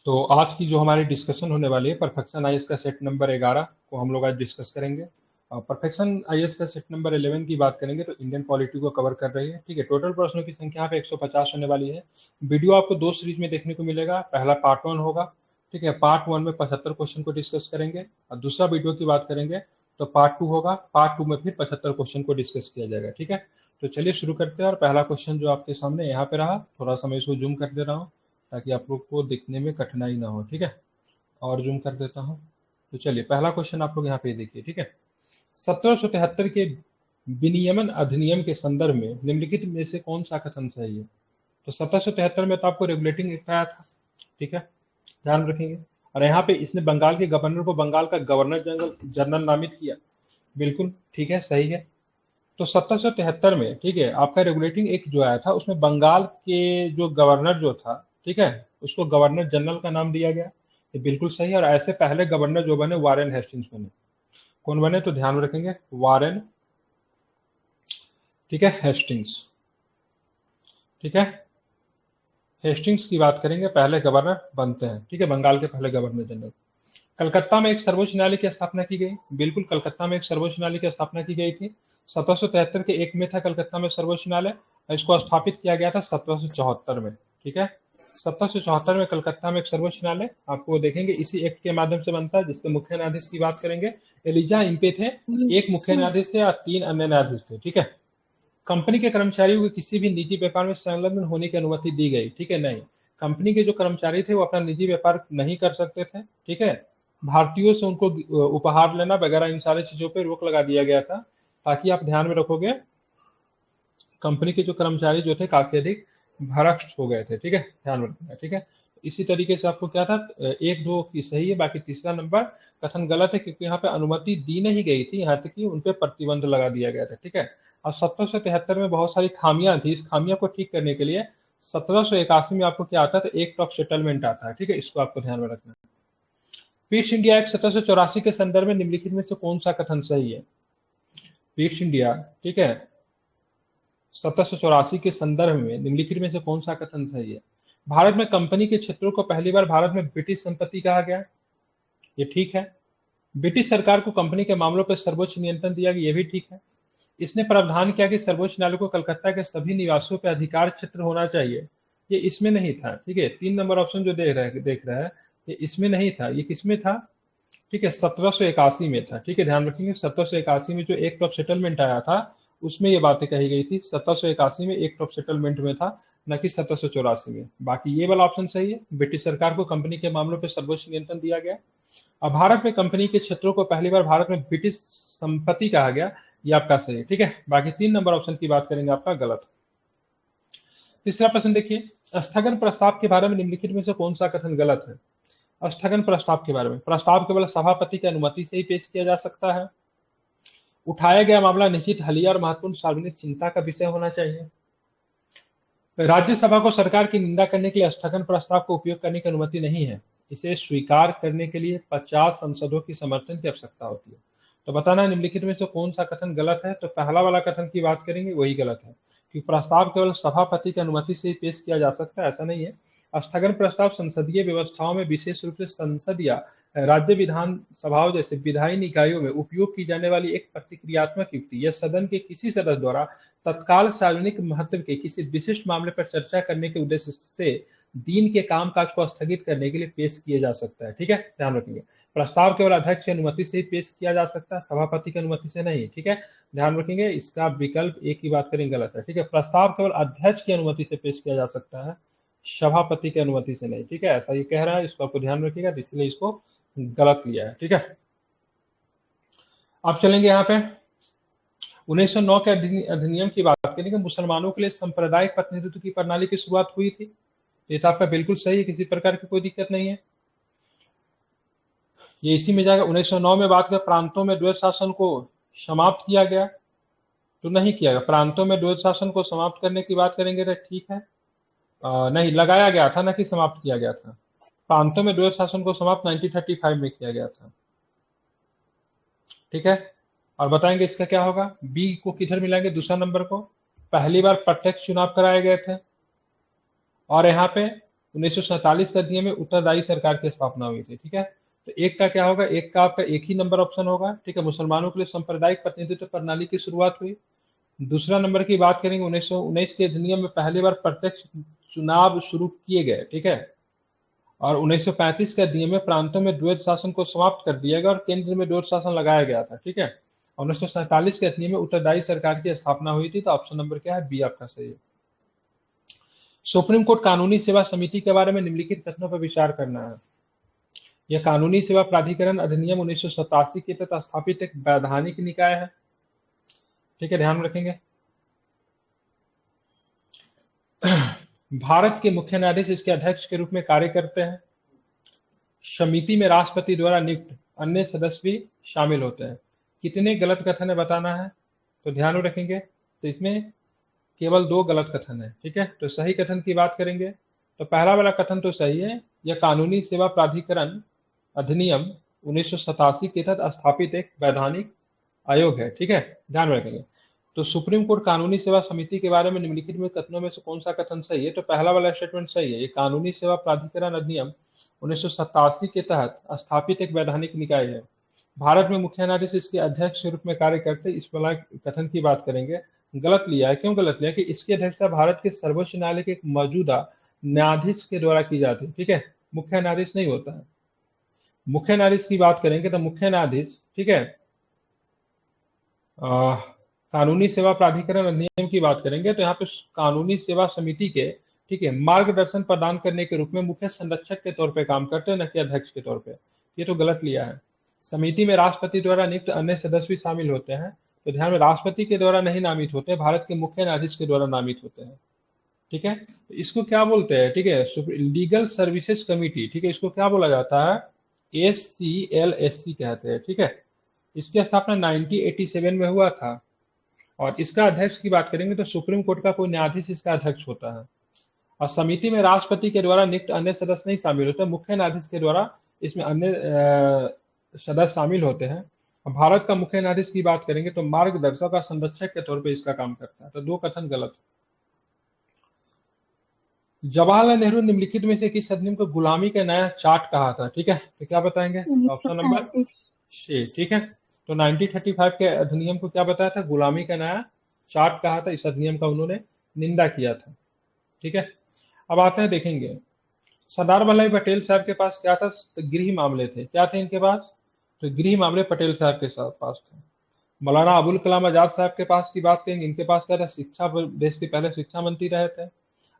तो आज की जो हमारी डिस्कशन होने वाली है, परफेक्शन आईएएस का सेट नंबर 11 को हम लोग आज डिस्कस करेंगे। परफेक्शन आईएएस का सेट नंबर 11 की बात करेंगे तो इंडियन पॉलिटी को कवर कर रही है। ठीक है, टोटल प्रश्नों की संख्या यहाँ पे 150 होने वाली है। वीडियो आपको दो सीरीज में देखने को मिलेगा। पहला पार्ट 1 होगा, ठीक है, पार्ट 1 में 75 क्वेश्चन को डिस्कस करेंगे, और दूसरा वीडियो की बात करेंगे तो पार्ट 2 होगा। पार्ट 2 में फिर 75 क्वेश्चन को डिस्कस किया जाएगा। ठीक है, तो चलिए शुरू करते हैं। और पहला क्वेश्चन जो आपके सामने यहाँ पे रहा, थोड़ा सा मैं इसको जूम कर दे रहा हूँ ताकि आप लोग को दिखने में कठिनाई ना हो। ठीक है, और जूम कर देता हूँ। तो चलिए पहला क्वेश्चन आप लोग यहाँ पे देखिए। ठीक है, 1773 के विनियमन अधिनियम के संदर्भ में निम्नलिखित में से कौन सा कथन सही है? तो 1773 में तो आपको रेगुलेटिंग एक्ट आया था। ठीक है, ध्यान रखेंगे। और यहाँ पे इसने बंगाल के गवर्नर को बंगाल का गवर्नर जनरल जनरल नामित किया। बिल्कुल ठीक है, सही है। तो 1773 में, ठीक है, आपका रेगुलेटिंग एक्ट जो आया था उसमें बंगाल के जो गवर्नर जो था, ठीक है, उसको गवर्नर जनरल का नाम दिया गया। ये बिल्कुल सही है। और ऐसे पहले गवर्नर जो बने वारेन हेस्टिंग्स बने। कौन बने? तो ध्यान रखेंगे, वारेन, ठीक है, हेस्टिंग्स। ठीक है, हेस्टिंग्स की बात करेंगे, पहले गवर्नर बनते हैं। ठीक है, बंगाल के पहले गवर्नर जनरल। कलकत्ता में एक सर्वोच्च न्यायालय की स्थापना की गई। बिल्कुल, कलकत्ता में एक सर्वोच्च न्यायालय की स्थापना की गई थी। 1773 के एक में था कलकत्ता में सर्वोच्च न्यायालय। इसको स्थापित किया गया था 1774 में। ठीक है, 1774 में कलकत्ता में एक सर्वोच्च न्यायालय आपको देखेंगे इसी एक्ट के माध्यम से बनता है, जिसके मुख्य न्यायाधीश की बात करेंगे एलिजा इम्पे थे। एक मुख्य न्यायाधीश थे और 3 अन्य न्यायाधीश थे। ठीक है, कंपनी के कर्मचारियों को किसी भी निजी व्यापार में संलग्न होने की अनुमति दी गई। ठीक है, नहीं, कंपनी के जो कर्मचारी थे वो अपना निजी व्यापार नहीं कर सकते थे। ठीक है, भारतीयों से उनको उपहार लेना वगैरह इन सारी चीजों पर रोक लगा दिया गया था, ताकि आप ध्यान में रखोगे कंपनी के जो कर्मचारी जो थे काफी अधिक भ्रष्ट हो गए थे। ठीक है, ध्यान में रखना। ठीक है, इसी तरीके से आपको क्या था, एक दो की सही है, बाकी तीसरा नंबर कथन गलत है, क्योंकि यहाँ पे अनुमति दी नहीं गई थी, यहाँ तक कि उन पे प्रतिबंध लगा दिया गया था। ठीक है, और 1773 में बहुत सारी खामियां थी। इस खामियों को ठीक करने के लिए 1781 में आपको क्या आता है, तो एक्ट ऑफ सेटलमेंट आता है। ठीक है, इसको आपको ध्यान में रखना। पीस इंडिया एक्ट 1784 के संदर्भ में निम्नलिखित में से कौन सा कथन सही है? पीस इंडिया, ठीक है, 1784 के संदर्भ में निम्नलिखित में से कौन सा कथन सही है? भारत में कंपनी के क्षेत्रों को पहली बार भारत में ब्रिटिश संपत्ति कहा गया। ये ठीक है। ब्रिटिश सरकार को कंपनी के मामलों पर सर्वोच्च नियंत्रण दिया गया। ये भी ठीक है। इसने प्रावधान किया कि सर्वोच्च न्यायालय को कलकत्ता के सभी निवासियों पर अधिकार क्षेत्र होना चाहिए। ये इसमें नहीं था। ठीक है, 3 नंबर ऑप्शन जो देख रहा है, ये इसमें नहीं था। ये किसमें था? ठीक है, 1781 में था। ठीक है, ध्यान रखेंगे, 1781 में जो एक्ट ऑफ सेटलमेंट आया था उसमें ये बातें कही गई थी। 1781 में एक्ट ऑफ सेटलमेंट में था, न कि 1784 में। बाकी ये वाला ऑप्शन सही है, ब्रिटिश सरकार को कंपनी के मामलों पर सर्वोच्च नियंत्रण दिया गया। अब भारत में कंपनी के क्षेत्रों को पहली बार भारत में ब्रिटिश संपत्ति कहा गया, ये आपका सही है। ठीक है, बाकी 3 नंबर ऑप्शन की बात करेंगे आपका गलत। तीसरा प्रश्न देखिए, स्थगन प्रस्ताव के बारे में निम्नलिखित में से कौन सा कथन गलत है? स्थगन प्रस्ताव के बारे में, प्रस्ताव केवल सभापति की अनुमति से ही पेश किया जा सकता है। उठाया गया मामला निश्चित हलिया और महत्वपूर्ण सार्वजनिक चिंता का विषय होना चाहिए। राज्यसभा को सरकार की निंदा करने के लिए स्थगन प्रस्ताव को उपयोग करने की अनुमति नहीं है। इसे स्वीकार करने के लिए 50 सांसदों की समर्थन की आवश्यकता होती है। तो बताना निम्नलिखित में से कौन सा कथन गलत है? तो पहला वाला कथन की बात करेंगे, वही गलत है, कि प्रस्ताव केवल सभापति की अनुमति से ही पेश किया जा सकता है, ऐसा नहीं है। स्थगन प्रस्ताव संसदीय व्यवस्थाओं में, विशेष रूप से संसद या राज्य विधानसभाओं जैसे विधायी निकायों में उपयोग की जाने वाली एक प्रतिक्रियात्मक युक्ति या सदन के किसी सदस्य द्वारा तत्काल सार्वजनिक महत्व के किसी विशिष्ट मामले पर चर्चा करने के उद्देश्य से दिन के कामकाज को स्थगित करने के लिए पेश किया जा सकता है। ठीक है, ध्यान रखेंगे, प्रस्ताव केवल अध्यक्ष की अनुमति से ही पेश किया जा सकता है, सभापति की अनुमति से नहीं। ठीक है, ध्यान रखेंगे, इसका विकल्प एक की बात करें गलत है। ठीक है, प्रस्ताव केवल अध्यक्ष की अनुमति से पेश किया जा सकता है, सभापति की अनुमति से नहीं। ठीक है, ऐसा ये कह रहा है, इसको आपको ध्यान रखिएगा, इसलिए इसको गलत लिया है। ठीक है, अब चलेंगे यहाँ पे 1909 के अधिनियम की बात करेंगे। मुसलमानों के लिए सांप्रदायिक प्रतिनिधित्व की प्रणाली की शुरुआत हुई थी। ये तो आपका बिल्कुल सही है, किसी प्रकार की कोई दिक्कत नहीं है, ये इसी में जाएगा। 1909 में बात कर प्रांतों में द्वैत शासन को समाप्त किया गया, तो नहीं किया गया। प्रांतों में द्वैत शासन को समाप्त करने की बात करेंगे तो ठीक है, नहीं, लगाया गया था, ना कि समाप्त किया गया था। प्रांतों में द्वैत शासन को समाप्त 1935 में किया गया था। ठीक है, और बताएंगे इसका क्या होगा। बी को किधर मिलाएंगे? दूसरा नंबर को। पहली बार प्रत्यक्ष चुनाव कराए गए थे, और यहाँ पे 1947 के अधिनियम में उत्तरदायी सरकार की स्थापना हुई थी। ठीक है, तो एक का क्या होगा, एक का आपका एक ही नंबर ऑप्शन होगा। ठीक है, मुसलमानों के लिए सांप्रदायिक प्रतिनिधित्व प्रणाली की शुरुआत हुई। दूसरा नंबर की बात करेंगे, 1919 के अधिनियम में पहली बार प्रत्यक्ष चुनाव शुरू किए गए। ठीक है, और 1935 के अधिनियम में प्रांतों में द्वैध शासन को समाप्त कर दिया गया और केंद्र में द्वैध शासन लगाया गया था। ठीक है, 1947 के अधिनियम में उत्तरदायी सरकार की स्थापना हुई थी। तो ऑप्शन नंबर क्या है, बी आपका सही है। सुप्रीम कोर्ट कानूनी सेवा समिति के बारे में निम्नलिखित कथनों पर विचार करना है। यह कानूनी सेवा प्राधिकरण अधिनियम 1987 के तहत स्थापित एक वैधानिक निकाय है। ठीक है, ध्यान रखेंगे। भारत के मुख्य न्यायाधीश इसके अध्यक्ष के रूप में कार्य करते हैं। समिति में राष्ट्रपति द्वारा नियुक्त अन्य सदस्य भी शामिल होते हैं। कितने गलत कथन है बताना है, तो ध्यान रखेंगे। तो इसमें केवल 2 गलत कथन है। ठीक है, तो सही कथन की बात करेंगे तो पहला वाला कथन तो सही है, यह कानूनी सेवा प्राधिकरण अधिनियम 1987 के तहत स्थापित एक वैधानिक आयोग है। ठीक है, ध्यान रखेंगे। तो सुप्रीम कोर्ट कानूनी सेवा समिति के बारे में निम्नलिखित में कथनों में से कौन सा कथन सही है, तो पहला वाला स्टेटमेंट सही है। ये कानूनी सेवा प्राधिकरण अधिनियम 1987 के तहत स्थापित एक वैधानिक निकाय है। भारत में मुख्य न्यायाधीश इसके अध्यक्ष के रूप में कार्य करते। इस वाला कथन की बात करेंगे, गलत लिया है। क्यों गलत लिया कि इसकी अध्यक्षता भारत के सर्वोच्च न्यायालय के एक मौजूदा न्यायाधीश के द्वारा की जाती है। ठीक है, मुख्य न्यायाधीश नहीं होता है। मुख्य न्यायाधीश की बात करेंगे तो मुख्य न्यायाधीश, ठीक है, कानूनी सेवा प्राधिकरण अधिनियम की बात करेंगे तो यहाँ पे कानूनी सेवा समिति के, ठीक है, मार्गदर्शन प्रदान करने के रूप में मुख्य संरक्षक के तौर पे काम करते हैं, न कि अध्यक्ष के तौर पे। ये तो गलत लिया है। समिति में राष्ट्रपति द्वारा नियुक्त अन्य सदस्य भी शामिल होते हैं। तो ध्यान में, राष्ट्रपति के द्वारा नहीं नामित होते, भारत के मुख्य न्यायाधीश के द्वारा नामित होते हैं। ठीक है, तो इसको क्या बोलते हैं, ठीक है, लीगल सर्विसेज कमिटी। ठीक है, इसको क्या बोला जाता है, SCLSC कहते हैं। ठीक है, इसकी स्थापना 1987 में हुआ था। और इसका अध्यक्ष की बात करेंगे तो सुप्रीम कोर्ट का कोई न्यायाधीश इसका अध्यक्ष होता है। और समिति में राष्ट्रपति के द्वारा नियुक्त अन्य सदस्य नहीं शामिल होते, मुख्य न्यायाधीश के द्वारा इसमें अन्य सदस्य शामिल होते हैं। भारत का मुख्य न्यायाधीश की बात करेंगे तो मार्गदर्शक और संरक्षक के तौर पर इसका काम करता है। तो 2 कथन गलत। जवाहरलाल नेहरू निम्नलिखित में से किस अधिनियम को गुलामी का नया चार्ट कहा था। ठीक है, तो क्या बताएंगे, ऑप्शन नंबर सी। ठीक है, तो 1935 के अधिनियम को क्या बताया था, गुलामी का नया चार्ट कहा था। इस अधिनियम का उन्होंने निंदा किया था। ठीक है, अब आते हैं, देखेंगे सरदार वल्लभ भाई पटेल साहब के पास क्या था, तो गृह मामले थे। क्या थे इनके पास, तो गृह मामले पटेल साहब के पास थे। मौलाना अबुल कलाम आजाद साहब के पास की बात करेंगे, इनके पास क्या था, शिक्षा, देश के पहले शिक्षा मंत्री रहे थे।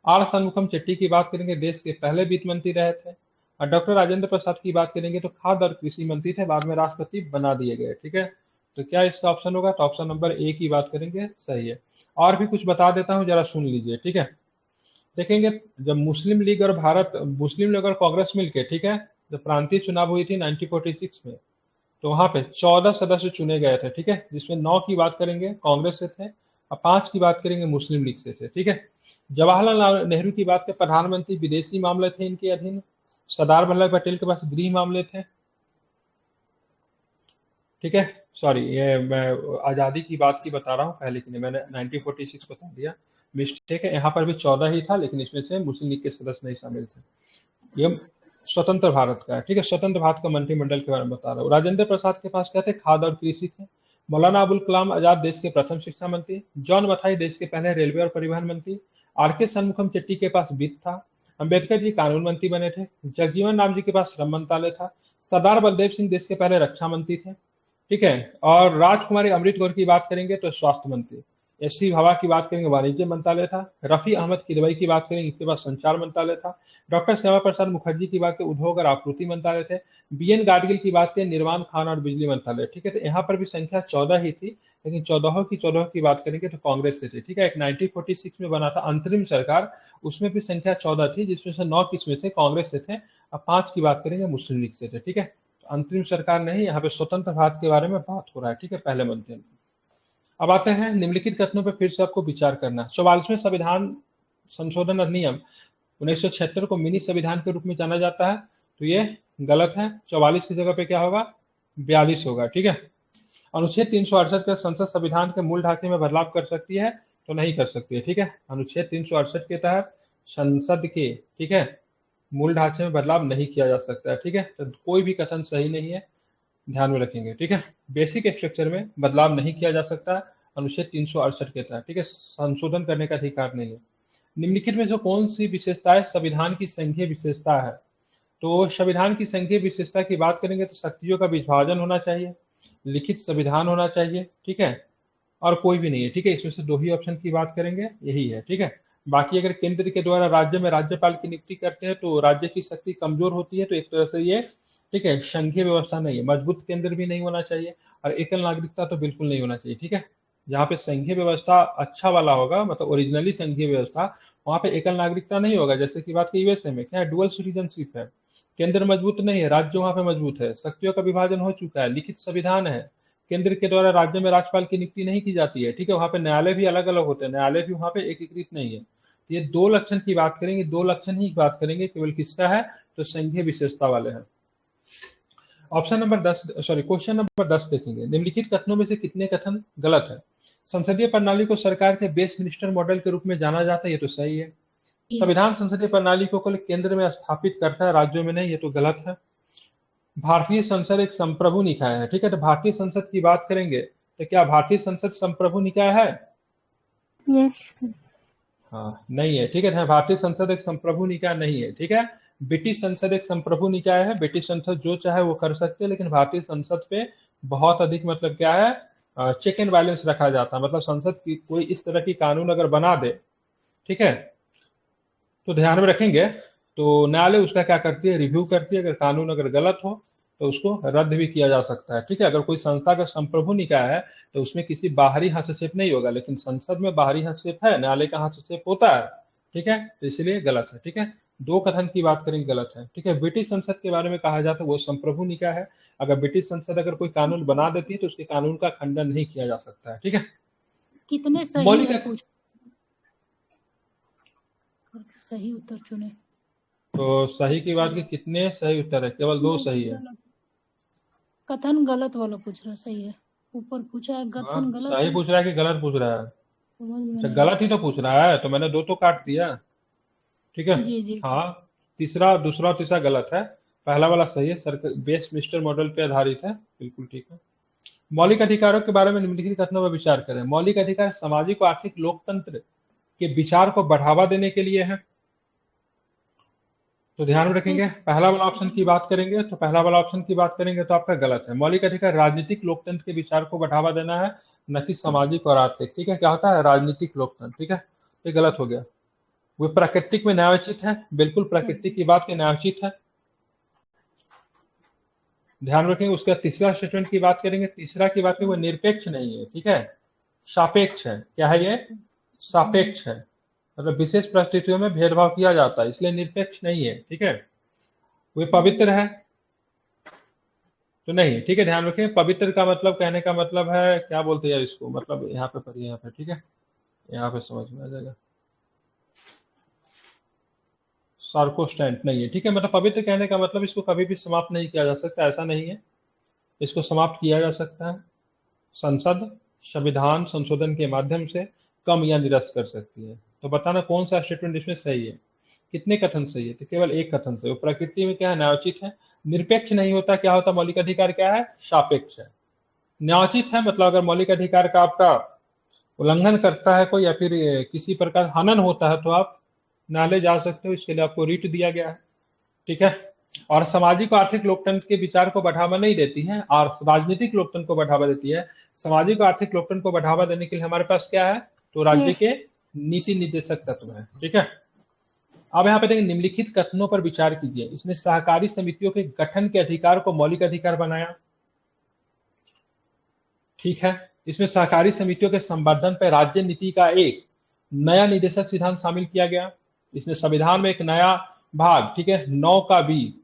आर षणमुखम चेट्टी की बात करेंगे, देश के पहले वित्त मंत्री रहे थे। और डॉक्टर राजेंद्र प्रसाद की बात करेंगे तो खाद्य और कृषि मंत्री थे, बाद में राष्ट्रपति बना दिए गए। ठीक है, तो क्या इसका ऑप्शन होगा, तो ऑप्शन नंबर ए की बात करेंगे, सही है। और भी कुछ बता देता हूं, जरा सुन लीजिए। ठीक है, देखेंगे जब मुस्लिम लीग और कांग्रेस मिलकर, ठीक है, जब प्रांतीय चुनाव हुई थी 1946 में, तो वहां पे 14 सदस्य चुने गए थे। ठीक है, जिसमें 9 की बात करेंगे कांग्रेस से थे और 5 की बात करेंगे मुस्लिम लीग से थे। ठीक है, जवाहरलाल नेहरू की बात करें, प्रधानमंत्री विदेशी मामले थे इनके अधीन। सरदार वल्लभ पटेल के पास गृह मामले थे। ठीक है, सॉरी, ये मैं आजादी की बात की बता रहा हूँ पहले की नहीं, मैंने 1946 बता दिया, मिस्टेक है। यहाँ पर भी 14 ही था, लेकिन इसमें से मुस्लिम लीग के सदस्य नहीं शामिल थे। ये स्वतंत्र भारत का है। ठीक है, स्वतंत्र भारत का मंत्रिमंडल के बारे में बता रहा हूँ। राजेंद्र प्रसाद के पास क्या थे, खाद्य और कृषि थे। मौलाना अबुल कलाम आजाद देश के प्रथम शिक्षा मंत्री। जॉन मथाई देश के पहले रेलवे और परिवहन मंत्री। आर के षणमुखम चेट्टी के पास वित्त था। अम्बेडकर जी कानून मंत्री बने थे। जगजीवन राम जी के पास श्रम मंत्रालय था। सरदार बलदेव सिंह देश के पहले रक्षा मंत्री थे। ठीक है, और राजकुमारी अमृत गौर की बात करेंगे तो स्वास्थ्य मंत्री। एससी भाभा की बात करेंगे, वाणिज्य मंत्रालय था। रफी अहमद किदवई की बात करेंगे, इनके पास संचार मंत्रालय था। डॉक्टर श्यामा प्रसाद मुखर्जी की बात करें, उद्योग और आपूर्ति मंत्रालय थे। बीएन गाडगिल की बात करें, निर्माण, खान और बिजली मंत्रालय। ठीक है, तो यहाँ पर भी संख्या 14 ही थी, लेकिन 14 की बात करेंगे तो कांग्रेस से थी। ठीक है, एक 1946 में बना था अंतरिम सरकार, उसमें भी संख्या 14 थी, जिसमें से 9 किसमें थे, कांग्रेस से थे, और 5 की बात करेंगे मुस्लिम लीग से थे। ठीक है, अंतरिम सरकार नहीं, यहाँ पे स्वतंत्र भारत के बारे में बात हो रहा है। ठीक है, पहले मंत्री। अब आते हैं निम्नलिखित कथनों पर फिर से आपको विचार करना। 44वें संविधान संशोधन अधिनियम 1976 को मिनी संविधान के रूप में जाना जाता है, तो ये गलत है। 44 की जगह पे क्या होगा, 42 होगा। ठीक है, अनुच्छेद 368 के संसद संविधान के मूल ढांचे में बदलाव कर सकती है, तो नहीं कर सकती है। ठीक है, अनुच्छेद 368 के तहत संसद के, ठीक है, मूल ढांचे में बदलाव नहीं किया जा सकता है। ठीक है, तो कोई भी कथन सही नहीं है, ध्यान में रखेंगे। ठीक है, बेसिक स्ट्रक्चर में बदलाव नहीं किया जा सकता, अनुच्छेद 368 के तहत। ठीक है, संशोधन करने का अधिकार नहीं है। निम्नलिखित में से कौन सी विशेषताएं संविधान की संघीय विशेषता है? तो संविधान की संघीय विशेषता की बात करेंगे तो शक्तियों का विभाजन होना चाहिए, लिखित संविधान होना चाहिए। ठीक है, और कोई भी नहीं है। ठीक है, इसमें से दो ही ऑप्शन की बात करेंगे, यही है। ठीक है, बाकी अगर केंद्र के द्वारा राज्य में राज्यपाल की नियुक्ति करते हैं तो राज्य की शक्ति कमजोर होती है, तो एक तरह से ये, ठीक है, संघीय व्यवस्था नहीं है। मजबूत केंद्र भी नहीं होना चाहिए और एकल नागरिकता तो बिल्कुल नहीं होना चाहिए। ठीक है, जहाँ पे संघीय व्यवस्था अच्छा वाला होगा, मतलब ओरिजिनली संघीय व्यवस्था, वहाँ पे एकल नागरिकता नहीं होगा। जैसे कि बात की यूएसए में क्या है, डुअल सिटीजनशिप है, केंद्र मजबूत नहीं है, राज्य वहाँ पे मजबूत है, शक्तियों का विभाजन हो चुका है, लिखित संविधान है, केंद्र के द्वारा राज्य में राज्यपाल की नियुक्ति नहीं की जाती है। ठीक है, वहाँ पे न्यायालय भी अलग अलग होते हैं, न्यायालय भी वहाँ पे एकीकृत नहीं है। ये दो लक्षण की बात करेंगे, दो लक्षण ही बात करेंगे केवल, किसका है, तो संघीय विशेषता वाले हैं। Option number 10, sorry, question number 10 देखेंगे। निम्नलिखित कथनों में से कितने कथन गलत है? संसदीय प्रणाली को सरकार के बेस मिनिस्टर मॉडल के रूप में जाना जाता है, ये तो सही है। संविधान संसदीय प्रणाली को केवल केंद्र में स्थापित करता है, राज्यों में नहीं, ये तो गलत है। भारतीय संसद एक संप्रभु निकाय है। ठीक है, तो भारतीय संसद की बात करेंगे तो क्या भारतीय संसद संप्रभु निकाय है? यस। हाँ, नहीं है। ठीक है, भारतीय संसद एक संप्रभु निकाय नहीं है। ठीक है, ब्रिटिश संसद एक संप्रभु निकाय है, ब्रिटिश संसद जो चाहे वो कर सकते हैं, लेकिन भारतीय संसद पे बहुत अधिक, मतलब क्या है, चेक एंड बैलेंस रखा जाता है। मतलब संसद की कोई इस तरह की कानून अगर बना दे, ठीक है, तो ध्यान में रखेंगे, तो न्यायालय उसका क्या करती है, रिव्यू करती है। अगर कानून अगर गलत हो तो उसको रद्द भी किया जा सकता है। ठीक है, अगर कोई संस्था का संप्रभु निकाय है तो उसमें किसी बाहरी हस्तक्षेप नहीं होगा, लेकिन संसद में बाहरी हस्तक्षेप है, न्यायालय का हस्तक्षेप होता है। ठीक है, तो इसलिए गलत है। ठीक है, दो कथन की बात करेंगे, गलत है। ठीक है, ब्रिटिश संसद के बारे में कहा जाता है वो संप्रभु निकाय है। अगर ब्रिटिश संसद अगर कोई कानून बना देती है तो उसके कानून का खंडन नहीं किया जा सकता है। ठीक है, कितने सही मौलिक है, पूछ सही उत्तर चुने। तो सही की बात की कितने सही उत्तर है? केवल दो सही है। कथन गलत वाला पूछ रहा, सही है। ऊपर पूछा है हाँ, कथन गलत सही है, पूछ रहा है कि गलत पूछ रहा है? समझ में अच्छा, नहीं गलत आया। ही तो पूछ रहा है, तो मैंने दो तो काट दिया। ठीक है, जी जी। हाँ, तीसरा, दूसरा और तीसरा गलत है, पहला वाला सही है। सरकार बेस्ट मिनिस्टर मॉडल पे आधारित है, बिल्कुल ठीक है। मौलिक अधिकारों के बारे में निम्नलिखित कथनों पर विचार करें। मौलिक अधिकार सामाजिक और आर्थिक लोकतंत्र के विचार को बढ़ावा देने के लिए है। तो ध्यान में रखेंगे, पहला वाला ऑप्शन की बात करेंगे तो पहला वाला ऑप्शन की बात करेंगे तो आपका गलत है। मौलिक अधिकार राजनीतिक लोकतंत्र के विचार को बढ़ावा देना है, न कि सामाजिक और आर्थिक। ठीक है, क्या होता है राजनीतिक लोकतंत्र? ठीक है, ये गलत हो गया। वो प्राकृतिक में न्यायोचित है, बिल्कुल प्रकृति की बात के न्यायोचित है, ध्यान रखेंगे। उसका तीसरा स्टेटमेंट की बात करेंगे, तीसरा की बात करेंगे, वो निरपेक्ष नहीं है। ठीक है, सापेक्ष है। क्या है ये? सापेक्ष है, मतलब विशेष परिस्थितियों में भेदभाव किया जाता है, इसलिए निरपेक्ष नहीं है। ठीक है, वो पवित्र है तो नहीं। ठीक है, ध्यान रखें, पवित्र का मतलब, कहने का मतलब है, क्या बोलते हैं यार इसको, मतलब यहाँ पे पढ़िए, यहाँ पे, ठीक है, यहाँ पे समझ में आ जाएगा। सार्कोस्टेंट नहीं है। ठीक है, मतलब पवित्र कहने का मतलब इसको कभी भी समाप्त नहीं किया जा सकता, ऐसा नहीं है, इसको समाप्त किया जा सकता है। संसद संविधान संशोधन के माध्यम से कम या निरस्त कर सकती है। तो बताना कौन सा स्टेटमेंट इसमें सही है, कितने कथन सही है? तो केवल एक कथन सही। वो प्रकृति में क्या है, न्यायोचित है। निरपेक्ष नहीं होता, क्या होता? मौलिक अधिकार क्या है? सापेक्ष है। न्यायोचित है मतलब अगर मौलिक अधिकार का आपका उल्लंघन करता है कोई, या फिर किसी प्रकार हनन होता है, तो आप न्यायालय जा सकते हो, इसके लिए आपको रिट दिया गया है। ठीक है, और सामाजिक और आर्थिक लोकतंत्र के विचार को बढ़ावा नहीं देती है, और राजनीतिक लोकतंत्र को बढ़ावा देती है। सामाजिक और आर्थिक लोकतंत्र को बढ़ावा देने के लिए हमारे पास क्या है, तो राज्य के नीति निर्देशक तत्व है। ठीक है, अब यहाँ पे देखिए, निम्नलिखित कथनों पर विचार कीजिए। इसमें सहकारी समितियों के गठन के अधिकार को मौलिक अधिकार बनाया। ठीक है, इसमें सहकारी समितियों के संवर्धन पर राज्य नीति का एक नया निदेशक विधान शामिल किया गया। इसमें संविधान में एक नया भाग, ठीक है, 9 का बी,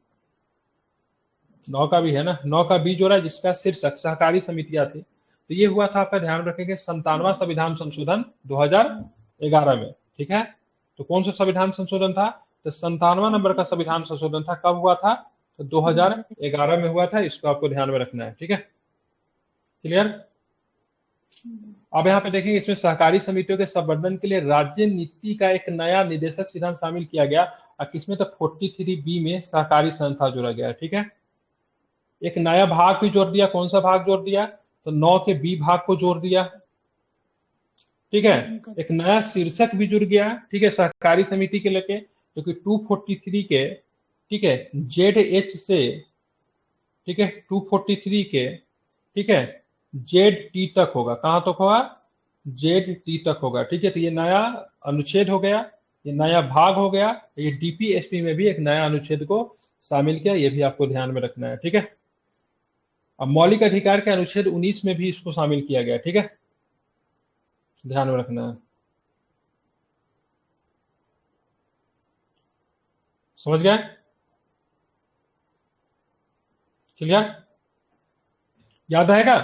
9 का बी है ना, 9 का बी जोड़ा, जिसका शीर्षक सहकारी समितियां थी। तो ये हुआ था आपका, ध्यान रखेंगे, 97वां संविधान संशोधन 2011 में। ठीक है, तो कौन सा संविधान संशोधन था? तो 97वां नंबर का संविधान संशोधन था। कब हुआ था? तो 2011 में हुआ था। इसको आपको ध्यान में रखना है। ठीक है, क्लियर? अब यहाँ पे देखेंगे, इसमें सहकारी समितियों के संवर्धन के लिए राज्य नीति का एक नया निदेशक विधान शामिल किया गया, और किसमें तो 43B में सहकारी संस्था जोड़ा गया है। ठीक है, एक नया भाग भी जोड़ दिया। कौन सा भाग जोड़ दिया? तो 9 के बी भाग को जोड़ दिया। ठीक है, एक नया शीर्षक भी जुड़ गया। ठीक है, सहकारी समिति के लेके, जो कि 243 के, ठीक है, ZH से, ठीक है, 243 के, ठीक है, ZT तक होगा। कहां तक होगा? ZT तक होगा। ठीक है, तो ये नया अनुच्छेद हो गया, ये नया भाग हो गया। ये DPSP में भी एक नया अनुच्छेद को शामिल किया, ये भी आपको ध्यान में रखना है। ठीक है, अब मौलिक अधिकार के अनुच्छेद 19 में भी इसको शामिल किया गया। ठीक है, ध्यान में रखना है। समझ गया? क्लियर? याद आएगा?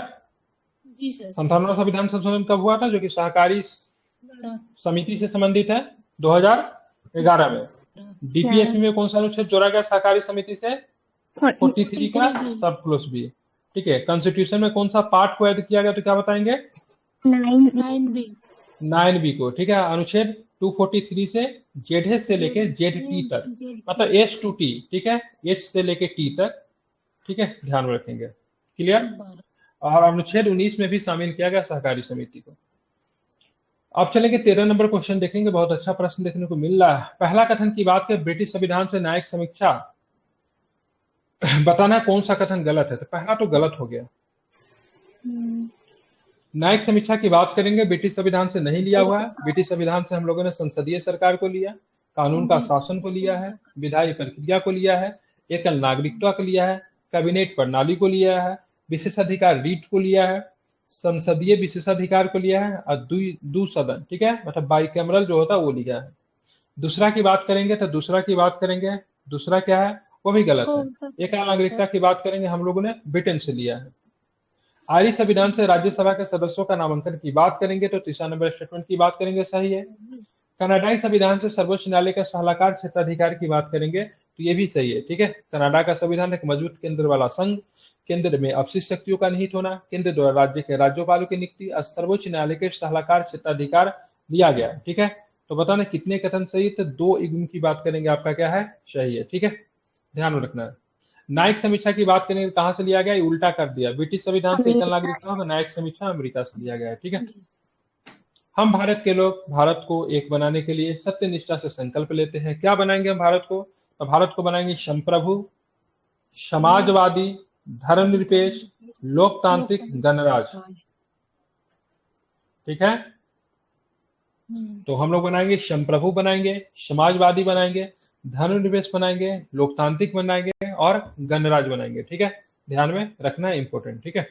जी सर। 57वां संविधान संशोधन कब हुआ था, जो कि सहकारी बड़ा। समिति से संबंधित है? 2011 में। DPSP में कौन सा अनुच्छेद जोड़ा गया सहकारी समिति से? 43 का सब क्लोज बी। ठीक है, कॉन्स्टिट्यूशन में कौन सा पार्ट को ऐड किया गया, तो क्या बताएंगे? 9B को। ठीक है, अनुच्छेद 243 से ZH से लेके ZT तक, मतलब H to T। ठीक है, H से लेके T तक। ठीक है, ध्यान में रखेंगे। क्लियर? और अनुच्छेद 19 में भी शामिल किया गया सहकारी समिति को। अब चलेंगे 13 नंबर क्वेश्चन देखेंगे। बहुत अच्छा प्रश्न देखने को मिल रहा है। पहला कथन की बात करें, ब्रिटिश संविधान से न्यायिक समीक्षा, बताना है कौन सा कथन गलत है। तो पहला तो गलत हो गया। न्यायिक समीक्षा की बात करेंगे, ब्रिटिश संविधान से नहीं लिया हुआ है। ब्रिटिश संविधान से हम लोगों ने संसदीय सरकार को लिया, कानून का शासन को लिया है, विधायी प्रक्रिया को लिया है, एकल नागरिकता को लिया है, कैबिनेट प्रणाली को लिया है, विशेषाधिकार रीट को लिया है, संसदीय विशेषाधिकार को लिया है, और दू सदन, ठीक है, मतलब बाइकैमरल जो होता है वो लिया है। दूसरा की बात करेंगे तो दूसरा क्या है, वो भी गलत है। एकल नागरिकता की बात करेंगे, हम लोगों ने ब्रिटेन से लिया है। आर्य संविधान से राज्यसभा के सदस्यों का नामांकन की बात करेंगे तो तीसरा नंबर स्टेटमेंट की बात करेंगे, सही है। कनाडाई संविधान से सर्वोच्च न्यायालय का सलाहकार क्षेत्राधिकार की बात करेंगे तो ये भी सही है। ठीक है, कनाडा का संविधान एक मजबूत केंद्र वाला संघ, केंद्र में अपशिष्ट शक्तियों का निहित होना, केंद्र द्वारा राज्य के राज्यपालों की नियुक्ति और सर्वोच्च न्यायालय के सलाहकार क्षेत्राधिकार लिया गया। ठीक है, तो बताना कितने कथन सही, तो 2 इग्नू की बात करेंगे, आपका क्या है, सही है। ठीक है, ध्यान में रखना है। न्यायिक समीक्षा की बात करेंगे, कहां से लिया गया, उल्टा कर दिया। ब्रिटिश संविधान से एकल नागरिकता होगा, न्यायिक समीक्षा अमेरिका से लिया गया है। ठीक है, हम भारत के लोग भारत को एक बनाने के लिए सत्य निष्ठा से संकल्प लेते हैं। क्या बनाएंगे हम भारत को, तो भारत को बनाएंगे संप्रभु, समाजवादी, धर्मनिरपेक्ष, लोकतांत्रिक, गणराज्य। ठीक है, तो हम लोग बनाएंगे संप्रभु, बनाएंगे समाजवादी, बनाएंगे धर्मनिरपेक्ष, बनाएंगे लोकतांत्रिक, बनाएंगे और गणराज्य बनाएंगे। ठीक है, ध्यान में रखना है, इंपॉर्टेंट। ठीक है,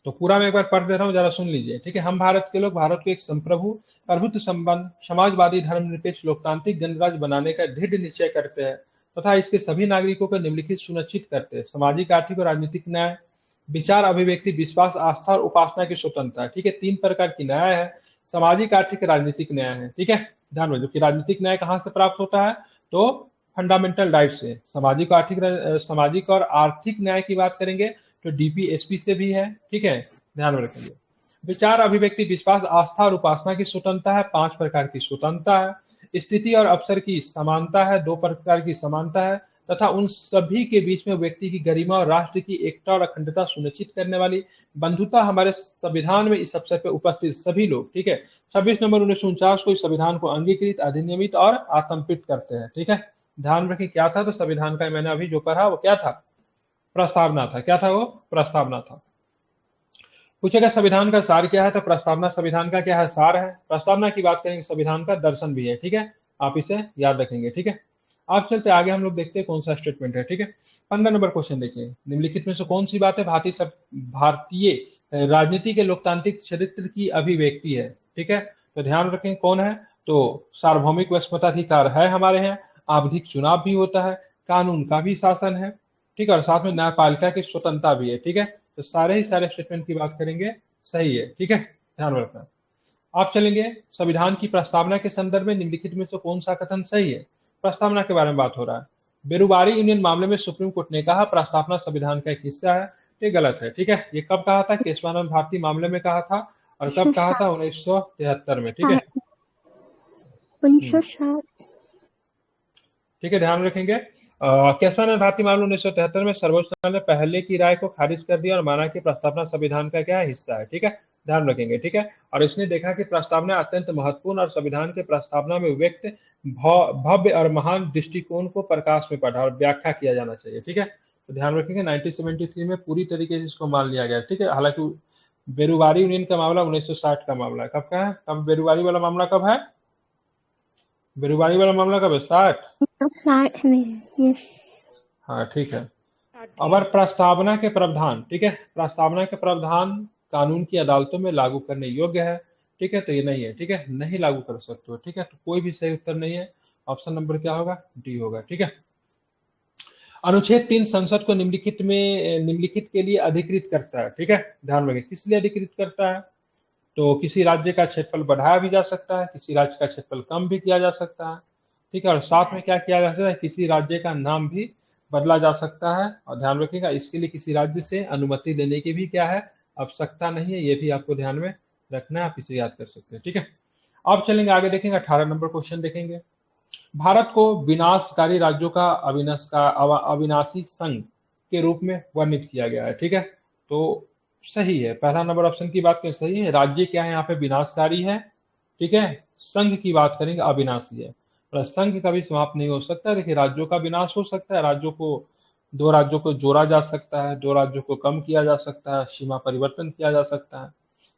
तो पूरा मैं एक बार पढ़ दे रहा हूँ, जरा सुन लीजिए। ठीक है, हम भारत के लोग भारत को एक संप्रभु, प्रभुत्व संपन्न, समाजवादी, धर्मनिरपेक्ष, लोकतांत्रिक, गणराज्य बनाने का दृढ़ निश्चय करते हैं तथा इसके सभी नागरिकों को निम्नलिखित सुनिश्चित करते हैं: सामाजिक, आर्थिक और राजनीतिक न्याय, विचार, अभिव्यक्ति, विश्वास, आस्था और उपासना की स्वतंत्रता। ठीक है, 3 प्रकार की न्याय है, सामाजिक, आर्थिक, राजनीतिक न्याय है। ठीक है, ध्यान में, जो कि राजनीतिक न्याय कहाँ से प्राप्त होता है, तो फंडामेंटल राइट से। सामाजिक और आर्थिक न्याय की बात करेंगे तो DPSP से भी है। ठीक है, ध्यान में रखेंगे। विचार, अभिव्यक्ति, विश्वास, आस्था और उपासना की स्वतंत्रता है, 5 प्रकार की स्वतंत्रता है। स्थिति और अवसर की समानता है, 2 प्रकार की समानता है, तथा उन सभी के बीच में व्यक्ति की गरिमा और राष्ट्र की एकता और अखंडता सुनिश्चित करने वाली बंधुता। हमारे संविधान में इस अवसर पर उपस्थित सभी लोग, ठीक है, 26 नवंबर 1949 को इस संविधान को अंगीकृत, अधिनियमित और आतंकित करते हैं। ठीक है, ध्यान रखें क्या था, तो संविधान का मैंने अभी जो पढ़ा वो क्या था, प्रस्तावना था। क्या था वो, प्रस्तावना था। पूछेगा संविधान का सार क्या है, तो प्रस्तावना संविधान का क्या है, सार है। प्रस्तावना की बात करेंगे, संविधान का दर्शन भी है। ठीक है, आप इसे याद रखेंगे। ठीक है, आप चलते आगे, हम लोग देखते हैं कौन सा स्टेटमेंट है। ठीक है, 15 नंबर क्वेश्चन देखिए, निम्नलिखित में से कौन सी बात है भारतीय राजनीति के लोकतांत्रिक चरित्र की अभिव्यक्ति है। ठीक है, तो ध्यान रखें कौन है, तो सार्वभौमिक व मताधिकार है हमारे यहाँ, आवधिक चुनाव भी होता है, कानून का भी शासन है। ठीक है, और साथ में न्यायपालिका की स्वतंत्रता भी है। ठीक है, तो सारे स्टेटमेंट की बात करेंगे, सही है। ठीक है, ध्यान रखना। आप चलेंगे संविधान की प्रस्तावना के संदर्भ में निम्नलिखित में से कौन सा कथन सही है। प्रस्तावना के बारे में बात हो रहा है। बेरोजगारी यूनियन मामले में सुप्रीम कोर्ट ने कहा प्रस्तावना संविधान का एक हिस्सा है, ये गलत है। ठीक है, ये कब कहा था, केशवानंद भारती मामले में कहा था, और कब कहा था, 1973 में। ठीक है, 1960। ठीक है, ध्यान रखेंगे। केशवानंद भारती मामला 1973 में सर्वोच्च न्यायालय ने पहले की राय को खारिज कर दिया और माना कि प्रस्तावना संविधान का क्या हिस्सा है। ठीक है, ध्यान रखेंगे। ठीक है, और इसने देखा कि प्रस्तावना अत्यंत महत्वपूर्ण और संविधान के प्रस्तावना में व्यक्त भव्य और महान दृष्टिकोण को प्रकाश में पढ़ा और व्याख्या किया जाना चाहिए। ठीक है, तो ध्यान रखेंगे 1973 में पूरी तरीके से इसको मान लिया गया। ठीक है, हालांकि बेरुवारी यूनियन का मामला 1960 का मामला है। कब का है? कब बेरुवारी वाला मामला कब है? बेरुवारी वाला मामला कब है? 60। 60 में। यस। हाँ ठीक है। अगर प्रस्तावना के प्रावधान, ठीक है, प्रस्तावना के प्रावधान कानून की अदालतों में लागू करने योग्य है, ठीक है, तो ये नहीं है। ठीक है, नहीं लागू कर सकते हो। ठीक है, तो कोई भी सही उत्तर नहीं है। ऑप्शन नंबर क्या होगा? डी होगा। ठीक है, अनुच्छेद 3 संसद को निम्नलिखित के लिए अधिकृत करता है। ठीक है, ध्यान रखें, किस लिए अधिकृत करता है? तो किसी राज्य का क्षेत्रफल बढ़ाया भी जा सकता है, किसी राज्य का क्षेत्रफल कम भी किया जा सकता है। ठीक है, और साथ में क्या किया जा सकता है? किसी राज्य का नाम भी बदला जा सकता है। और ध्यान रखिएगा, इसके लिए किसी राज्य से अनुमति लेने की भी क्या है? आवश्यकता नहीं है। ये भी आपको ध्यान में रखना है, आप इसे याद कर सकते हैं। ठीक है, अब चलेंगे आगे, देखेंगे 18 नंबर क्वेश्चन देखेंगे। भारत को विनाशकारी राज्यों का अविनाशी संघ के रूप में वर्णित किया गया है। ठीक है, तो सही है, पहला नंबर ऑप्शन की बात करें सही है। राज्य क्या है यहाँ पे? विनाशकारी है। ठीक है, संघ की बात करेंगे अविनाशी है। पर संघ कभी समाप्त नहीं हो सकता। देखिए, राज्यों का विनाश हो सकता है, दो राज्यों को जोड़ा जा सकता है, दो राज्यों को कम किया जा सकता है, सीमा परिवर्तन किया जा सकता है।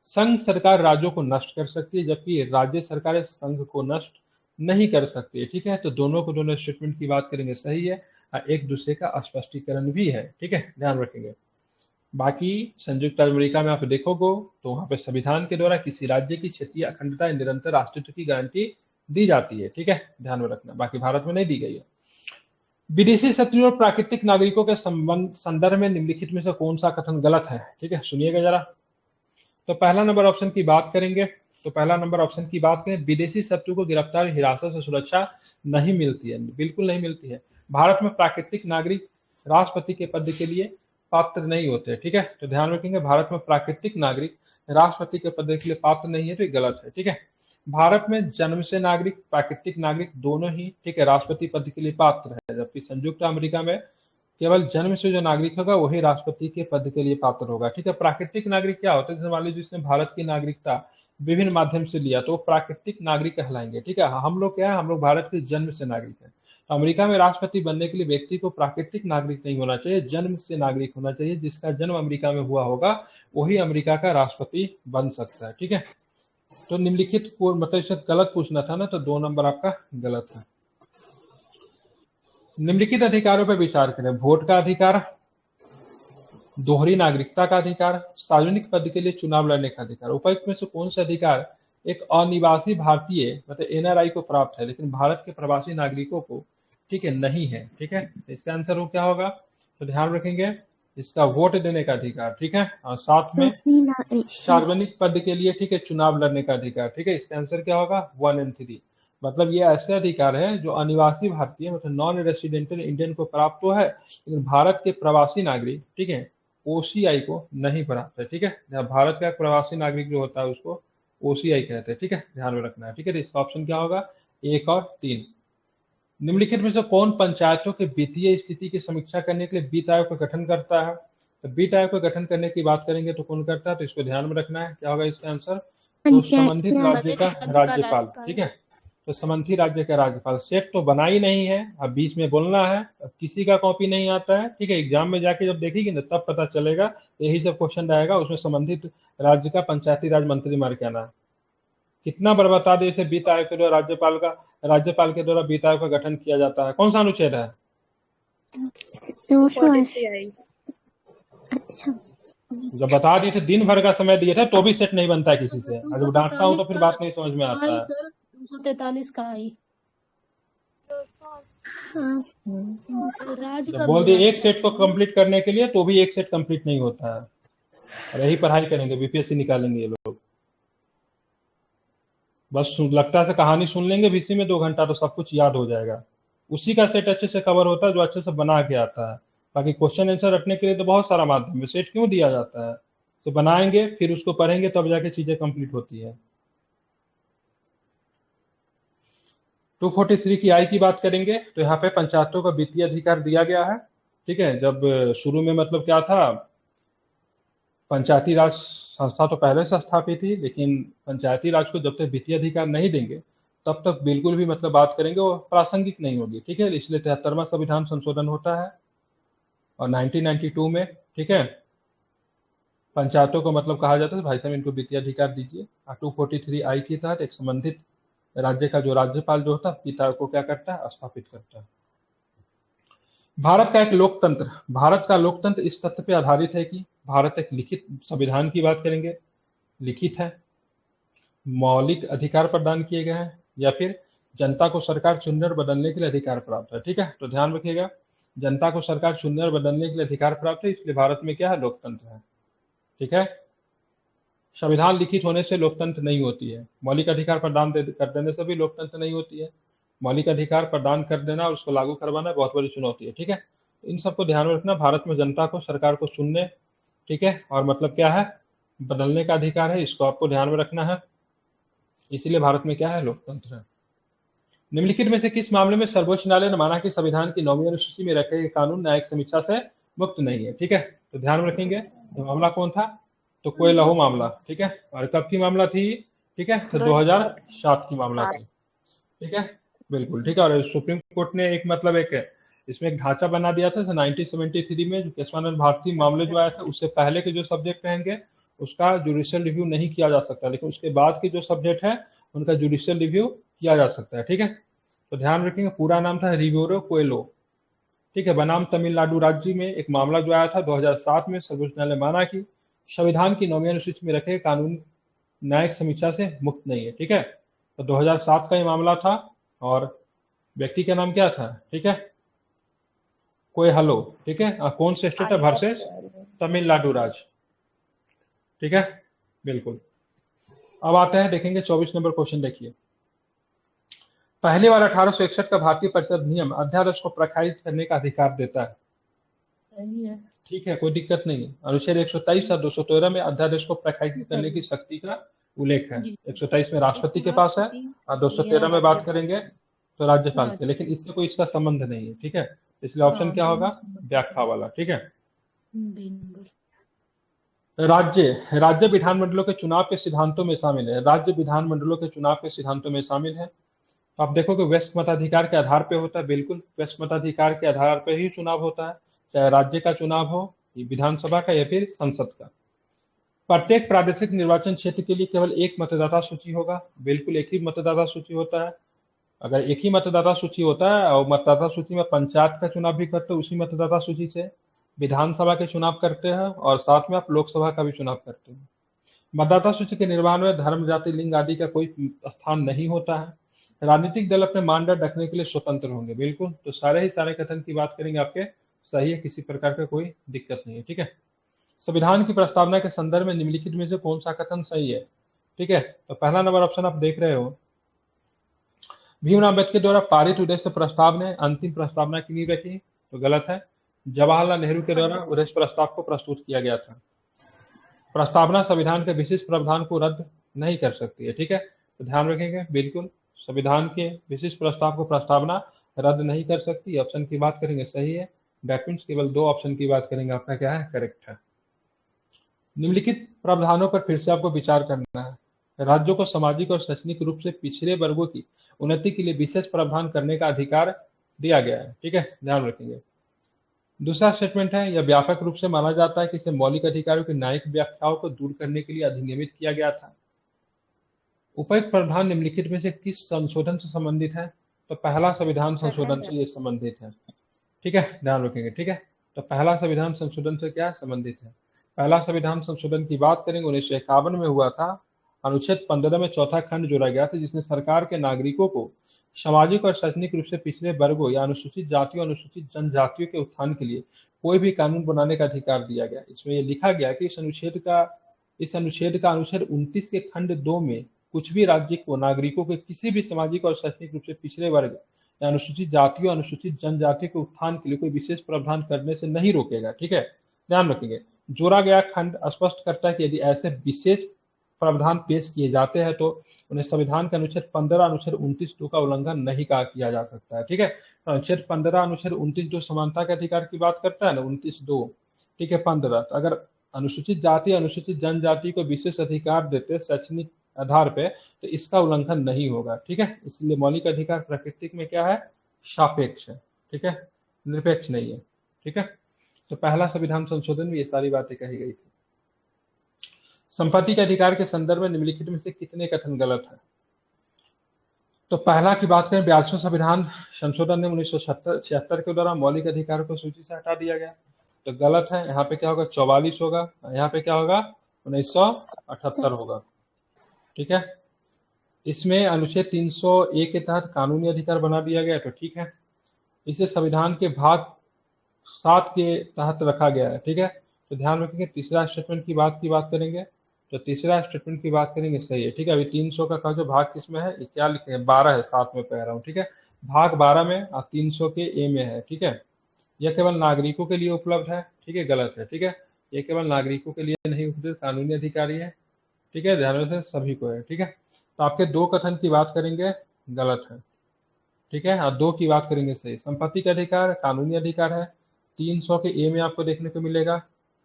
संघ सरकार राज्यों को नष्ट कर सकती है, जबकि राज्य सरकारें संघ को नष्ट नहीं कर सकती है। ठीक है, तो दोनों को दोनों स्टेटमेंट की बात करेंगे सही है, एक दूसरे का स्पष्टीकरण भी है। ठीक है, ध्यान रखेंगे। बाकी संयुक्त अमेरिका में आप देखोगे तो वहां पे संविधान के द्वारा किसी राज्य की क्षेत्रीय अखंडता या निरंतर अस्तित्व की गारंटी दी जाती है। ठीक है, ध्यान में रखना, बाकी भारत में नहीं दी गई है। विदेशी शत्रुओं और प्राकृतिक नागरिकों के संदर्भ में निम्नलिखित में से कौन सा कथन गलत है? ठीक है, सुनिएगा जरा। तो पहला नंबर ऑप्शन की बात करेंगे, तो पहला नंबर ऑप्शन की बात करें, विदेशी शत्रु को गिरफ्तार हिरासत से सुरक्षा नहीं मिलती है। बिल्कुल नहीं मिलती है। भारत में प्राकृतिक नागरिक राष्ट्रपति के पद के लिए पात्र नहीं होते। ठीक है, तो ध्यान रखेंगे, भारत में प्राकृतिक नागरिक राष्ट्रपति के पद के लिए पात्र नहीं है, तो ये गलत है। ठीक है, भारत में जन्म से नागरिक, प्राकृतिक नागरिक दोनों ही, ठीक है, राष्ट्रपति पद के लिए पात्र है, जबकि संयुक्त अमेरिका में केवल जन्म से जो नागरिक होगा वही राष्ट्रपति के पद के लिए पात्र होगा। ठीक है, प्राकृतिक नागरिक क्या होता है? जैसे मान लीजिए जिसने भारत की नागरिकता विभिन्न माध्यम से लिया तो वो प्राकृतिक नागरिक कहलाएंगे। ठीक है, हम लोग क्या है? हम लोग भारत के जन्म से नागरिक हैं। तो अमेरिका में राष्ट्रपति बनने के लिए व्यक्ति को प्राकृतिक नागरिक नहीं होना चाहिए, जन्म से नागरिक होना चाहिए। जिसका जन्म अमेरिका में हुआ होगा वही अमेरिका का राष्ट्रपति बन सकता है। ठीक है, तो निम्नलिखित को मतलब इससे गलत पूछना था ना, तो 2 नंबर आपका गलत है। निम्नलिखित अधिकारों पर विचार करें। वोट का अधिकार, दोहरी नागरिकता का अधिकार, सार्वजनिक पद के लिए चुनाव लड़ने का अधिकार। उपर्युक्त में से कौन सा अधिकार एक अनिवासी भारतीय मतलब एनआरआई को प्राप्त है लेकिन भारत के प्रवासी नागरिकों को, ठीक है, नहीं है? ठीक है, इसका आंसर वो क्या होगा? तो ध्यान रखेंगे, इसका वोट देने का अधिकार। ठीक है, और साथ में सार्वजनिक पद के लिए, ठीक है, चुनाव लड़ने का अधिकार। ठीक है, इसका आंसर क्या होगा? 1 और 3। मतलब ये ऐसे अधिकार है जो अनिवासी भारतीय मतलब नॉन रेसिडेंटल इंडियन को प्राप्त तो है लेकिन भारत के प्रवासी नागरिक, ठीक है, ओसीआई को नहीं प्राप्त है। ठीक है, भारत का प्रवासी नागरिक जो होता है उसको ओसीआई कहते हैं। ठीक है, ध्यान में रखना है। ठीक है, तो इसका ऑप्शन क्या होगा? 1 और 3। निम्नलिखित में से कौन पंचायतों के वित्तीय स्थिति की समीक्षा करने के लिए वित्त आयोग का गठन करता है? तो वित्त आयोग का गठन करने की बात करेंगे तो कौन करता है? तो इसको ध्यान में रखना है, क्या होगा इसका आंसर? तो संबंधित राज्य का राज्यपाल। ठीक है, तो संबंधित राज्य का राज्यपाल। सेट तो बना ही नहीं है, अब बीच में बोलना है। अब किसी का कॉपी नहीं आता है, ठीक है, एग्जाम में जाके जब देखेगी ना तब पता चलेगा। यही सब क्वेश्चन रहेगा, उसमें संबंधित राज्य का पंचायती राज मंत्री मार के आना। कितना बार बता दे इसे वित्त आयोग के द्वारा राज्यपाल के द्वारा वित्त आयोग का गठन किया जाता है। कौन सा अनुच्छेद है? अच्छा, जब बता दिए थे, दिन भर का समय दिए थे तो भी सेट नहीं बनता है किसी से। अगर डांटता हूँ तो फिर बात नहीं समझ में आता है। 243 का आई। जब बोल दिए एक सेट को कंप्लीट करने के लिए तो भी एक सेट कंप्लीट नहीं होता है। और यही पढ़ाई करेंगे, बीपीएससी निकालेंगे ये लोग। बस लगता है कहानी सुन लेंगे बीसी में 2 घंटा तो सब कुछ याद हो जाएगा। उसी का सेट अच्छे से कवर होता है जो अच्छे से बना के आता है। बाकी क्वेश्चन आंसर रखने के लिए तो बहुत सारा माध्यम है, सेट क्यों दिया जाता है? तो बनाएंगे फिर उसको पढ़ेंगे तब जाके चीजें कंप्लीट होती है। 243 की आई की बात करेंगे तो यहाँ पे पंचायतों का वित्तीय अधिकार दिया गया है। ठीक है, जब शुरू में मतलब क्या था, पंचायती राज संस्था तो पहले से स्थापित थी, लेकिन पंचायती राज को जब तक वित्तीय अधिकार नहीं देंगे तब तक बिल्कुल भी मतलब बात करेंगे वो प्रासंगिक नहीं होगी। ठीक है, इसलिए 73वां संविधान संशोधन होता है और 1992 में, ठीक है, पंचायतों को मतलब कहा जाता है भाई साहब इनको वित्तीय अधिकार दीजिए। 243 आई के तहत एक संबंधित राज्य का जो राज्यपाल जो होता है पिता को क्या करता है, स्थापित करता है। भारत का एक लोकतंत्र, भारत का लोकतंत्र इस तथ्य पे आधारित है कि भारत एक लिखित संविधान की बात करेंगे, लिखित है, मौलिक अधिकार प्रदान किए गए हैं, या फिर जनता को सरकार चुनने और बदलने के लिए अधिकार प्राप्त है। ठीक है, तो ध्यान रखिएगा, जनता को सरकार चुनने और बदलने के लिए अधिकार प्राप्त है, इसलिए भारत में क्या है, लोकतंत्र है। ठीक है, संविधान लिखित होने से लोकतंत्र नहीं होती है, मौलिक अधिकार प्रदान कर देने से भी लोकतंत्र नहीं होती है। मौलिक अधिकार प्रदान कर देना और उसको लागू करवाना बहुत बड़ी चुनौती है। ठीक है, इन सबको ध्यान में रखना। भारत में जनता को सरकार को चुनने, ठीक है, और मतलब क्या है, बदलने का अधिकार है, इसको आपको ध्यान में रखना है। इसीलिए भारत में क्या है, लोकतंत्र है। निम्नलिखित में से किस मामले में सर्वोच्च न्यायालय ने माना कि संविधान की 9वीं अनुसूची में रखे गए कानून न्यायिक समीक्षा से मुक्त नहीं है। ठीक है, तो ध्यान रखेंगे, तो मामला कौन था, तो कोई लहू मामला। ठीक है, और कब की मामला थी, ठीक है, तो 2007 की मामला थी। ठीक है, बिल्कुल ठीक है। और सुप्रीम कोर्ट ने एक मतलब एक इसमें एक ढांचा बना दिया था 1973 में, जो केशवानंद भारती मामले जो आया था उससे पहले के जो सब्जेक्ट रहेंगे उसका जुडिशियल रिव्यू नहीं किया जा सकता, लेकिन उसके बाद के जो सब्जेक्ट है उनका जुडिशियल रिव्यू किया जा सकता है। ठीक है, तो ध्यान रखेंगे, पूरा नाम था रिवेरो कोएलो। ठीक है, बनाम तमिलनाडु राज्य में एक मामला जो आया था 2007 में, सर्वोच्च न्यायालय माना कि संविधान की 9वीं अनुसूची में रखे कानून न्यायिक समीक्षा से मुक्त नहीं है। ठीक है, तो 2007 का ये मामला था और व्यक्ति का नाम क्या था, ठीक है, कोई हलो। ठीक है, कौन से स्टेट है, वर्सेस तमिलनाडु राज्य। ठीक है, बिल्कुल। अब आते हैं, देखेंगे 24 नंबर क्वेश्चन। देखिए, पहली बार 1861 का भारतीय परिषद अधिनियम अध्यादेश को प्रखायित करने का अधिकार देता है। सही है। ठीक है, कोई दिक्कत नहीं है। अनुच्छेद 123 और 213 में अध्यादेश को प्रखायित करने की शक्ति का उल्लेख है। 123 में राष्ट्रपति के पास है और 213 में बात करेंगे तो राज्यपाल के, लेकिन इससे कोई इसका संबंध नहीं है। ठीक है, इसलिए ऑप्शन क्या होगा, व्याख्या वाला। ठीक है, राज्य विधानमंडलों के चुनाव के सिद्धांतों में शामिल है, राज्य विधानमंडलों के चुनाव के सिद्धांतों में शामिल है। आप देखोगे वेस्ट मताधिकार के आधार पे होता है, बिल्कुल वेस्ट मताधिकार के आधार पे ही चुनाव होता है, चाहे राज्य का चुनाव हो, विधानसभा का या फिर संसद का। प्रत्येक प्रादेशिक निर्वाचन क्षेत्र के लिए केवल एक मतदाता सूची होगा, बिल्कुल एक ही मतदाता सूची होता है। अगर एक ही मतदाता सूची होता है और मतदाता सूची में पंचायत का चुनाव भी करते हैं उसी मतदाता सूची से, विधानसभा के चुनाव करते हैं और साथ में आप लोकसभा का भी चुनाव करते हैं। मतदाता सूची के निर्माण में धर्म, जाति, लिंग आदि का कोई स्थान नहीं होता है। राजनीतिक दल अपने मानदंड रखने के लिए स्वतंत्र होंगे, बिल्कुल। तो सारे कथन की बात करेंगे आपके सही है, किसी प्रकार का कोई दिक्कत नहीं है। ठीक है, संविधान की प्रस्तावना के संदर्भ में निम्नलिखित में से कौन सा कथन सही है। ठीक है, तो पहला नंबर ऑप्शन आप देख रहे हो, भीमराव अम्बेडकर द्वारा पारित उद्देश्य प्रस्ताव ने अंतिम प्रस्तावना की नींव रखी, तो गलत है। जवाहरलाल नेहरू के द्वारा उद्देश्य प्रस्ताव को प्रस्तुत किया गया था। प्रस्तावना संविधान के विशिष्ट प्रावधान को रद्द नहीं कर सकती है। ठीक है, तो ध्यान रखेंगे, बिल्कुल संविधान के विशिष्ट प्रस्ताव को प्रस्तावना रद्द नहीं कर सकती। ऑप्शन की बात करेंगे सही है। डॉक्यूमेंट्स केवल 2 ऑप्शन की बात करेंगे, आपका क्या है, करेक्ट है। निम्नलिखित प्रावधानों पर फिर से आपको विचार करना है। राज्यों को सामाजिक और शैक्षणिक रूप से पिछड़े वर्गों की उन्नति के लिए विशेष प्रावधान करने का अधिकार दिया गया है। ठीक है, ध्यान रखेंगे। दूसरा स्टेटमेंट है, यह व्यापक रूप से माना जाता है कि इसे मौलिक अधिकारों की न्यायिक व्याख्याओं को दूर करने के लिए अधिनियमित किया गया था। उपयुक्त प्रावधान निम्नलिखित में से किस संशोधन से संबंधित है, तो पहला संविधान संशोधन से ये संबंधित है। ठीक है, ध्यान रखेंगे। ठीक है, तो पहला संविधान संशोधन से क्या संबंधित है, पहला संविधान संशोधन की बात करेंगे 1951 में हुआ था। अनुच्छेद 15 में चौथा खंड जोड़ा गया था, जिसमें सरकार के नागरिकों को सामाजिक और शैक्षणिक रूप से पिछड़े वर्गों या अनुसूचित जातियों, अनुसूचित जनजातियों के उत्थान के लिए कोई भी कानून बनाने का अधिकार दिया गया। इसमें यह लिखा गया कि इस अनुच्छेद का अनुच्छेद 29 के खंड 2 में कुछ भी राज्य को नागरिकों के किसी भी सामाजिक और शैक्षणिक रूप से पिछड़े वर्ग या अनुसूचित जातियों, अनुसूचित जनजाति के उत्थान के लिए कोई विशेष प्रावधान करने से नहीं रोकेगा। ठीक है, ध्यान रखेंगे। जोड़ा गया खंड स्पष्ट करता है कि यदि ऐसे विशेष प्रावधान पेश किए जाते हैं तो उन्हें संविधान के अनुच्छेद 15 अनुच्छेद 29(2) का उल्लंघन नहीं किया जा सकता है। ठीक है, तो अनुच्छेद 15 अनुच्छेद 29(2) समानता के अधिकार की बात करता है ना, 29(2), ठीक है, 15। तो अगर अनुसूचित जाति अनुसूचित जनजाति को विशेष अधिकार देते शैक्षणिक आधार पे, तो इसका उल्लंघन नहीं होगा। ठीक है, इसलिए मौलिक अधिकार प्राकृतिक में क्या है, सापेक्ष है। ठीक है, निरपेक्ष नहीं है। ठीक है, तो पहला संविधान संशोधन में ये सारी बातें कही गई थी। संपत्ति के अधिकार के संदर्भ में निम्नलिखित में से कितने कथन गलत है? तो पहला की बात करें, 82वें संविधान संशोधन ने 1976 के द्वारा मौलिक अधिकारों को सूची से हटा दिया गया, तो गलत है। यहाँ पे क्या होगा, 44 होगा, यहाँ पे क्या होगा, 1978 होगा। ठीक है, इसमें अनुच्छेद 301 के तहत कानूनी अधिकार बना दिया गया, तो ठीक है। इसे संविधान के भाग 7 के तहत रखा गया है। ठीक है, तो ध्यान रखेंगे, तीसरा स्टेटमेंट की बात करेंगे, तो तीसरा स्टेटमेंट की बात करेंगे, सही है। ठीक है, अभी 300 का जो भाग किसमें है, ये क्या लिखे हैं, 12 है, 7 में कह रहा हूँ। ठीक है, भाग 12 में और 300 के ए में है। ठीक है, यह केवल नागरिकों के लिए उपलब्ध है। ठीक है, गलत है। ठीक है, ये केवल नागरिकों के लिए नहीं उपलब्ध, कानूनी अधिकारी है। ठीक है, ध्यान रखें, सभी को है। ठीक है, तो आपके 2 कथन की बात करेंगे, गलत है। ठीक है, और 2 की बात करेंगे, सही। संपत्ति का अधिकार कानूनी अधिकार है, 300 के ए में आपको देखने को मिलेगा।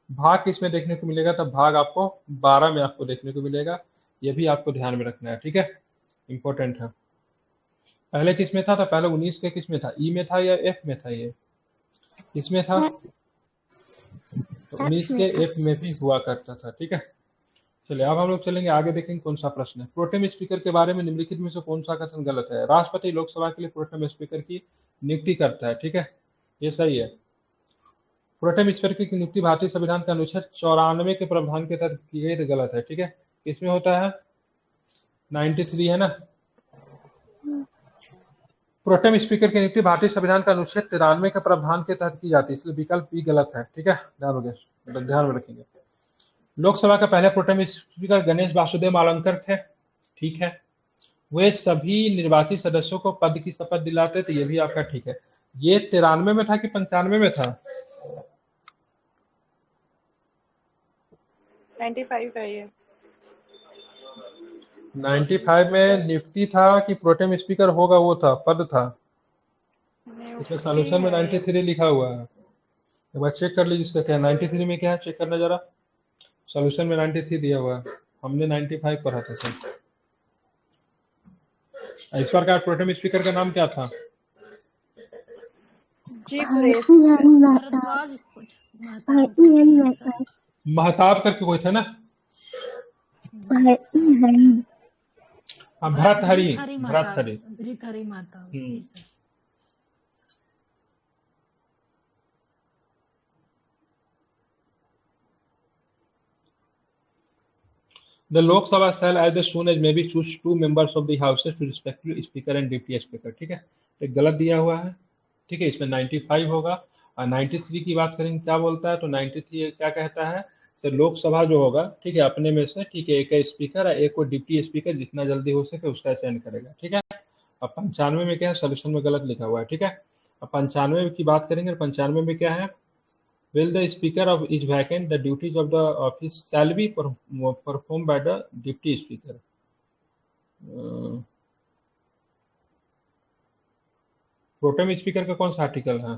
भाग किसमें देखने को मिलेगा, तो भाग आपको 12 में आपको देखने को मिलेगा। ये भी आपको ध्यान में रखना है। ठीक है, इंपॉर्टेंट है। पहले किसमें था, तो पहले 19 के किसमें था, ई में था या एफ में था, ये किसमें था, तो 19 के एफ में भी हुआ करता था। ठीक है, चलिए अब हम लोग चलेंगे आगे, देखेंगे कौन सा प्रश्न है। प्रोटेम स्पीकर के बारे में निम्नलिखित में से कौन सा कथन गलत है? राष्ट्रपति लोकसभा के लिए प्रोटेम स्पीकर की नियुक्ति करता है। ठीक है, ये सही है। प्रोटेम स्पीकर की नियुक्ति भारतीय संविधान के अनुच्छेद 94 के प्रावधान के तहत की गई, तो गलत है। ठीक है, किसमें होता है, 93 है ना। प्रोटेम स्पीकर की नियुक्ति भारतीय संविधान का अनुच्छेद 93 के प्रावधान के तहत की जाती है, इसलिए विकल्प बी गलत है। ठीक है, ध्यान में रखेंगे। लोकसभा का पहले प्रोटेम स्पीकर गणेश वासुदेव मावलंकर थे। ठीक है, वे सभी निर्वाचित सदस्यों को पद की शपथ दिलाते थे, ये भी आपका ठीक है। ये 93 में था कि 95 में था? 95 है ये। 95 में नियुक्ति था कि प्रोटेम स्पीकर होगा, वो था, पद था। इसमें सॉल्यूशन में 93 लिखा हुआ है, एक बार चेक कर लीजिए इसका क्या है, 93 में क्या है, चेक करना जरा। सॉल्यूशन में 93 दिया हुआ है, हमने 95 पढ़ा था सर। इस बार का प्रोटेम स्पीकर का नाम क्या था? जी सुरेश। भारद्वाज कुछ महताब करके कोई थे ना, भरतहरि माता। The Lok Sabha shall as soon as may be choose 2 members of the houses to respectively speaker and deputy speaker। ठीक है, तो गलत दिया हुआ है। ठीक है, इसमें 95 होगा। और 93 की बात करेंगे, क्या बोलता है, तो 93 क्या कहता है, तो लोकसभा जो होगा, ठीक है, अपने में से, ठीक है, एक स्पीकर और एक को डिप्टी स्पीकर जितना जल्दी हो सके उसका चयन करेगा। ठीक है, अब 95 में क्या है, सोल्यूशन में गलत लिखा हुआ है। ठीक है, अब 95 की बात करेंगे, 95 में क्या है, Will the speaker of is vacant, the duties of the office shall be performed by the deputy speaker। Pro tem speaker का कौन सा आर्टिकल है?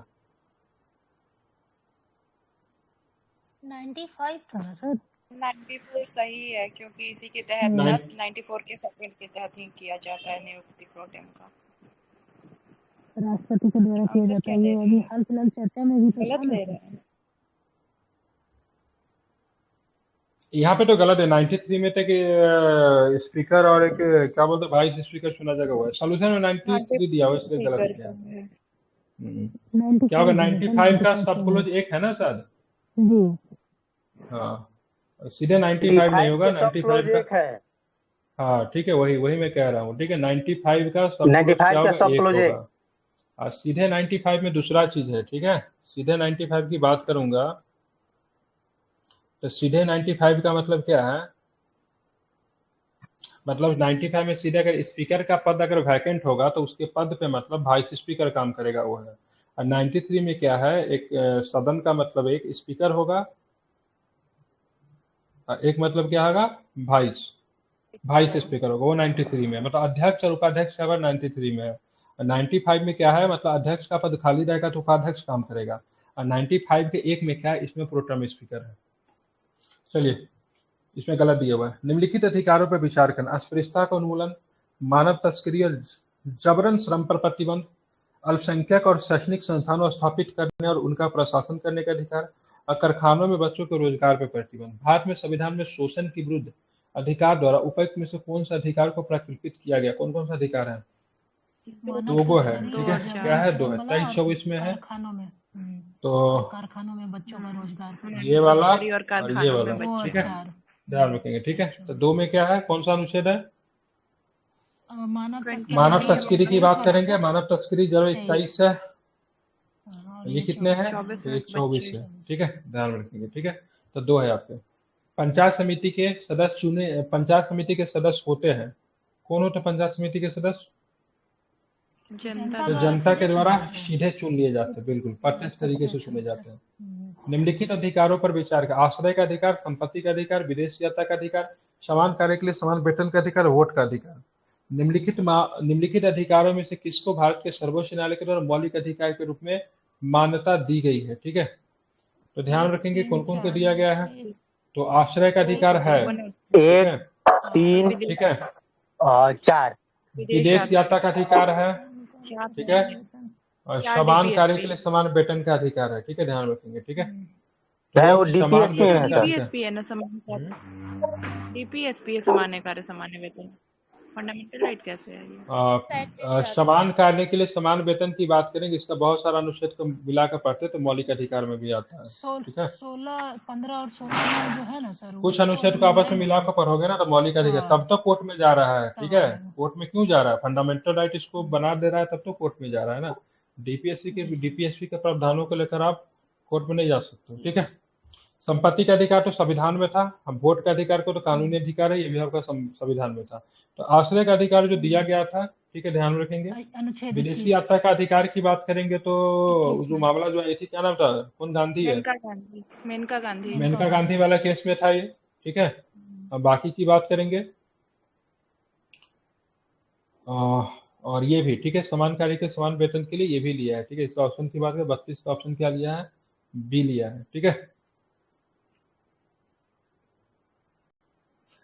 95 था ना सर। 94 सही है, क्योंकि इसी के तहत 94 के सेकंड के तहत ही किया जाता है नियुक्ति प्रोटेम का, राष्ट्रपति के द्वारा किया जाता है। ये अभी हाल फिलहाल चर्चा में भी गलत ले रहे हैं। यहाँ पे तो गलत है, 93 में थे कि स्पीकर और एक क्या बोलते हैं वाइस स्पीकर चुना जाएगा, हुआ है। सॉल्यूशन में 93 दिया हुआ, इसलिए गलत किया। क्या होगा, 95 का सब क्लोज एक है ना सर जी। हाँ, सीधे 95 नहीं होगा, 95 का है। हाँ ठीक है, वही मैं कह रहा हूँ। ठीक है, 95 का सब क्लोज क्या होगा, एक होगा। और सीधे 95 में दूसरा चीज है। ठीक है, सीधे 95 की बात करूंगा तो सीधे 95 का मतलब क्या है, मतलब 95 में सीधे अगर स्पीकर का पद अगर वैकेंट होगा तो उसके पद पे मतलब वाइस स्पीकर काम करेगा, वो है। और 93 में क्या है, एक सदन का मतलब एक स्पीकर होगा, एक मतलब क्या होगा, वाइस। वाइस स्पीकर होगा वो 93 में है। मतलब अध्यक्ष और उपाध्यक्ष का पद 93 में है। और 95 में क्या है, मतलब अध्यक्ष का पद खाली रहेगा तो उपाध्यक्ष काम करेगा। और 95 के एक में क्या है, इसमें प्रोटेम स्पीकर है। चलिए, इसमें गलत दिया हुआ है। निम्नलिखित अधिकारों पर विचार करना: अस्पृश्यता का उन्मूलन, मानव तस्करी और जबरन श्रम पर प्रतिबंध, अल्पसंख्यक और शैक्षणिक संस्थानों स्थापित करने और उनका प्रशासन करने का अधिकार, और कारखानों में बच्चों के रोजगार पर प्रतिबंध। भारत में संविधान में शोषण के विरुद्ध अधिकार द्वारा उपर्युक्त में से कौन सा अधिकार को प्रकल्पित किया गया? कौन कौन सा अधिकार है? मानव दो है, तस्करी ठीक और है। क्या है? दो है, श्रम वाला 23-24 में है। कारखानों में तो कारखानों में बच्चों का रोजगार ये वाला तस्करी और और ये कारखानों वाला, में दो और ठीक है, चार ध्यान रखेंगे, ठीक है। तो दो में क्या है, कौन सा अनुच्छेद है? मानव 20 तस्करी मानव वाला तस्करी की 23 बात वाला करेंगे। सर, मानव तस्करी जो 21 है, और ये कितने हैं? 24 ये में 24 बच्चे। है, ठीक है, ध्यान रखेंगे, ठीक है। तो दो है आपके। पंचायत समिति के सदस्य चुने, पंचायत समिति के सदस्य होते हैं, कौन होते हैं पंचायत समिति के सदस्य? जनता जो द्वारा जनता के द्वारा चुने जाते हैं। सीधे चुन लिए जाते हैं, बिल्कुल प्रत्यक्ष तरीके से चुने जाते हैं। हम्म। निम्नलिखित अधिकारों पर विचार का: आश्रय का अधिकार, संपत्ति का अधिकार, विदेश यात्रा का अधिकार, समान कार्य के लिए समान वेतन का अधिकार, वोट का अधिकार। निम्नलिखित अधिकारों में से किसको भारत के सर्वोच्च न्यायालय के द्वारा मौलिक अधिकार के रूप में मान्यता दी गई है? ठीक है, तो ध्यान रखेंगे कौन कौन को दिया गया है। तो आश्रय का अधिकार है, ठीक है, 3 ठीक है। और 4 विदेश यात्रा का अधिकार है, ठीक है। और चार समान कार्य के DPSP लिए समान वेतन का अधिकार है, ठीक है, ध्यान रखेंगे, ठीक है। है, वो तो समान डीपीएससी वेतन है का सर। अधिकार। DPSP है ना, समान DPSP है, सामान्य कार्य सामान्य वेतन। फंडामेंटल राइट कैसे है ये? समान कार्य के लिए समान वेतन की बात करेंगे, इसका बहुत सारा अनुच्छेद को मिलाकर पढ़ते तो मौलिक अधिकार में भी आता है, ठीक है। 16, 15 और 16 में जो है ना सर, कुछ वो अनुच्छेद तो को आपस मिला में ही मिलाकर पढ़ोगे ना तो मौलिक अधिकार हाँ। तब तो कोर्ट में जा रहा है, ठीक तब है। आएगा। कोर्ट में क्यों जा रहा है? फंडामेंटल राइट इसको बना दे रहा है तब तो कोर्ट में जा रहा है ना। डीपीएससी के प्रावधानों को लेकर आप कोर्ट में नहीं जा सकते, ठीक है। संपत्ति का अधिकार तो संविधान में था, हम वोट का अधिकार को तो कानूनी अधिकार है, ये भी आपका संविधान में था। तो आश्रय का अधिकार जो दिया गया था, ठीक है, ध्यान रखेंगे। अनुच्छेद विदेशी 21 यात्रा का अधिकार की बात करेंगे तो 21 जो में। मामला जो है थी, क्या नाम था, कौन गांधी है? मेनका गांधी मेनका गांधी वाला केस में था ये, ठीक है। अब बाकी की बात करेंगे और ये भी, ठीक है, समान कार्य के समान वेतन के लिए ये भी लिया है, ठीक है। इसका ऑप्शन की बात करें 32 का ऑप्शन क्या लिया है? बी लिया है, ठीक है।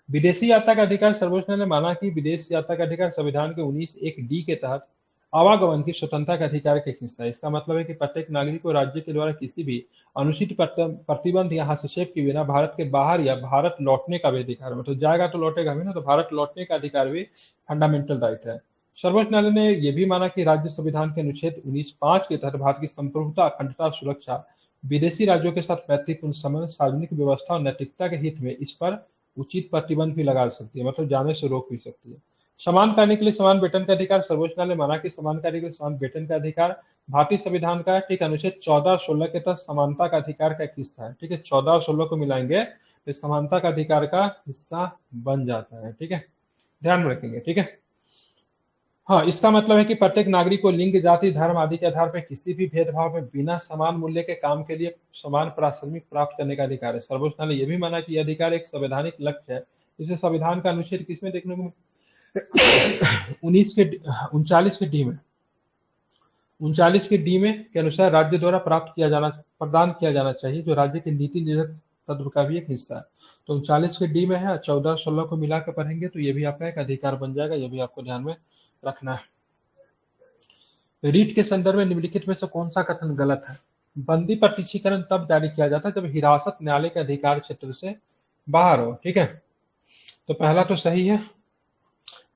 विदेशी यात्रा का अधिकार सर्वोच्च न्यायालय ने माना कि विदेश यात्रा का अधिकार संविधान के 19(1)(d) के तहत आवागमन की स्वतंत्रता का अधिकार का एक हिस्सा है। इसका मतलब है कि प्रत्येक नागरिक को राज्य के द्वारा किसी भी अनुचित प्रतिबंध या हस्तक्षेप के बिना भारत के बाहर या भारत लौटने का भी अधिकार है। मतलब जाएगा तो लौटेगा भी ना, तो भारत लौटने का अधिकार भी फंडामेंटल राइट है। सर्वोच्च न्यायालय ने यह भी माना कि राज्य संविधान के अनुच्छेद 19(5) के तहत भारत की संप्रभुता, अखंडता, सुरक्षा, विदेशी राज्यों के साथ मैत्रीपूर्ण संबंध, सार्वजनिक व्यवस्था और नैतिकता के हित में इस पर उचित प्रतिबंध भी लगा सकती है, मतलब जाने से रोक भी सकती है। समान कार्य के लिए समान वेतन का अधिकार सर्वोच्च न्यायालय ने माना कि समान कार्य के लिए समान वेतन का अधिकार भारतीय संविधान का, ठीक, अनुच्छेद 14 और 16 के तहत समानता का अधिकार का एक हिस्सा है, ठीक है। 14 और 16 को मिलाएंगे तो समानता का अधिकार का हिस्सा बन जाता है, ठीक है, ध्यान में रखेंगे, ठीक है। हाँ, इसका मतलब है कि प्रत्येक नागरिक को लिंग, जाति, धर्म आदि के आधार पर किसी भी भेदभाव में बिना समान मूल्य के काम के लिए समान पारिश्रमिक प्राप्त करने का अधिकार है। सर्वोच्च न्यायालय यह भी माना कि यह अधिकार एक संवैधानिक लक्ष्य है। इसे संविधान का अनुच्छेद किसमें देखने को 39 के डी में 39 के डी में के अनुसार राज्य द्वारा प्रदान किया जाना चाहिए, जो राज्य के नीति निर्धारक तत्व का भी एक हिस्सा है। तो 39 के डी में है, 14 16 को मिलाकर पढ़ेंगे तो ये भी आपका एक अधिकार बन जाएगा, ये भी आपको ध्यान में रखना है। रीट के संदर्भ में निम्नलिखित में से कौन सा कथन गलत है? बंदी प्रत्यक्षीकरण तब जारी किया जाता है जब हिरासत न्यायालय के अधिकार क्षेत्र से बाहर हो, ठीक है। तो पहला तो सही है,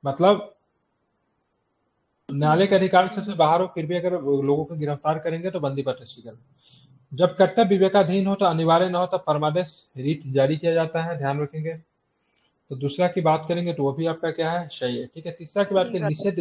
मतलब न्यायालय के अधिकार क्षेत्र से बाहर हो फिर भी अगर लोगों को गिरफ्तार करेंगे तो बंदी प्रत्यक्षीकरण। जब कर्तव्य विवेकाधीन हो तो अनिवार्य न हो तो परमादेश रीट जारी किया जाता है, ध्यान रखेंगे। तो दूसरा की बात करेंगे तो वो भी आपका क्या है, सही है, ठीक है। तीसरा की बात करें निषेध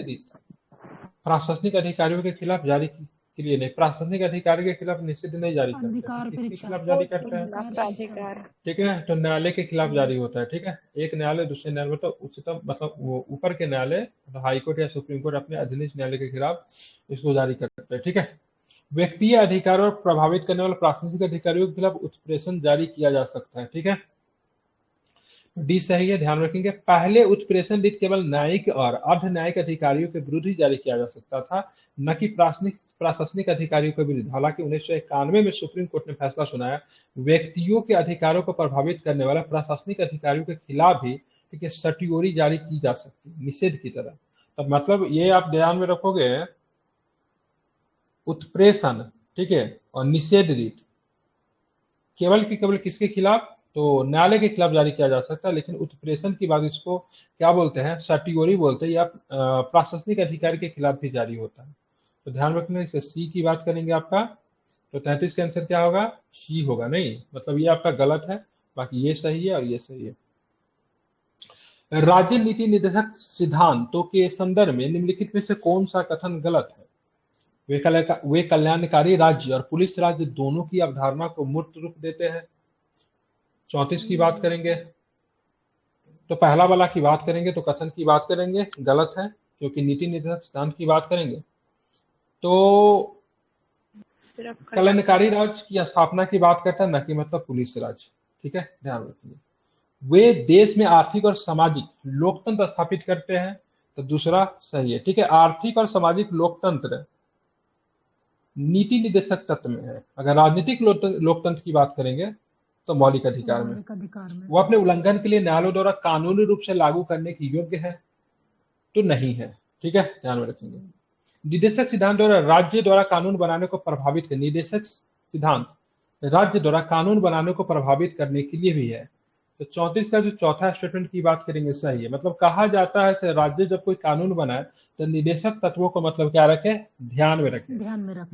प्रशासनिक अधिकारियों के खिलाफ जारी के लिए नहीं, प्रशासनिक अधिकारी के खिलाफ निषेध नहीं जारी करते, किसके खिलाफ जारी करते हैं, ठीक है। तो न्यायालय के खिलाफ जारी होता है, ठीक है। एक न्यायालय दूसरे न्यायालय, मतलब उच्चतम, मतलब ऊपर के न्यायालय, मतलब हाईकोर्ट या सुप्रीम कोर्ट अपने अधीनस्थ न्यायालय के खिलाफ इसको जारी करते हैं, ठीक है। व्यक्तिगत अधिकारों और प्रभावित करने वाले प्रशासनिक अधिकारियों के खिलाफ उत्प्रेषण जारी किया जा सकता है, ठीक है। डी सही है, ध्यान रखेंगे। पहले उत्प्रेषण रीत केवल न्यायिक और अर्ध न्यायिक अधिकारियों के विरुद्ध ही जारी किया जा सकता था, न कि प्रशासनिक अधिकारियों के विरुद्ध। हालांकि 1991 में सुप्रीम कोर्ट ने फैसला सुनाया व्यक्तियों के अधिकारों को प्रभावित करने वाला प्रशासनिक अधिकारियों के खिलाफ भी ठीक है स्टट्यूटरी जारी की जा सकती है, निषेध की तरह। तो मतलब ये आप ध्यान में रखोगे, उत्प्रेषण ठीक है और निषेध रीत केवल की केवल किसके खिलाफ, तो न्यायालय के खिलाफ जारी किया जा सकता है, लेकिन उत्प्रेषण की बात इसको क्या बोलते हैं, स्टट्यूटरी बोलते हैं, या प्रशासनिक अधिकारी के खिलाफ भी जारी होता है। तो ध्यान रखना, इससे सी की बात करेंगे आपका, तो 33 का आंसर क्या होगा, सी होगा। नहीं, मतलब ये आपका गलत है, बाकी ये सही है और ये सही है। राज्य नीति निर्देशक सिद्धांतों के संदर्भ में निम्नलिखित में से कौन सा कथन गलत है। वे कल्याणकारी राज्य और पुलिस राज्य दोनों की अवधारणा को मूर्त रूप देते हैं। 34 की बात करेंगे तो पहला वाला की बात करेंगे तो कथन की बात करेंगे, गलत है, क्योंकि नीति निर्देशक सिद्धांत की बात करेंगे तो कल्याणकारी राज्य की स्थापना की बात करता है, न कि मतलब पुलिस राज्य। ठीक है, ध्यान रखिए। वे देश में आर्थिक और सामाजिक लोकतंत्र स्थापित करते हैं, तो दूसरा सही है। ठीक है, आर्थिक और सामाजिक लोकतंत्र नीति निर्देशक तत्व में है। अगर राजनीतिक लोकतंत्र की बात करेंगे तो मौलिक अधिकार में। वो अपने उल्लंघन के लिए न्यायालयों द्वारा कानूनी रूप से लागू करने की योग्य है तो नहीं है। ठीक है, ध्यान में रखेंगे। निदेशक सिद्धांत द्वारा राज्य द्वारा कानून बनाने को प्रभावित कर, निदेशक सिद्धांत राज्य द्वारा कानून बनाने को प्रभावित करने के लिए भी है। तो 34 का जो चौथा स्टेटमेंट की बात करेंगे सही है। मतलब कहा जाता है राज्य जब कोई कानून बनाए तो निदेशक तत्वों को मतलब क्या रखे, ध्यान में रखे।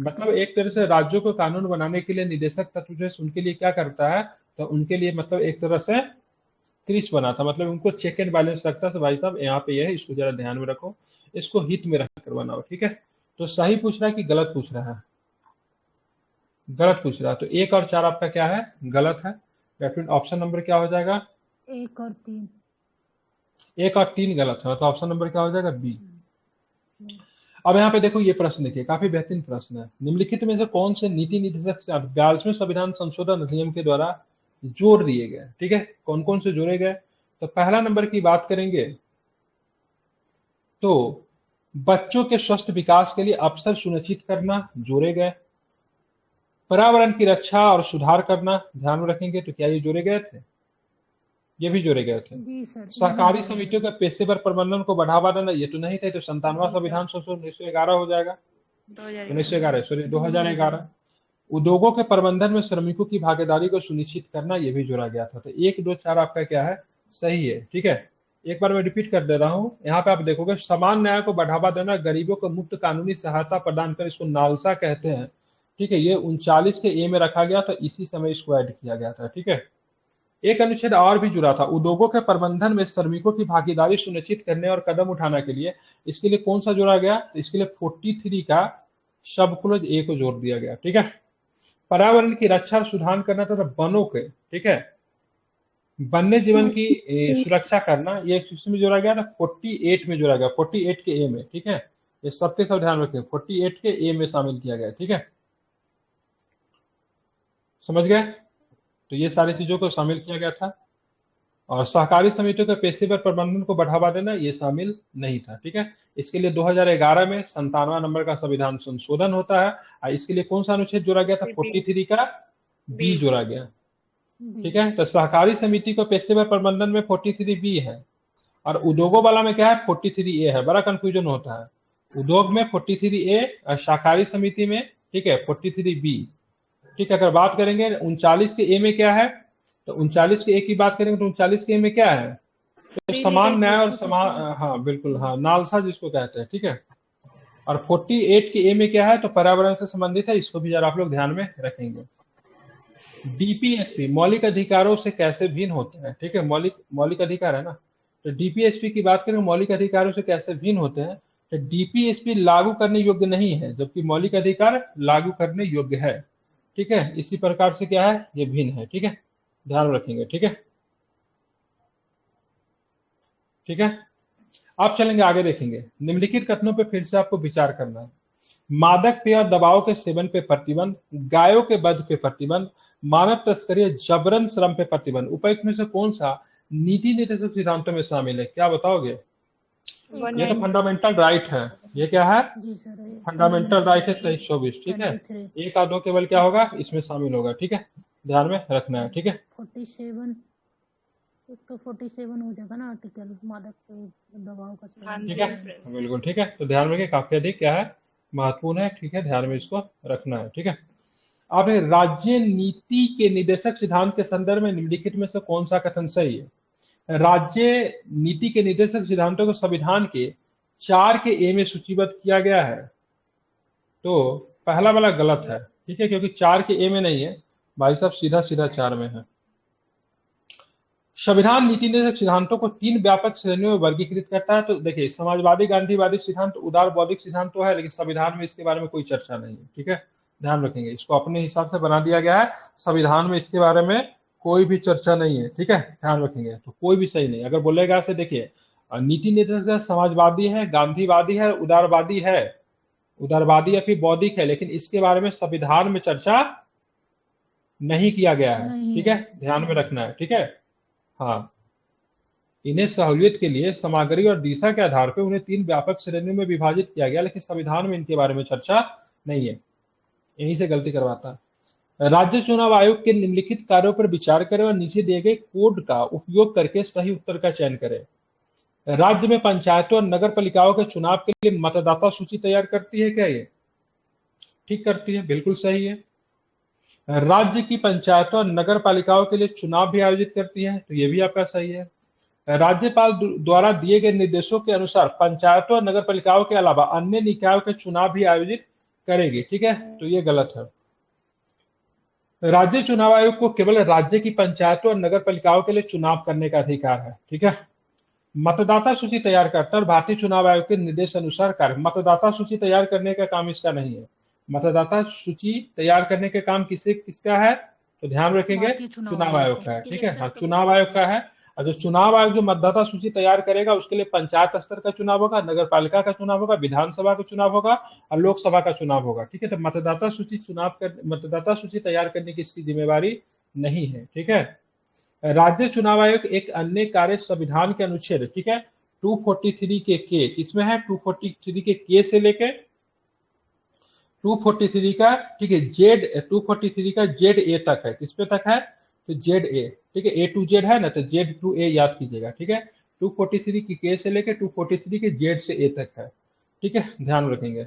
मतलब एक तरह से राज्यों को कानून बनाने के लिए निदेशक तत्व जो है उनके लिए क्या करता है, तो उनके लिए मतलब एक तरह से क्रिस बनाता, मतलब उनको चेक एंड बैलेंस रखता है। भाई साहब यहाँ पे ये है, इसको जरा ध्यान में रखो, इसको हित में रखकर बनाओ। ठीक है, तो सही पूछ रहा है कि गलत पूछ रहा है, गलत पूछ रहा है। तो 1 और 4 आपका क्या है, गलत है। ऑप्शन नंबर क्या हो जाएगा, 1 और 3। 1 और 3 गलत है, तो ऑप्शन नंबर क्या हो जाएगा, बी। अब यहाँ पे देखो ये प्रश्न देखिए, काफी बेहतरीन प्रश्न है। निम्नलिखित में से कौन से नीति निर्देशक 42वें संविधान संशोधन अधिनियम के द्वारा जोड़ दिए गए। ठीक है, कौन कौन से जोड़े गए, तो पहला नंबर की बात करेंगे तो बच्चों के स्वस्थ विकास के लिए अवसर सुनिश्चित करना जोड़े गए। पर्यावरण की रक्षा और सुधार करना ध्यान में रखेंगे, तो क्या ये जोड़े गए थे, ये भी जोड़े गए थे। सहकारी समितियों के पेशेवर प्रबंधन को बढ़ावा देना, ये तो नहीं थे, तो 97वां संविधान संशोधन 1911 हो जाएगा, 2011। उद्योगों के प्रबंधन में श्रमिकों की भागीदारी को सुनिश्चित करना, ये भी जोड़ा गया था। तो 1, 2, 4 आपका क्या है, सही है। ठीक है, एक बार मैं रिपीट कर दे रहा हूं, यहाँ पे आप देखोगे समान न्याय को बढ़ावा देना, गरीबों को मुफ्त कानूनी सहायता प्रदान कर, इसको नालसा कहते हैं। ठीक है, ये 39 के ए में रखा गया, तो इसी समय इसको ऐड किया गया था। ठीक है, एक अनुच्छेद और भी जुड़ा था, उद्योगों के प्रबंधन में श्रमिकों की भागीदारी सुनिश्चित करने और कदम उठाने के लिए, इसके लिए कौन सा जोड़ा गया, इसके लिए 43 का सब क्लोज ए को जोड़ दिया गया। ठीक है, पर्यावरण की रक्षा और सुधार करना तथा वनों के, ठीक है, वन्य जीवन की सुरक्षा करना, ये किसमें जोड़ा गया था, 48 में जोड़ा गया, 48 के ए में। ठीक है, ये सबके सब ध्यान रखें, 48 के ए में शामिल किया गया। ठीक है, समझ गए, तो ये सारी चीजों को शामिल किया गया था। और सहकारी समितियों के पेशेवर प्रबंधन को बढ़ावा देना, ये शामिल नहीं था। ठीक है, इसके लिए 2011 में 97वां नंबर का संविधान संशोधन होता है, और इसके लिए कौन सा अनुच्छेद जोड़ा गया था, 43 का बी जोड़ा गया। ठीक है, तो सहकारी समिति को पेशेवर प्रबंधन में 43 बी है, और उद्योगों वाला में क्या है, 43 ए है। बड़ा कंफ्यूजन होता है, उद्योग में 43 ए और सहकारी समिति में, ठीक है, 43 बी। ठीक है, अगर बात करेंगे 39 के ए में क्या है, तो 39 के ए की बात करेंगे तो 39 के ए में क्या है, तो समान न्याय और समान, हाँ बिल्कुल, हाँ नालसा जिसको कहते हैं। ठीक है, और 48 के ए में क्या है, तो पर्यावरण से संबंधित है, इसको भी जरा आप लोग ध्यान में रखेंगे। डीपीएसपी मौलिक अधिकारों से कैसे भिन्न होते हैं। ठीक है, मौलिक अधिकार है ना, तो डीपीएसपी की बात करें मौलिक अधिकारों से कैसे भिन्न होते हैं, तो डीपीएसपी लागू करने योग्य नहीं है, जबकि मौलिक अधिकार लागू करने योग्य है। ठीक है, इसी प्रकार से क्या है, ये भिन्न है। ठीक है, ध्यान रखेंगे। ठीक है, ठीक है, आप चलेंगे आगे, देखेंगे निम्नलिखित कथनों पे फिर से आपको विचार करना है। मादक पेय और दवाओं के सेवन पे प्रतिबंध, गायों के वध पे प्रतिबंध, मानव तस्करी, जबरन श्रम पे प्रतिबंध, उपर्युक्त में से कौन सा नीति निर्देशक सिद्धांतों में शामिल है? क्या बताओगे? ये तो 190 फंडामेंटल राइट है। ये क्या है? जी सर फंडामेंटल राइट है 2324। ठीक है, 23 एक आधो केवल क्या होगा इसमें शामिल होगा। ठीक है, ध्यान में रखना है। ठीक है, 47 एक तो 47 हो जाएगा ना आर्टिकल मादक के दवाओं का सेवन। ठीक है, बिल्कुल ठीक है। तो ध्यान रखिए, काफी अधिक क्या है, महत्वपूर्ण है। ठीक है, ध्यान में इसको रखना है। ठीक है, अब राज्य नीति के निर्देशक सिद्धांत के संदर्भ में निम्नलिखित में से कौन सा कथन सही है? राज्य नीति के निर्देशक सिद्धांतों को संविधान के 4 के ए में सूचीबद्ध किया गया है। तो पहला वाला गलत है। ठीक है, क्योंकि 4 के ए में नहीं है भाई साहब, सीधा सीधा 4 में है। संविधान नीति निर्देशक सिद्धांतों को 3 व्यापक श्रेणियों में वर्गीकृत करता है। तो देखिए, समाजवादी गांधीवादी सिद्धांत, उदार बौद्धिक सिद्धांत तो है, लेकिन संविधान में इसके बारे में कोई चर्चा नहीं है। ठीक है, ध्यान रखेंगे, इसको अपने हिसाब से बना दिया गया है, संविधान में इसके बारे में कोई भी चर्चा नहीं है। ठीक है, ध्यान रखेंगे, तो कोई भी सही नहीं। अगर बोलेगा से देखिए, नीति निर्देशक समाजवादी है, गांधीवादी है, उदारवादी है, उदारवादी या फिर बौद्धिक है, लेकिन इसके बारे में संविधान में चर्चा नहीं किया गया है। ठीक है, ध्यान में रखना है। ठीक है, हाँ, इन्हें सहूलियत के लिए सामग्री और दिशा के आधार पर उन्हें 3 व्यापक श्रेणियों में विभाजित किया गया, लेकिन संविधान में इनके बारे में चर्चा नहीं है। यहीं से गलती करवाता है। राज्य चुनाव आयोग के निम्नलिखित कार्यों पर विचार करें और नीचे दिए गए कोड का उपयोग करके सही उत्तर का चयन करें। राज्य में पंचायतों और नगर पालिकाओं के चुनाव के लिए मतदाता सूची तैयार करती है क्या? ये ठीक करती है, बिल्कुल सही है। राज्य की पंचायतों और नगर पालिकाओं के लिए चुनाव भी आयोजित करती है, तो ये भी आपका सही है। राज्यपाल द्वारा दिए गए निर्देशों के अनुसार पंचायतों और नगर पालिकाओं के अलावा अन्य निकायों के चुनाव भी आयोजित करेगी। ठीक है, तो ये गलत है। राज्य चुनाव आयोग को केवल राज्य की पंचायतों और नगर पालिकाओं के लिए चुनाव करने का अधिकार है। ठीक है, मतदाता सूची तैयार करता और भारतीय चुनाव आयोग के निर्देश अनुसार कार्य। मतदाता सूची तैयार करने का काम इसका नहीं है। मतदाता सूची तैयार करने का काम किसका है? तो ध्यान रखेंगे, चुनाव आयोग का है। ठीक है, हाँ, चुनाव आयोग का है। और जो चुनाव आयोग जो मतदाता सूची तैयार करेगा उसके लिए पंचायत स्तर का चुनाव होगा, नगर पालिका का चुनाव होगा, विधानसभा का चुनाव होगा और लोकसभा का चुनाव होगा। ठीक है, तो मतदाता सूची तैयार करने की इसकी जिम्मेवारी नहीं है। ठीक है, राज्य चुनाव आयोग एक अन्य कार्य संविधान के अनुच्छेद, ठीक है, 243 के किसमें है? 243 के से लेके 243 का, ठीक है, Z243 का ZA तक है। किस पे तक है? तो ZA। ठीक है, A to Z है ना, तो Z to A याद कीजिएगा। ठीक है, 243 की K से लेके 243 के Z से A तक है। ठीक है, ध्यान रखेंगे।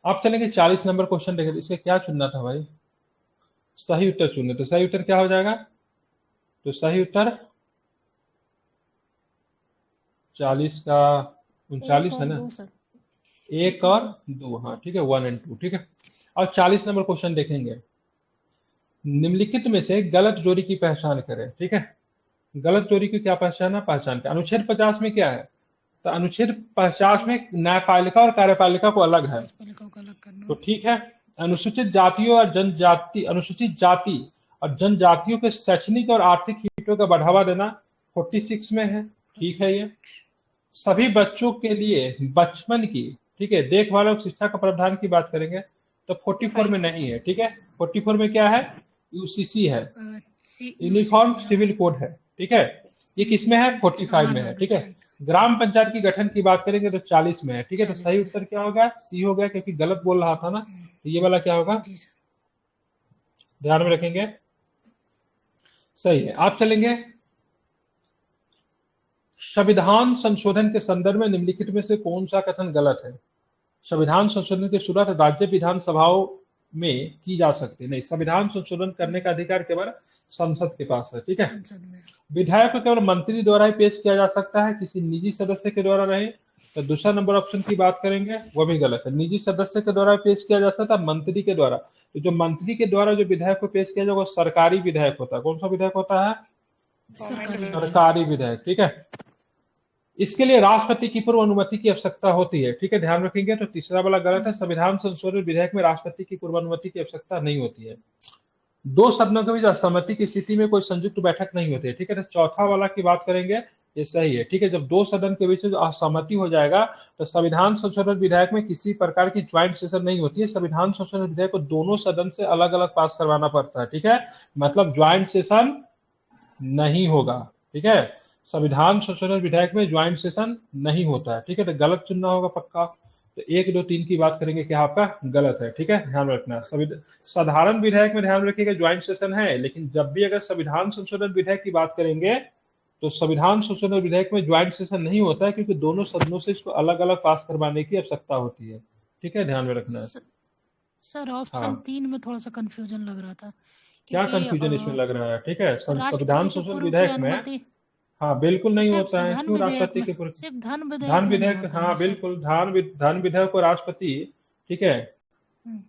आप चलेंगे 40 नंबर क्वेश्चन देखें। इसमें क्या चुनना था भाई? सही उत्तर चुनने। तो सही उत्तर क्या हो जाएगा? तो सही उत्तर 40 का 39 है ना, 1 और 2। हाँ, ठीक है, 1 और 2। ठीक है, और 40 नंबर क्वेश्चन देखेंगे। निम्नलिखित में से गलत जोड़ी की पहचान करें। ठीक है, गलत जोड़ी की क्या पहचान का अनुच्छेद 50 में क्या है? तो अनुच्छेद 50 में न्यायपालिका और कार्यपालिका को अलग है। तो ठीक है, अनुसूचित जातियों और अनुसूचित जाति और जनजातियों के शैक्षणिक और आर्थिक हितों का बढ़ावा देना 46 में है। ठीक है, ये सभी बच्चों के लिए बचपन की, ठीक है, देखभाल और शिक्षा का प्रावधान की बात करेंगे तो 44 में नहीं है। ठीक है, 44 में क्या है? यूसीसी है, यूनिफॉर्म सिविल कोड है। ठीक है, ये किसमें है? 45 में है। ठीक है, ग्राम पंचायत की गठन की बात करेंगे तो 40 में है। ठीक है, तो सही उत्तर क्या होगा? सी हो गया, क्योंकि गलत बोल रहा था ना, तो ये वाला क्या होगा? ध्यान में रखेंगे, सही है। आप चलेंगे संविधान संशोधन के संदर्भ में निम्नलिखित में से कौन सा कथन गलत है? संविधान संशोधन की शुरुआत राज्य विधानसभाओं में की जा सकती नहीं। संविधान संशोधन करने का अधिकार केवल संसद के पास है। ठीक है, विधायक को केवल मंत्री द्वारा ही पेश किया जा सकता है, किसी निजी सदस्य के द्वारा नहीं। तो दूसरा नंबर ऑप्शन की बात करेंगे, वो भी गलत है। निजी सदस्य के द्वारा पेश किया जा सकता है, मंत्री के द्वारा। तो जो मंत्री के द्वारा जो विधायक को पेश किया जाए वो सरकारी विधायक होता है। कौन सा विधायक होता है? सरकारी विधायक। ठीक है, इसके लिए राष्ट्रपति की पूर्व अनुमति की आवश्यकता होती है। ठीक है, ध्यान रखेंगे। तो तीसरा वाला गलत है, संविधान संशोधन विधेयक में राष्ट्रपति की पूर्व अनुमति की आवश्यकता नहीं होती है। 2 सदनों के बीच असहमति की स्थिति में कोई संयुक्त बैठक नहीं होती है। ठीक है, तो चौथा वाला की बात करेंगे, ये सही है। ठीक है, जब 2 सदन के बीच असहमति हो जाएगा तो संविधान संशोधन विधेयक में किसी प्रकार की ज्वाइंट सेशन नहीं होती है। संविधान संशोधन विधेयक को दोनों सदन से अलग अलग पास करवाना पड़ता है। ठीक है, मतलब ज्वाइंट सेशन नहीं होगा। ठीक है, संविधान संशोधन विधेयक में ज्वाइंट सेशन नहीं होता है। ठीक है, तो गलत चुनना होगा पक्का। तो 1, 2, 3 की बात करेंगे क्या आपका गलत है। ठीक है, ध्यान रखना। साधारण विधेयक में ध्यान रखिएगा ज्वाइंट सेशन है, लेकिन जब भी अगर संविधान संशोधन विधेयक की बात करेंगे तो संविधान संशोधन विधेयक में ज्वाइंट सेशन नहीं होता है, क्योंकि दोनों सदनों से इसको अलग अलग पास करवाने की आवश्यकता होती है। ठीक है, ध्यान में रखना है। सर ऑप्शन हाँ, 3 में थोड़ा सा कंफ्यूजन लग रहा था, क्या क्योंकि कंफ्यूजन इसमें लग रहा है? ठीक है, संविधान राष्ट्रपति के संशोधन पूर्व की विधेयक में अनुमति हाँ बिल्कुल नहीं सिर्फ होता है। धन क्यों विधेयक राष्ट्रपति में, के पूर्व? सिर्फ धन विधेयक धन में नहीं विधेयक, होता है हाँ ना सर? बिल्कुल, धन विधेयक को राष्ट्रपति, ठीक है, हम्म,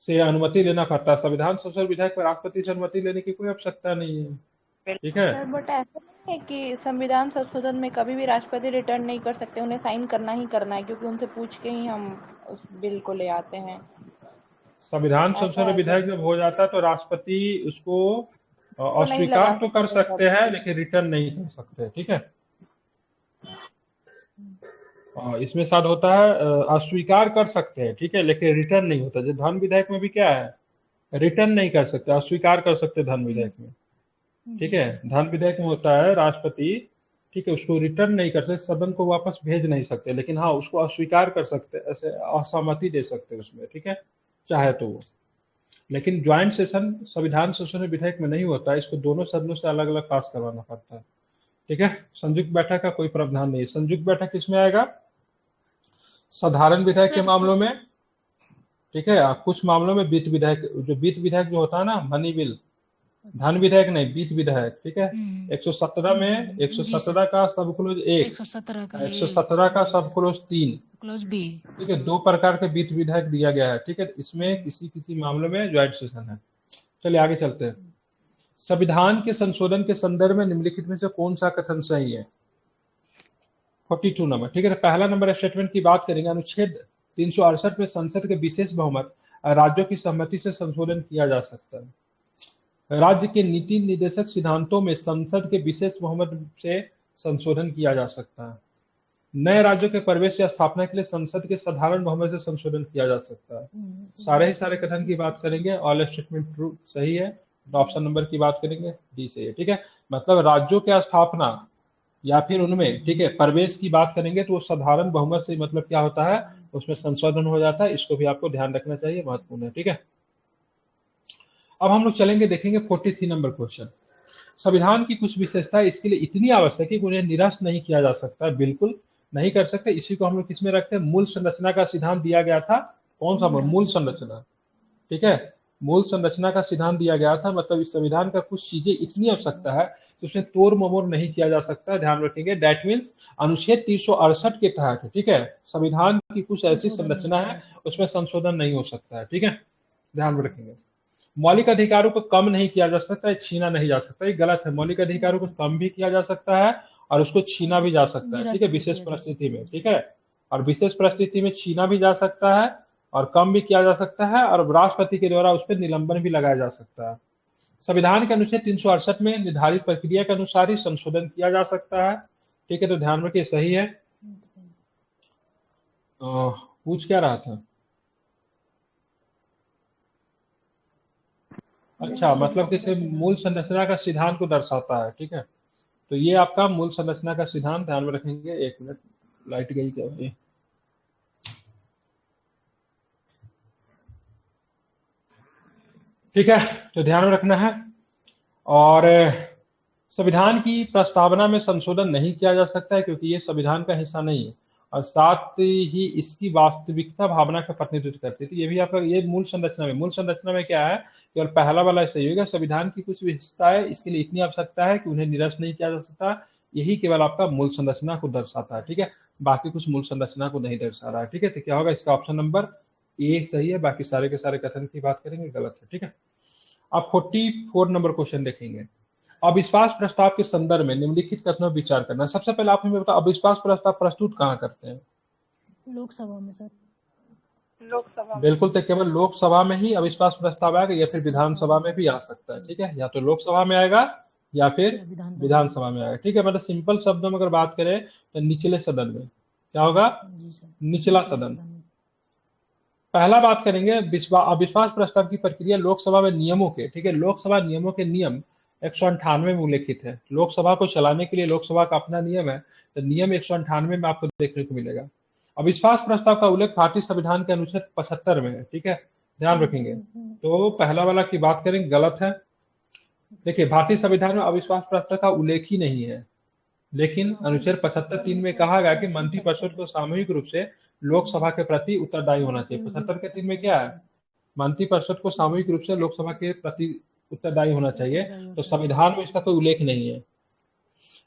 से अनुमति लेना पड़ता है। संविधान संशोधन विधेयक पर राष्ट्रपति से अनुमति लेने की कोई आवश्यकता नहीं है। ठीक है, सर बट ऐसा नहीं है कि संविधान संशोधन में कभी भी राष्ट्रपति रिटर्न नहीं कर सकते, उन्हें साइन करना ही करना है, क्योंकि उनसे पूछ के ही हम उस बिल को ले आते हैं। संविधान ऐसा संशोधन है सर, विधेयक जब हो जाता है तो राष्ट्रपति उसको उसको नहीं अस्वीकार लगा तो कर सकते सकते हैं, लेकिन रिटर्न नहीं कर सकते। ठीक है, इसमें शायद होता है अस्वीकार कर सकते हैं, ठीक है, लेकिन रिटर्न नहीं होता। जो धन विधेयक में भी क्या है, रिटर्न नहीं कर सकते, अस्वीकार कर सकते धन विधेयक में। ठीक जी है, सर। धन विधेयक में होता है राष्ट्रपति, ठीक है, उसको रिटर्न नहीं कर सकते, सदन को वापस भेज नहीं सकते, लेकिन हाँ उसको अस्वीकार कर सकते, ऐसे असहमति दे सकते उसमें। ठीक है, चाहे तो वो, लेकिन ज्वाइंट सेशन संविधान संशोधन विधेयक में नहीं होता है, इसको दोनों सदनों से अलग अलग पास करवाना पड़ता है। ठीक है, संयुक्त बैठक का कोई प्रावधान नहीं है। संयुक्त बैठक किसमें आएगा? साधारण विधेयक के सर मामलों में। ठीक है, कुछ मामलों में वित्त विधेयक, जो वित्त विधेयक जो होता है ना, मनी बिल, धन विधेयक नहीं, वित्त विधेयक। ठीक है, 117 में, जी सर। 117 का सब क्लोज 1, 117 का 117 का सब क्लोज 3। Close B. ठीक है, 2 प्रकार के वित्त विधेयक दिया गया है। ठीक है, इसमें किसी किसी मामलों में ज्वाइंट सेशन है। चलिए आगे चलते हैं। संविधान के संशोधन के संदर्भ में निम्नलिखित में से कौन सा कथन सही है? 42 नंबर। ठीक है, तो पहला नंबर स्टेटमेंट की बात करेंगे। अनुच्छेद 368 में संसद के विशेष बहुमत राज्यों की सहमति से संशोधन किया जा सकता है। राज्य के नीति निर्देशक सिद्धांतों में संसद के विशेष बहुमत से संशोधन किया जा सकता है। नए राज्यों के प्रवेश या स्थापना के लिए संसद के साधारण बहुमत से संशोधन किया जा सकता है। सारे ही सारे कथन की बात करेंगे, ऑल स्टेटमेंट ट्रू सही है। ऑप्शन नंबर की बात करेंगे, डी सही है। ठीक है, मतलब राज्यों की स्थापना या फिर उनमें, ठीक है, प्रवेश की बात करेंगे तो वो साधारण बहुमत से मतलब क्या होता है, उसमें संशोधन हो जाता है। इसको भी आपको ध्यान रखना चाहिए, महत्वपूर्ण है। ठीक है, अब हम लोग चलेंगे, देखेंगे 43 नंबर क्वेश्चन। संविधान की कुछ विशेषताएं इसके लिए इतनी आवश्यक है कि उन्हें निरस्त नहीं किया जा सकता, बिल्कुल नहीं कर सकते। इसी को हम लोग किसमें रखते हैं? मूल संरचना का सिद्धांत दिया गया था। कौन सा? मूल संरचना। ठीक है, मूल संरचना का सिद्धांत दिया गया था, मतलब इस संविधान का कुछ चीजें इतनी आवश्यकता है कि उसमें तोड़ ममोड़ नहीं किया जा सकता। ध्यान रखेंगे, दैट मीन्स अनुच्छेद 368 के तहत, ठीक है, संविधान की कुछ ऐसी संरचना है उसमें संशोधन नहीं हो सकता है। ठीक है, ध्यान रखेंगे। मौलिक अधिकारों को कम नहीं किया जा सकता है, छीना नहीं जा सकता, ये गलत है। मौलिक अधिकारों को कम भी किया जा सकता है और उसको छीना भी जा सकता है। ठीक है, विशेष परिस्थिति में। ठीक है, और विशेष परिस्थिति में छीना भी जा सकता है और कम भी किया जा सकता है, और राष्ट्रपति के द्वारा उस पर निलंबन भी लगाया जा सकता है। संविधान के अनुच्छेद 368 में निर्धारित प्रक्रिया के अनुसार ही संशोधन किया जा सकता है। ठीक है, तो ध्यान रखिए, सही है। पूछ क्या रहा था? अच्छा, मतलब किसी मूल संरचना का सिद्धांत को दर्शाता है। ठीक है, तो ये आपका मूल संरचना का सिद्धांत, ध्यान में रखेंगे। 1 मिनट, लाइट गई क्या? ये ठीक है, तो ध्यान में रखना है। और संविधान की प्रस्तावना में संशोधन नहीं किया जा सकता है, क्योंकि ये संविधान का हिस्सा नहीं है, और साथ ही इसकी वास्तविकता भावना का प्रतिनिधित्व करती है। तो ये भी आपका, ये मूल संरचना में क्या है, केवल पहला वाला सही होगा। संविधान की कुछ विशेषताएं इसके लिए इतनी आवश्यकता है कि उन्हें निरस्त नहीं किया जा सकता, यही केवल आपका मूल संरचना को दर्शाता है। ठीक है, बाकी कुछ मूल संरचना को नहीं दर्शा रहा है। ठीक है, तो क्या होगा? इसका ऑप्शन नंबर ए सही है, बाकी सारे के सारे कथन की बात करेंगे गलत है। ठीक है, अब 44 नंबर क्वेश्चन देखेंगे। अविश्वास प्रस्ताव के संदर्भ में निम्नलिखित कथनों पर विचार करना। सबसे पहले आप हमें बताओ, अविश्वास प्रस्ताव प्रस्तुत कहाँ करते हैं? लोकसभा में सर। लोकसभा में। बिल्कुल, तो केवल लोकसभा में ही अविश्वास प्रस्ताव आएगा, या फिर विधानसभा में भी आ सकता है। ठीक है, या तो लोकसभा में आएगा या फिर विधानसभा में आएगा। ठीक है, मतलब सिंपल शब्दों में अगर बात करें तो निचले सदन में क्या होगा? निचला सदन। पहला बात करेंगे अविश्वास प्रस्ताव की प्रक्रिया लोकसभा में नियमों के, ठीक है, लोकसभा नियमों के नियम 198 में उल्लेखित है। लोकसभा को चलाने के लिए लोकसभा का अपना नियम है, तो नियम 198 में आपको देखने को मिलेगा। अविश्वास प्रस्ताव का उल्लेख भारतीय संविधान के अनुच्छेद 75 में है, ठीक है, ध्यान रखेंगे। तो पहला वाला की बात करेंगे, गलत है। देखिए, भारतीय संविधान में अविश्वास प्रस्ताव का उल्लेख ही नहीं है, लेकिन अनुच्छेद 75(3) में कहा गया कि मंत्रिपरिषद को सामूहिक रूप से लोकसभा के प्रति उत्तरदायी होना चाहिए। 75 के 3 में क्या है? मंत्रिपरिषद को सामूहिक रूप से लोकसभा के प्रति उत्तरदायी होना चाहिए, तो संविधान में इसका कोई उल्लेख नहीं है।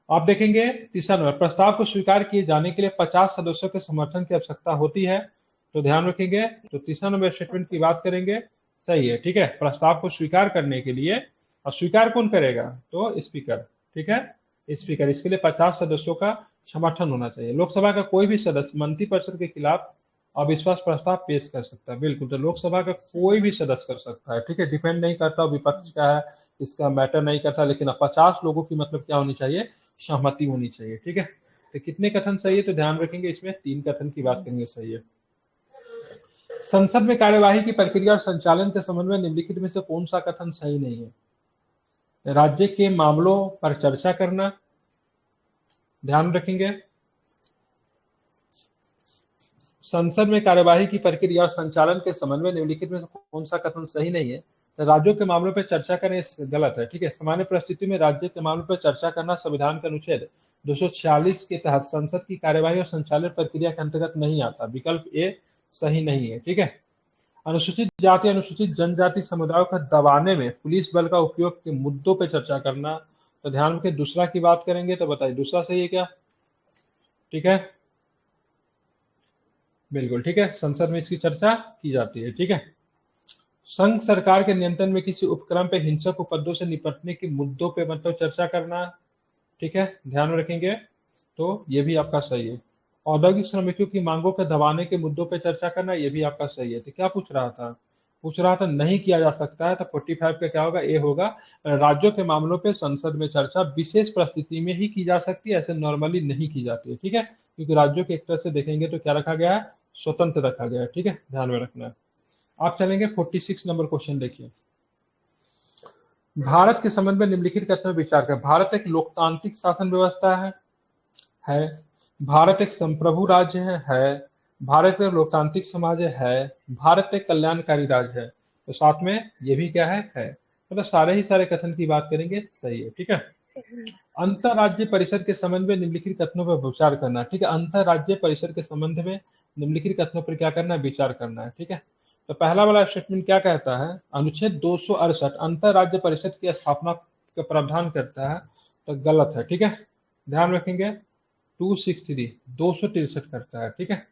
आप देखेंगे तीसरा नंबर, प्रस्ताव को स्वीकार किए जाने के लिए 50 सदस्यों के समर्थन की आवश्यकता होती है, तो ध्यान रखेंगे। तो तीसरा नंबर स्टेटमेंट की बात करेंगे, सही है, ठीक है। प्रस्ताव को स्वीकार करने के लिए, और स्वीकार कौन करेगा? तो स्पीकर, ठीक है, स्पीकर। इसके लिए 50 सदस्यों का समर्थन होना चाहिए। लोकसभा का कोई भी सदस्य मंत्रिपरिषद के खिलाफ अविश्वास प्रस्ताव पेश कर सकता है, बिल्कुल। तो लोकसभा का कोई भी सदस्य कर सकता है, ठीक है, डिपेंड नहीं करता विपक्ष का है, इसका मैटर नहीं करता, लेकिन अब 50 लोगों की मतलब क्या होनी चाहिए? सहमति होनी चाहिए, ठीक है। तो कितने कथन सही है? तो ध्यान रखेंगे इसमें 3 कथन की बात करेंगे, सही है। संसद में कार्यवाही की प्रक्रिया और संचालन के संबंध में निम्नलिखित में से कौन सा कथन सही नहीं है? राज्य के मामलों पर चर्चा करना, ध्यान रखेंगे। संसद में कार्यवाही की प्रक्रिया और संचालन के संबंध में निम्नलिखित में कौन सा कथन सही नहीं है? तो राज्यों के मामलों पर चर्चा करना गलत है, ठीक है। सामान्य परिस्थिति में राज्य के मामलों पर चर्चा करना संविधान के अनुच्छेद 246 के तहत संसद की कार्यवाही और संचालन प्रक्रिया के अंतर्गत नहीं आता। विकल्प ए सही नहीं है, ठीक है। अनुसूचित जाति, अनुसूचित जनजाति समुदायों को दबाने में पुलिस बल का उपयोग के मुद्दों पर चर्चा करना, तो ध्यान रखें। दूसरा की बात करेंगे, तो बताइए दूसरा सही है क्या? ठीक है, बिल्कुल ठीक है, संसद में इसकी चर्चा की जाती है, ठीक है। संघ सरकार के नियंत्रण में किसी उपक्रम पे हिंसक उपद्रव से निपटने के मुद्दों पे मतलब चर्चा करना, ठीक है, ध्यान रखेंगे। तो ये भी आपका सही है। औद्योगिक श्रमिकों की मांगों के दबाने के मुद्दों पे चर्चा करना, ये भी आपका सही है। तो क्या पूछ रहा था? पूछ रहा था नहीं किया जा सकता है, तो 45 का क्या होगा? ए होगा। राज्यों के मामलों पे संसद में चर्चा विशेष परिस्थिति में ही की जा सकती है, ऐसे नॉर्मली नहीं की जाती है, ठीक है, क्योंकि राज्यों के एक तरह से देखेंगे तो क्या रखा गया है? स्वतंत्र रखा गया है, ठीक है, ध्यान में रखना है। आप चलेंगे 46 नंबर क्वेश्चन देखिए। भारत के संबंध में निम्नलिखित कथन पर विचार करें। भारत एक लोकतांत्रिक शासन व्यवस्था है। भारत एक संप्रभु राज्य है। भारत एक लोकतांत्रिक समाज है। भारत एक कल्याणकारी राज्य है। तो साथ में ये भी क्या है? मतलब सारे ही सारे कथन की बात करेंगे, सही है, ठीक है। अंतरराज्य परिषद के संबंध में निम्नलिखित कथनों पर विचार करना, ठीक है। अंतरराज्य परिषद के संबंध में निम्नलिखित कथनों पर क्या करना है? विचार करना है, ठीक है। तो पहला वाला स्टेटमेंट क्या कहता है? अनुच्छेद 268 अंतरराज्य परिषद की स्थापना का प्रावधान करता है, तो गलत है, ठीक है, ध्यान रखेंगे। 263 करता है, ठीक है।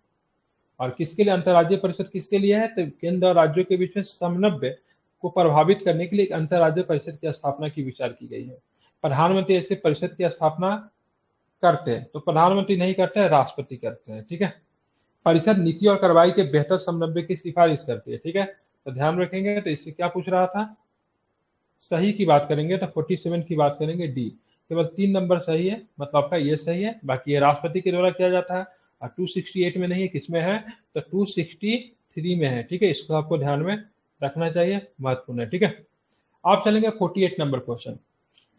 और किसके लिए अंतरराज्य परिषद किसके लिए है? तो केंद्र और राज्यों के बीच में समन्वय को प्रभावित करने के लिए अंतरराज्य परिषद की स्थापना की विचार की गई है। प्रधानमंत्री ऐसे परिषद की स्थापना करते हैं, तो प्रधानमंत्री नहीं करते हैं, राष्ट्रपति करते हैं, ठीक है। परिषद नीति और कार्रवाई के बेहतर समन्वय की सिफारिश करती है, ठीक है। तो ध्यान रखेंगे। तो इससे क्या पूछ रहा था? सही की बात करेंगे तो 47 की बात करेंगे, डी। केवल 3 नंबर सही है, मतलब आपका ये सही है, बाकी ये राष्ट्रपति के द्वारा किया जाता है। और 268 में नहीं है, किसमें है? तो 263 में है, ठीक है। इसको आपको ध्यान में रखना चाहिए, महत्वपूर्ण है, ठीक है। आप चलेंगे 48 नंबर क्वेश्चन।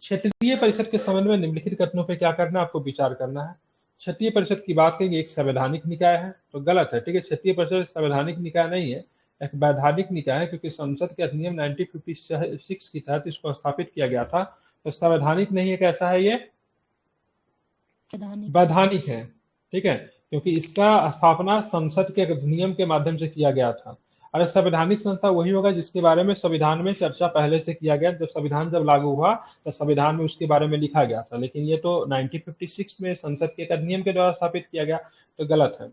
क्षेत्रीय परिषद के संबंध में निम्नलिखित कथनों पर क्या करना है? आपको विचार करना है। क्षेत्रीय परिषद की बात करेंगे, एक संवैधानिक निकाय है, तो गलत है, ठीक है। क्षेत्रीय परिषद संवैधानिक निकाय नहीं है, एक वैधानिक निकाय है, क्योंकि संसद के अधिनियम 1956 के तहत इसको स्थापित किया गया था। तो संवैधानिक नहीं है, कैसा है? ये वैधानिक है, ठीक है, क्योंकि इसका स्थापना संसद के अधिनियम के माध्यम से किया गया था। अरे संवैधानिक संस्था वही होगा जिसके बारे में संविधान में चर्चा पहले से किया गया। जब संविधान जब लागू हुआ तो संविधान में उसके बारे में लिखा गया था, लेकिन ये तो 1956 में संसद के अधिनियम के द्वारा स्थापित किया गया, तो गलत है।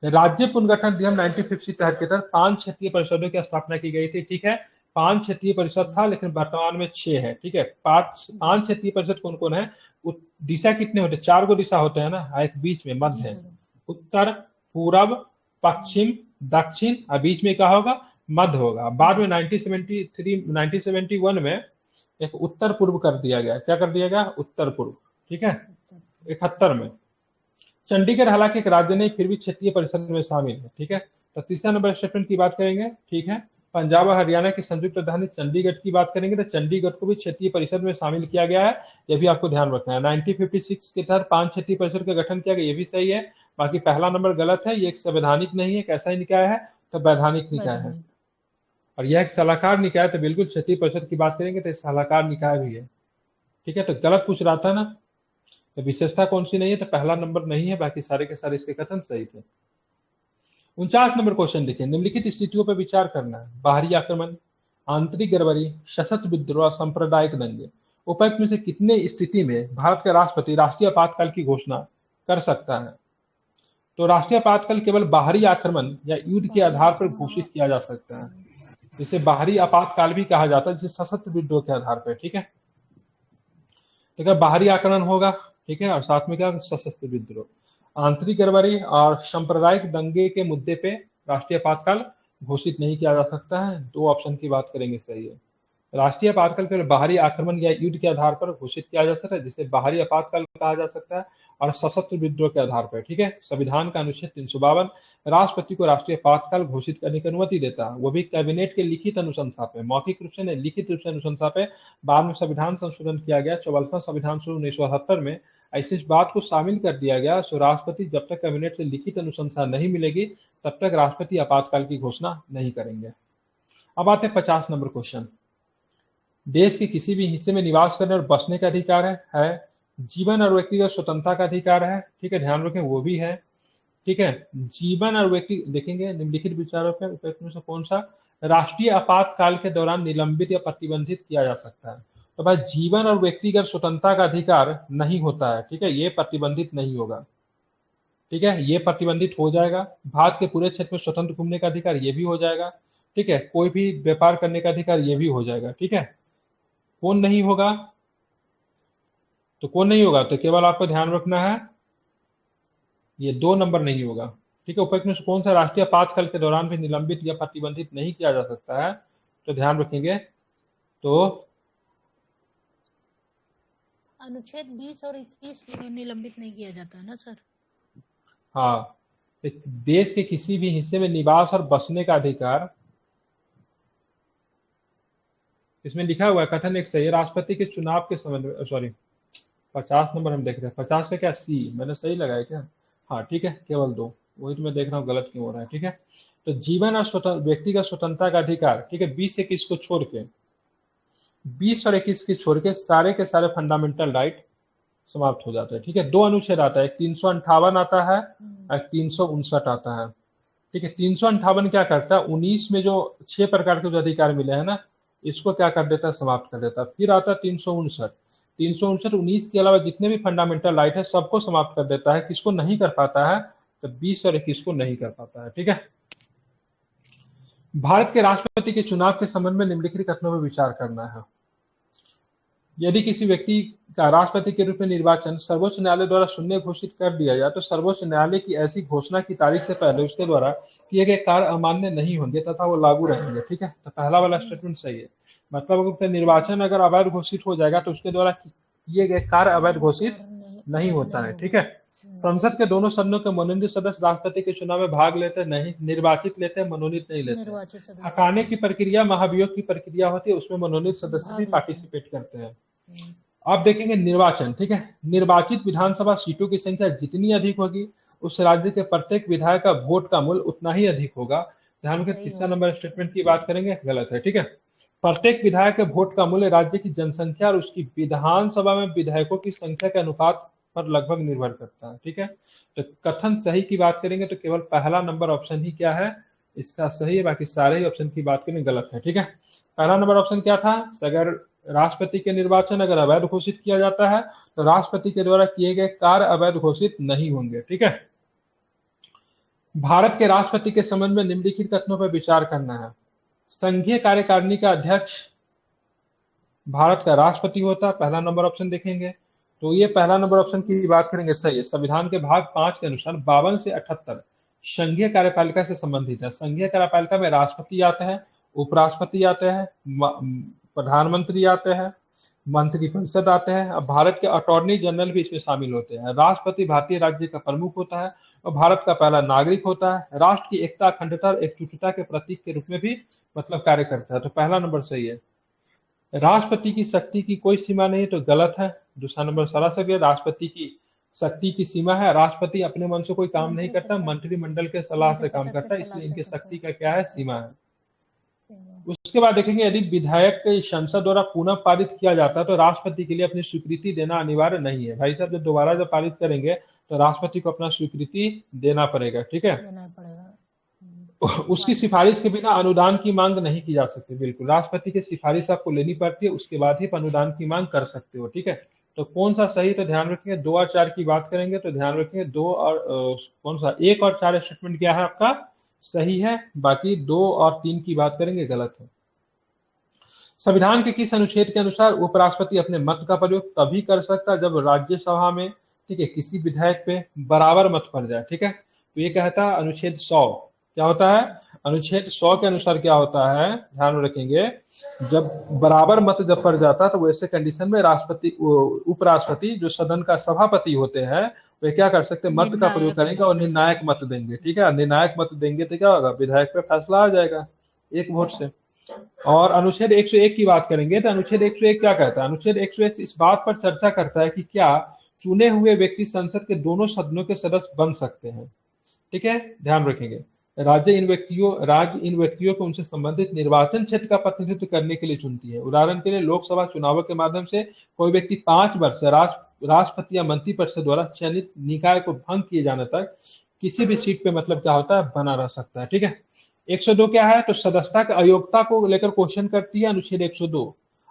राज्य पुनर्गठन अधिनियम 1950 के तहत 5 क्षेत्रीय परिषदों की स्थापना की गई थी, ठीक है। 5 क्षेत्रीय परिषद था, लेकिन वर्तमान में 6 है, ठीक है। 5 क्षेत्रीय परिषद कौन कौन है? दिशा कितने होते हैं? 4 गो दिशा होते हैं ना, एक बीच में मध्य है, उत्तर, पूरब, पश्चिम, दक्षिण, और बीच में क्या होगा? मध्य होगा। बाद में 1971 में एक उत्तर पूर्व कर दिया गया। क्या कर दिया गया? उत्तर पूर्व, ठीक है। 71 में चंडीगढ़ हालांकि एक राज्य नहीं, फिर भी क्षेत्रीय परिषद में शामिल है, ठीक है। तो तीसरा नंबर स्टेटमेंट की बात करेंगे, ठीक है। पंजाब और हरियाणा की संयुक्त राजधानी चंडीगढ़ की बात करेंगे तो चंडीगढ़ को भी क्षेत्रीय परिषद में शामिल किया गया है, ये भी आपको ध्यान रखना है। 1956 के तहत 5 क्षेत्रीय परिषद का गठन किया गया, ये भी सही है। बाकी पहला नंबर गलत है, ये एक संवैधानिक नहीं है, कैसा निकाय है तो वैधानिक निकाय है। और यह एक सलाहकार निकाय, तो बिल्कुल क्षेत्रीय परिषद की बात करेंगे तो सलाहकार निकाय भी है। ठीक है, तो गलत पूछ रहा था ना, तो विशेषता कौन सी नहीं है, तो पहला नंबर नहीं है, बाकी सारे के सारे इसके कथन सही थे। 49 नंबर क्वेश्चन देखिए, निम्नलिखित स्थितियों पर विचार करना है। बाहरी आक्रमण, आंतरिक गड़बड़ी, सशस्त्र विद्रोह, सांप्रदायिक दंगे। उपयुक्त में से कितने स्थिति में भारत का राष्ट्रपति राष्ट्रीय आपातकाल की घोषणा कर सकता है? तो राष्ट्रीय आपातकाल केवल बाहरी आक्रमण या युद्ध के आधार पर घोषित किया जा सकता है, जिसे बाहरी आपातकाल भी कहा जाता है, जिसे सशस्त्र विद्रोह के आधार पर। ठीक है, तो बाहरी आक्रमण होगा, ठीक है, और साथ में क्या सशस्त्र विद्रोह। आंतरिक गड़बड़ी और सांप्रदायिक दंगे के मुद्दे पे राष्ट्रीय आपातकाल घोषित नहीं किया जा सकता है। दो ऑप्शन की बात करेंगे सही है। राष्ट्रीय आपातकाल केवल बाहरी आक्रमण या युद्ध के आधार पर घोषित किया जा सकता है, जिसे बाहरी आपातकाल कहा जा सकता है, और सशस्त्र विद्रोह के आधार पर। ठीक है, संविधान का अनुच्छेद 352 राष्ट्रपति को राष्ट्रीय आपातकाल घोषित करने की अनुमति देता है, वो भी कैबिनेट के लिखित अनुशंसा पे, मौखिक रूप से नहीं, लिखित रूप से अनुशंसा पे। बाद में संविधान संशोधन किया गया 44वां संविधान संशोधन 1978 में, ऐसी इस बात को शामिल कर दिया गया, सो राष्ट्रपति जब तक कैबिनेट से लिखित अनुशंसा नहीं मिलेगी तब तक राष्ट्रपति आपातकाल की घोषणा नहीं करेंगे। अब आते हैं 50 नंबर क्वेश्चन। देश के किसी भी हिस्से में निवास करने और बसने का अधिकार है। जीवन और व्यक्तिगत स्वतंत्रता का अधिकार है। ठीक है, ध्यान रखें वो भी है। ठीक है, जीवन और व्यक्ति देखेंगे निम्नलिखित विचारों पर उपयुक्त में से कौन सा राष्ट्रीय आपातकाल के दौरान निलंबित या प्रतिबंधित किया जा सकता है? तो भाई जीवन और व्यक्तिगत स्वतंत्रता का अधिकार नहीं होता है। ठीक है, ये प्रतिबंधित नहीं होगा। ठीक है, ये प्रतिबंधित हो जाएगा। भारत के पूरे क्षेत्र में स्वतंत्र घूमने का अधिकार ये भी हो जाएगा। ठीक है, कोई भी व्यापार करने का अधिकार ये भी हो जाएगा। ठीक है, कौन नहीं होगा? तो कौन नहीं होगा, तो केवल आपको ध्यान रखना है ये 2 नंबर नहीं होगा। ठीक है, उपयुक्त में से कौन सा राष्ट्रीय आपातकाल के दौरान भी निलंबित या प्रतिबंधित नहीं किया जा सकता है? तो ध्यान रखेंगे तो अनुच्छेद 20 और 21 निलंबित नहीं किया जाता है ना सर? हाँ, देश के किसी भी हिस्से में निवास और बसने का अधिकार, इसमें लिखा हुआ है कथन एक सही है। राष्ट्रपति के चुनाव के संबंध में, सॉरी 50 नंबर हम देख रहे हैं, 50 पे क्या सी मैंने सही लगाया क्या? हाँ ठीक है, केवल 2, वही तो मैं देख रहा हूँ गलत क्यों हो रहा है। ठीक है, तो जीवन और व्यक्तिगत स्वतंत्रता का अधिकार, ठीक है, 20 से 21 को छोड़ के, 20 और 21 के छोड़ के सारे के सारे फंडामेंटल राइट समाप्त हो जाते हैं। ठीक है, 2 अनुच्छेद आता है, 358 आता है और 359 आता है। ठीक है, 358 क्या करता है, 19 में जो 6 प्रकार के जो अधिकार मिले हैं ना, इसको क्या कर देता है, समाप्त कर देता है। फिर आता है 359, 19 के अलावा जितने भी फंडामेंटल राइट है सबको समाप्त कर देता है। किसको नहीं कर पाता है, तो 20 और 21 को नहीं कर पाता है। ठीक है, भारत के राष्ट्रपति के चुनाव के संबंध में निम्नलिखित कथनों पर विचार करना है। यदि किसी व्यक्ति का राष्ट्रपति के रूप में निर्वाचन सर्वोच्च न्यायालय द्वारा शून्य घोषित कर दिया जाए तो सर्वोच्च न्यायालय की ऐसी घोषणा की तारीख से पहले उसके द्वारा किए गए कार्य अमान्य नहीं होंगे तथा वो लागू रहेंगे। ठीक है, तो पहला वाला स्टेटमेंट सही है। मतलब निर्वाचन अगर अवैध घोषित हो जाएगा तो उसके द्वारा किए गए कार्य अवैध घोषित नहीं होता है। ठीक है, संसद के दोनों सदनों के मनोनीत सदस्य राष्ट्रपति के चुनाव में भाग लेते नहीं, निर्वाचित लेते हैं, मनोनीत नहीं लेते। हटाने की प्रक्रिया महाभियोग की प्रक्रिया होती है, उसमें मनोनीत सदस्य भी पार्टिसिपेट करते हैं। आप देखेंगे निर्वाचन, ठीक है, निर्वाचित विधानसभा सीटों की संख्या जितनी अधिक होगी उस राज्य के प्रत्येक विधायक का वोट का मूल्य उतना ही अधिक होगा। ध्यान रखें, तीसरा नंबर स्टेटमेंट की बात करेंगे, गलत है। ठीक है, प्रत्येक विधायक के वोट का मूल्य राज्य की जनसंख्या और उसकी विधानसभा में विधायकों की संख्या के अनुपात पर लगभग निर्भर करता है। ठीक है, तो कथन सही की बात करेंगे तो केवल पहला नंबर ऑप्शन ही क्या है, इसका सही है, बाकी सारे ही ऑप्शन की बात करें गलत है। ठीक है, पहला नंबर ऑप्शन क्या था, अगर राष्ट्रपति के निर्वाचन अगर अवैध घोषित किया जाता है तो राष्ट्रपति के द्वारा किए गए कार्य अवैध घोषित नहीं होंगे। ठीक है, भारत के राष्ट्रपति के संबंध में निम्नलिखित कथनों पर विचार करना है। संघीय कार्यकारिणी का अध्यक्ष भारत का राष्ट्रपति होता है, पहला नंबर ऑप्शन देखेंगे तो ये पहला नंबर ऑप्शन की बात करेंगे सही है। संविधान के भाग 5 के अनुसार 52 से 78 संघीय कार्यपालिका से संबंधित है। संघीय कार्यपालिका में राष्ट्रपति आते हैं, उपराष्ट्रपति आते हैं, प्रधानमंत्री आते हैं, मंत्रिपरिषद आते हैं। अब भारत के अटॉर्नी जनरल भी इसमें शामिल होते हैं। राष्ट्रपति भारतीय राज्य का प्रमुख होता है और भारत का पहला नागरिक होता है। राष्ट्र की एकता, अखंडता और एकजुटता के प्रतीक के रूप में भी मतलब कार्य करता है। तो पहला नंबर सही है। राष्ट्रपति की शक्ति की कोई सीमा नहीं, तो गलत है। दूसरा नंबर सरासर है, राष्ट्रपति की शक्ति की सीमा है। राष्ट्रपति अपने मन से कोई काम नहीं करता, मंत्रिमंडल के सलाह से काम करता है, इसलिए इनकी शक्ति का क्या है, सीमा है। उसके बाद देखेंगे यदि विधायक के संसद द्वारा पुनः पारित किया जाता है तो राष्ट्रपति के लिए अपनी स्वीकृति देना अनिवार्य नहीं है। भाई साहब, जब दोबारा जब पारित करेंगे तो राष्ट्रपति को अपना स्वीकृति देना पड़ेगा, ठीक है। देना पड़ेगा। उसकी सिफारिश के बिना अनुदान की मांग नहीं की जा सकती। बिल्कुल, राष्ट्रपति की सिफारिश आपको लेनी पड़ती है, उसके बाद ही आप अनुदान की मांग कर सकते हो, ठीक है। तो कौन सा सही, तो ध्यान रखेंगे 2 और 4 की बात करेंगे तो ध्यान रखेंगे 2 और कौन सा 1 और 4 स्टेटमेंट क्या है आपका, सही है। बाकी 2 और 3 की बात करेंगे गलत है। संविधान के किस अनुच्छेद के अनुसार उपराष्ट्रपति अपने मत का प्रयोग तभी कर सकता है जब राज्यसभा में, ठीक है, किसी विधायक पे बराबर मत पड़ जाए, ठीक है। तो ये कहता है अनुच्छेद 100, क्या होता है, अनुच्छेद 100 के अनुसार क्या होता है, ध्यान में रखेंगे, जब बराबर मत जब पड़ जाता है तो वैसे कंडीशन में राष्ट्रपति, उपराष्ट्रपति जो सदन का सभापति होते हैं, वे क्या कर सकते हैं, मत का प्रयोग करेंगे और निर्णायक मत देंगे, ठीक है। निर्णायक मत देंगे तो क्या होगा, विधायक पे फैसला आ जाएगा 1 वोट से। और अनुच्छेद 101 की बात करेंगे तो अनुच्छेद 101 क्या कहता है, अनुच्छेद 101 इस बात पर चर्चा करता है कि क्या चुने हुए व्यक्ति संसद के दोनों सदनों के सदस्य बन सकते हैं, ठीक है। ध्यान रखेंगे, राज्य इन व्यक्तियों को उनसे संबंधित निर्वाचन क्षेत्र का प्रतिनिधित्व करने के लिए चुनती है। उदाहरण के लिए लोकसभा चुनावों के माध्यम से कोई व्यक्ति 5 वर्ष राष्ट्रपति या मंत्रिपरिषद द्वारा चयनित निकाय को भंग किए जाने तक किसी भी सीट पे मतलब क्या होता है, बना रह सकता है, ठीक है। 102 क्या है, तो सदस्यता के अयोग्यता को लेकर क्वेश्चन करती है अनुच्छेद 102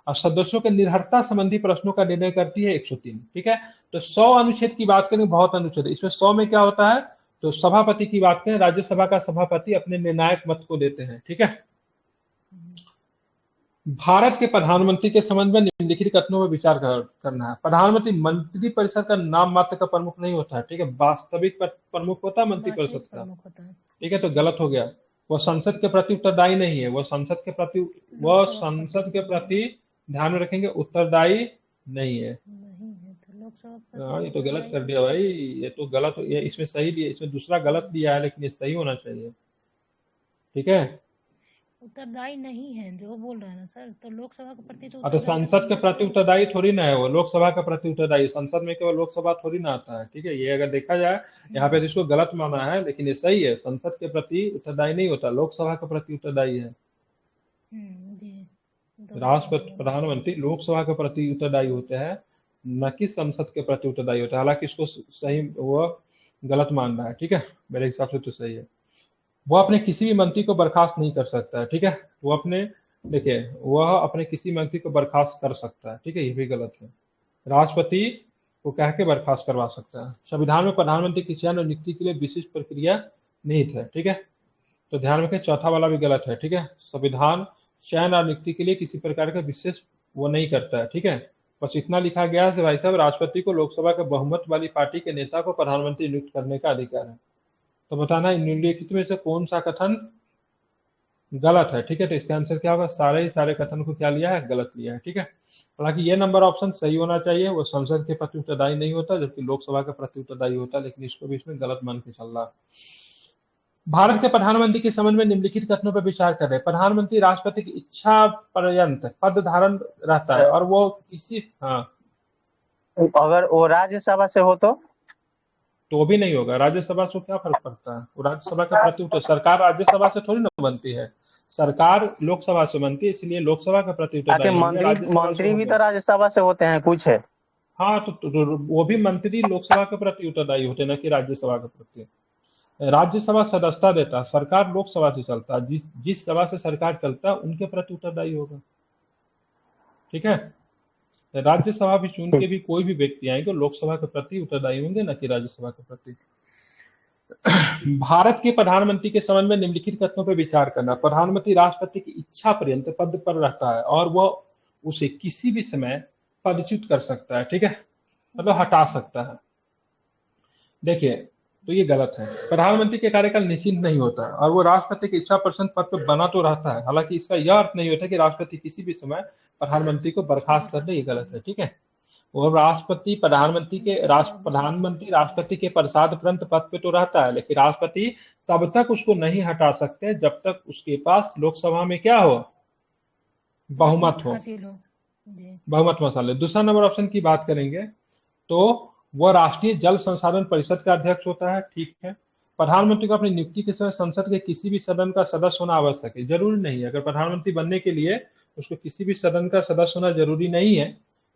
और सदस्यों के निर्भरता संबंधी प्रश्नों का निर्णय करती है 103, ठीक है। तो 100 अनुच्छेद की बात करें, बहुत अनुच्छेद है इसमें। 100 में क्या होता है, तो सभापति की बात करें, राज्यसभा का सभापति अपने निर्णायक मत को देते हैं, ठीक है। भारत के प्रधानमंत्री के संबंध में निम्नलिखित कथनों में विचार करना है। प्रधानमंत्री मंत्रिपरिषद का नाम मात्र का प्रमुख नहीं होता है, ठीक है, वास्तविक प्रमुख होता है मंत्रिपरिषद का, ठीक है। तो गलत हो गया, वह संसद के प्रति उत्तरदायी नहीं है, वह संसद के प्रति ध्यान में रखेंगे उत्तरदायी नहीं है। ये तो गलत कर दिया भाई, ये तो गलत, ये इसमें सही दिया, इसमें दूसरा गलत दिया है, लेकिन ये सही होना चाहिए, ठीक है। उत्तरदायी नहीं है जो बोल रहे हैं ना सर, तो लोकसभा के प्रति तो संसद के प्रति उत्तरदायी थोड़ी ना है वो, लोकसभा का प्रति उत्तरदायी, संसद में केवल लोकसभा थोड़ी ना आता है, ठीक है। ये अगर देखा जाए यहाँ पे जिसको गलत माना है, लेकिन ये सही है, संसद के प्रति उत्तरदायी नहीं होता, लोकसभा के प्रति उत्तरदायी है। राष्ट्रपति प्रधानमंत्री लोकसभा के प्रति उत्तरदायी होते हैं, न कि संसद के प्रति उत्तरदायी होता है। हालांकि इसको सही वो गलत मान रहा है, ठीक है, मेरे हिसाब से तो सही है। वो अपने किसी भी मंत्री को बर्खास्त नहीं कर सकता है, ठीक है। वो अपने, देखिए, वह अपने किसी मंत्री को बर्खास्त कर सकता है, ठीक है, ये भी गलत है। राष्ट्रपति को कह के बर्खास्त करवा सकता है। संविधान में प्रधानमंत्री की चयन और नियुक्ति के लिए विशिष्ट प्रक्रिया निहित है, ठीक है। तो ध्यान रखें, चौथा वाला भी गलत है, ठीक है। संविधान चयन और नियुक्ति के लिए किसी प्रकार का विशेष वो नहीं करता है, ठीक है। बस इतना लिखा गया है भाई साहब, राष्ट्रपति को लोकसभा के बहुमत वाली पार्टी के नेता को प्रधानमंत्री नियुक्त करने का अधिकार है। तो बताना निम्नलिखित में से कौन सा कथन गलत है, ठीक है। तो इसका आंसर क्या होगा, सारे कथन को क्या लिया है, गलत लिया है, ठीक है। हालांकि ये नंबर ऑप्शन सही होना चाहिए, वो संसद के प्रति उत्तरदायी नहीं होता जबकि लोकसभा के प्रति उत्तरदायी होता, लेकिन इसको भी इसमें गलत मान के चल रहा। भारत के प्रधानमंत्री के संबंध में निम्नलिखित कथनों पर विचार कर रहे। प्रधानमंत्री राष्ट्रपति की इच्छा पर्यंत पद धारण रहता है और वो किसी, हाँ, अगर वो राज्यसभा से हो तो भी नहीं होगा। राज्यसभा से क्या फर्क पड़ता है, वो राज्यसभा का प्रति उत्तर, सरकार राज्यसभा से थोड़ी ना बनती है, सरकार लोकसभा से बनती है, इसलिए लोकसभा का प्रति उत्तर मंत्री भी तो राज्यसभा से होते हैं कुछ है। हाँ, तो वो भी मंत्री लोकसभा के प्रति उत्तरदायी होते हैं, न कि राज्यसभा के प्रति। राज्यसभा सदस्यता देता है, सरकार लोकसभा से चलता है, जिस सभा से सरकार चलता है उनके प्रति उत्तरदायी होगा, ठीक है। राज्यसभा भी चुन के भी कोई भी व्यक्ति आएंगे लोकसभा के प्रति उत्तरदायी होंगे, न कि राज्यसभा के प्रति। भारत के प्रधानमंत्री के संबंध में निम्नलिखित कथनों पर विचार करना। प्रधानमंत्री राष्ट्रपति की इच्छा पर्यंत पद पर रहता है और वह उसे किसी भी समय पदच्युत कर सकता है, ठीक है, मतलब हटा सकता है। देखिए, तो ये गलत है। प्रधानमंत्री के कार्यकाल निश्चित नहीं होता है और वो राष्ट्रपति के इच्छा प्रसन्न पद पर बना तो रहता है, हालांकि इसका यह अर्थ नहीं होता कि राष्ट्रपति किसी भी समय प्रधानमंत्री को बर्खास्त कर दे, ये गलत है। ठीक है, वो राष्ट्रपति प्रधानमंत्री राष्ट्रपति के प्रसादपरंत पद पे तो रहता है, लेकिन राष्ट्रपति तब तक उसको नहीं हटा सकते जब तक उसके पास लोकसभा में क्या हो, बहुमत हो, बहुमत मसाले। दूसरा नंबर ऑप्शन की बात करेंगे तो वह राष्ट्रीय जल संसाधन परिषद का अध्यक्ष होता है। ठीक है, प्रधानमंत्री को अपनी नियुक्ति के समय संसद के किसी भी सदन का सदस्य होना आवश्यक है, जरूरी नहीं है। अगर प्रधानमंत्री बनने के लिए उसको किसी भी सदन का सदस्य होना जरूरी नहीं है।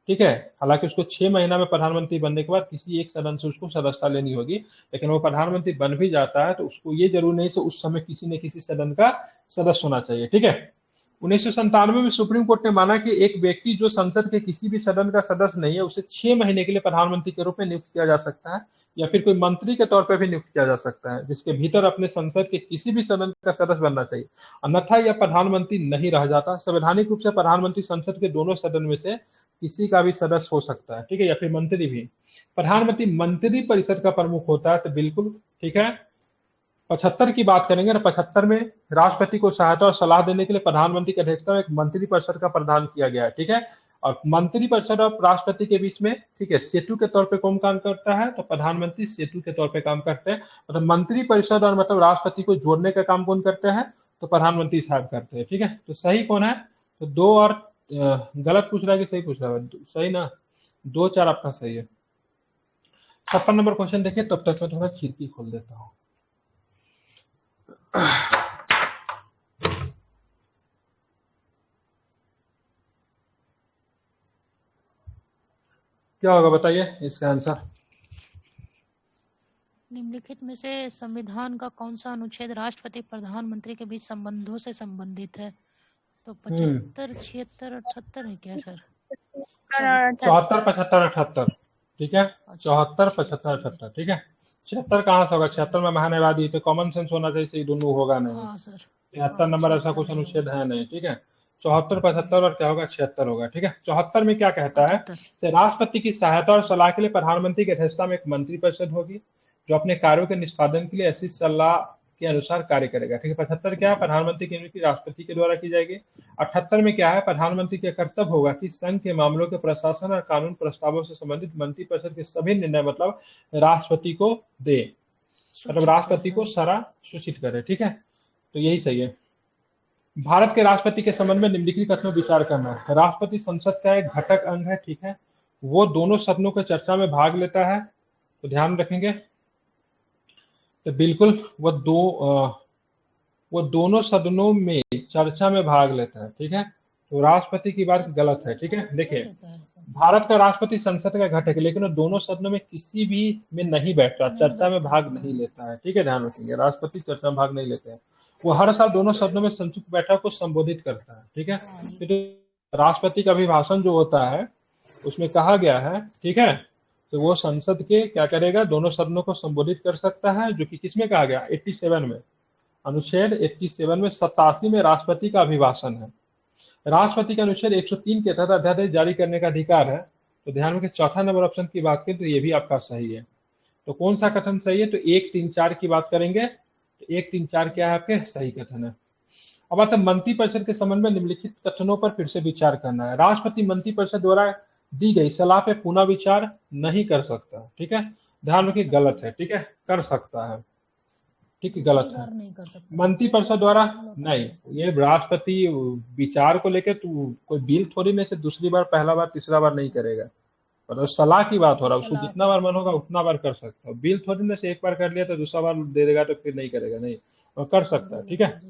ठीक है, हालांकि उसको 6 महीना में प्रधानमंत्री बनने के बाद किसी एक सदन से उसको सदस्यता लेनी होगी, लेकिन वो प्रधानमंत्री बन भी जाता है तो उसको ये जरूरी नहीं कि उस समय किसी न किसी सदन का सदस्य होना चाहिए। ठीक है, 1997 में सुप्रीम कोर्ट ने माना कि एक व्यक्ति जो संसद के किसी भी सदन का सदस्य नहीं है उसे 6 महीने के लिए प्रधानमंत्री के रूप में नियुक्त किया जा सकता है, या फिर कोई मंत्री के तौर पर भी नियुक्त किया जा सकता है, जिसके भीतर अपने संसद के किसी भी सदन का सदस्य बनना चाहिए, अन्यथा यह प्रधानमंत्री नहीं रह जाता। संवैधानिक रूप से प्रधानमंत्री संसद के दोनों सदन में से किसी का भी सदस्य हो सकता है। ठीक है, या फिर मंत्री भी। प्रधानमंत्री मंत्री परिषद का प्रमुख होता है, तो बिल्कुल ठीक है। 75 की बात करेंगे ना, 75 में राष्ट्रपति को सहायता और सलाह देने के लिए प्रधानमंत्री की अध्यक्षता में एक मंत्री परिषद का प्रदान किया गया है। ठीक है, और मंत्री परिषद और राष्ट्रपति के बीच में ठीक है सेतु के तौर पे कौन काम करता है, तो प्रधानमंत्री सेतु के तौर पे काम करते हैं। मतलब मंत्री परिषद और मतलब राष्ट्रपति को जोड़ने का काम कौन करते हैं, तो प्रधानमंत्री साहब करते हैं। ठीक है, तो सही कौन है, तो 2 और गलत पूछ रहा है कि सही पूछ रहा है, सही ना, 2 4 आपका सही है। 56 नंबर क्वेश्चन देखिए, तब तक मैं थोड़ा खिड़की खोल देता हूँ। क्या होगा बताइए इसका आंसर। निम्नलिखित में से संविधान का कौन सा अनुच्छेद राष्ट्रपति प्रधानमंत्री के बीच संबंधों से संबंधित है, तो 75 76 78 है क्या सर? 74 75 78 ठीक है, 74 75 78 ठीक है। 76 कहाँ से होगा, 76 में महान्यायवादी थे, कॉमन सेंस होना चाहिए, ये दोनों होगा नहीं। हाँ सर, 73 नंबर ऐसा कुछ अनुच्छेद है नहीं। ठीक है, 74 75 और क्या होगा 76 होगा। ठीक है, 74 में क्या कहता है, राष्ट्रपति की सहायता और सलाह के लिए प्रधानमंत्री की अध्यक्षता में एक मंत्री परिषद होगी जो अपने कार्यों के निष्पादन के लिए ऐसी सलाह के अनुसार कार्य करेगा। ठीक है, 75 क्या है, प्रधानमंत्री की नियुक्ति राष्ट्रपति के द्वारा की जाएगी। 78 में क्या है, प्रधानमंत्री का कर्तव्य होगा कि संघ के मामलों के प्रशासन और कानून प्रस्तावों से संबंधित मंत्री परिषद के सभी निर्णय मतलब राष्ट्रपति को दे, मतलब राष्ट्रपति को सारा सूचित करे। ठीक है, तो यही सही है। भारत के राष्ट्रपति के संबंध में निम्नलिखित कथनों पर विचार करना है। राष्ट्रपति संसद का एक घटक अंग है। ठीक है, वो दोनों सदनों की चर्चा में भाग लेता है, तो ध्यान रखेंगे, तो बिल्कुल वो दोनों सदनों में चर्चा में भाग लेता है। ठीक है, तो राष्ट्रपति की बात गलत है। ठीक है, देखिए भारत का राष्ट्रपति संसद का घटक है, लेकिन वो दोनों सदनों में किसी भी में नहीं बैठता, चर्चा में भाग नहीं लेता है। ठीक है, ध्यान रखेंगे, राष्ट्रपति चर्चा में भाग नहीं लेते हैं। वो हर साल दोनों सदनों में संयुक्त बैठक को संबोधित करता है। ठीक है, तो राष्ट्रपति का अभिभाषण जो होता है उसमें कहा गया है, ठीक है, तो वो संसद के क्या करेगा, दोनों सदनों को संबोधित कर सकता है, जो कि किसमें कहा गया, 87 में, अनुच्छेद 87 में 87 में राष्ट्रपति का अभिभाषण है। राष्ट्रपति के अनुच्छेद 103 के तहत अध्यादेश जारी करने का अधिकार है। तो ध्यान रखें, चौथा नंबर ऑप्शन की बात करें तो ये भी आपका सही है। तो कौन सा कथन सही है, तो 1 3 4 की बात करेंगे, तो 1 3 4 क्या है आपके सही कथन है। अब आता है मंत्री परिषद के संबंध में निम्नलिखित कथनों पर फिर से विचार करना है। राष्ट्रपति मंत्री परिषद द्वारा दी गई सलाह पे पुनः विचार नहीं कर सकता। ठीक है, ध्यान रखिए गलत है। ठीक है, कर सकता है, ठीक है, गलत है, मंत्री परिषद द्वारा नहीं। ये राष्ट्रपति विचार को लेकर तो कोई बिल थोड़ी में से दूसरी बार, पहला बार, तीसरा बार नहीं करेगा, पर सलाह की बात हो रहा है, उसको जितना बार मन होगा उतना बार कर सकता है। बिल थोड़ी में से एक बार कर लिया तो दूसरा बार दे देगा तो फिर नहीं करेगा, नहीं, और कर सकता है। ठीक है,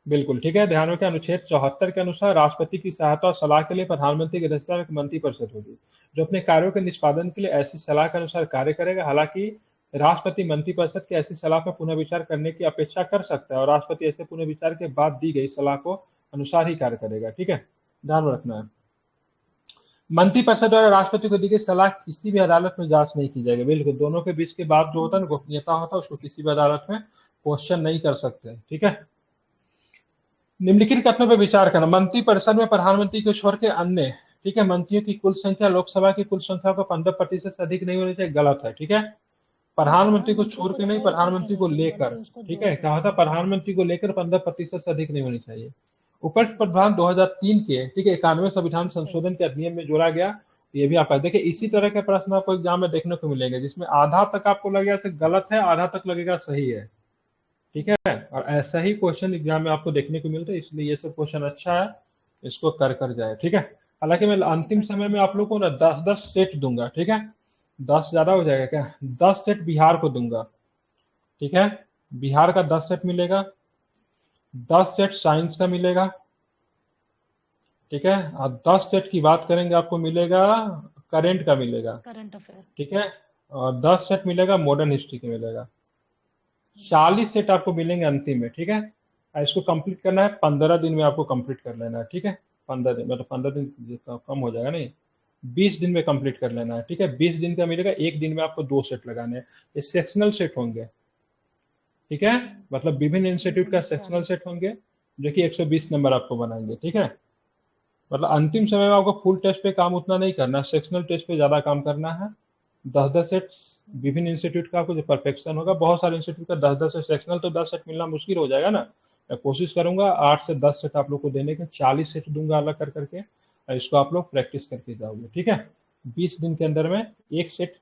बिल्कुल ठीक है, ध्यान रखें, अनुच्छेद 74 के अनुसार राष्ट्रपति की सहायता और सलाह के लिए प्रधानमंत्री की अध्यक्षता में मंत्री परिषद होगी जो अपने कार्यों के निष्पादन के लिए ऐसी सलाह के अनुसार कार्य करेगा। हालांकि राष्ट्रपति मंत्री परिषद की ऐसी सलाह पर पुनः विचार करने की अपेक्षा कर सकता है और राष्ट्रपति ऐसे पुनः विचार के बाद दी गई सलाह को अनुसार ही कार्य करेगा। ठीक है, ध्यान रखना है, मंत्री परिषद द्वारा राष्ट्रपति को दी गई सलाह किसी भी अदालत में जांच नहीं की जाएगी। बिल्कुल, दोनों के बीच के बात जो होता है, गोपनीयता होता है, उसको किसी भी अदालत में क्वेश्चन नहीं कर सकते। ठीक है, निम्नलिखित कथनों पर विचार करना। मंत्री परिषद में प्रधानमंत्री को छोड़ के अन्य, ठीक है, मंत्रियों की कुल संख्या लोकसभा की कुल संख्या को 15% से अधिक नहीं होनी चाहिए, गलत है। ठीक है, प्रधानमंत्री को छोड़ के नहीं, छोड़ प्रधानमंत्री को नहीं, लेकर, बल्कि उसको ठीक जोड़ है, के। कहा था प्रधानमंत्री को लेकर 15% से अधिक नहीं होनी चाहिए। उपराष्ट्र प्रावधान 2003 के, ठीक है, 91 संविधान संशोधन के अधिनियम में जोड़ा गया। ये भी आप देखिए, इसी तरह के प्रश्न आपको एग्जाम में देखने को मिलेंगे, जिसमें आधा तक आपको लगेगा से गलत है, आधा तक लगेगा सही है, ठीक है। और ऐसा ही क्वेश्चन एग्जाम में आपको देखने को मिलता है, इसलिए ये सब क्वेश्चन अच्छा है, इसको कर जाए, ठीक है। हालांकि मैं अंतिम समय में आप लोग को ना 10-10 सेट दूंगा, ठीक है। 10 ज्यादा हो जाएगा क्या? 10 सेट बिहार को दूंगा, ठीक है। बिहार का 10 सेट मिलेगा, 10 सेट साइंस का मिलेगा, ठीक है। और 10 सेट की बात करेंगे आपको मिलेगा करेंट का मिलेगा, करंट अफेयर। ठीक है। और 10 सेट मिलेगा मॉडर्न हिस्ट्री का मिलेगा। 40 सेट आपको मिलेंगे अंतिम में, ठीक है। और इसको कंप्लीट करना है 15 दिन में, आपको कंप्लीट कर लेना है, ठीक है। 15 दिन मतलब 15 दिन कम हो जाएगा, नहीं 20 दिन में कंप्लीट कर लेना है, ठीक है। 20 दिन का मिलेगा, एक दिन में आपको 2 सेट लगाने हैं। ये सेक्शनल सेट होंगे, ठीक है। मतलब विभिन्न इंस्टीट्यूट का सेक्शनल सेट होंगे, जो कि 120 नंबर आपको बनाएंगे, ठीक है। मतलब अंतिम समय में आपको फुल टेस्ट पे काम उतना नहीं करना, सेक्शनल टेस्ट पे ज्यादा काम करना है। 10-10 सेट विभिन्न इंस्टीट्यूट का आपको जो परफेक्शन होगा, बहुत सारे इंस्टीट्यूट का 10-10 सेट सेक्शनल, तो 10 सेट मिलना मुश्किल हो जाएगा ना। मैं कोशिश करूंगा 8 से 10 सेट आप लोग को देने के, 40 सेट दूंगा अलग कर करके, और इसको आप लोग प्रैक्टिस करके जाओगे, ठीक है। 20 दिन के अंदर में एक सेट,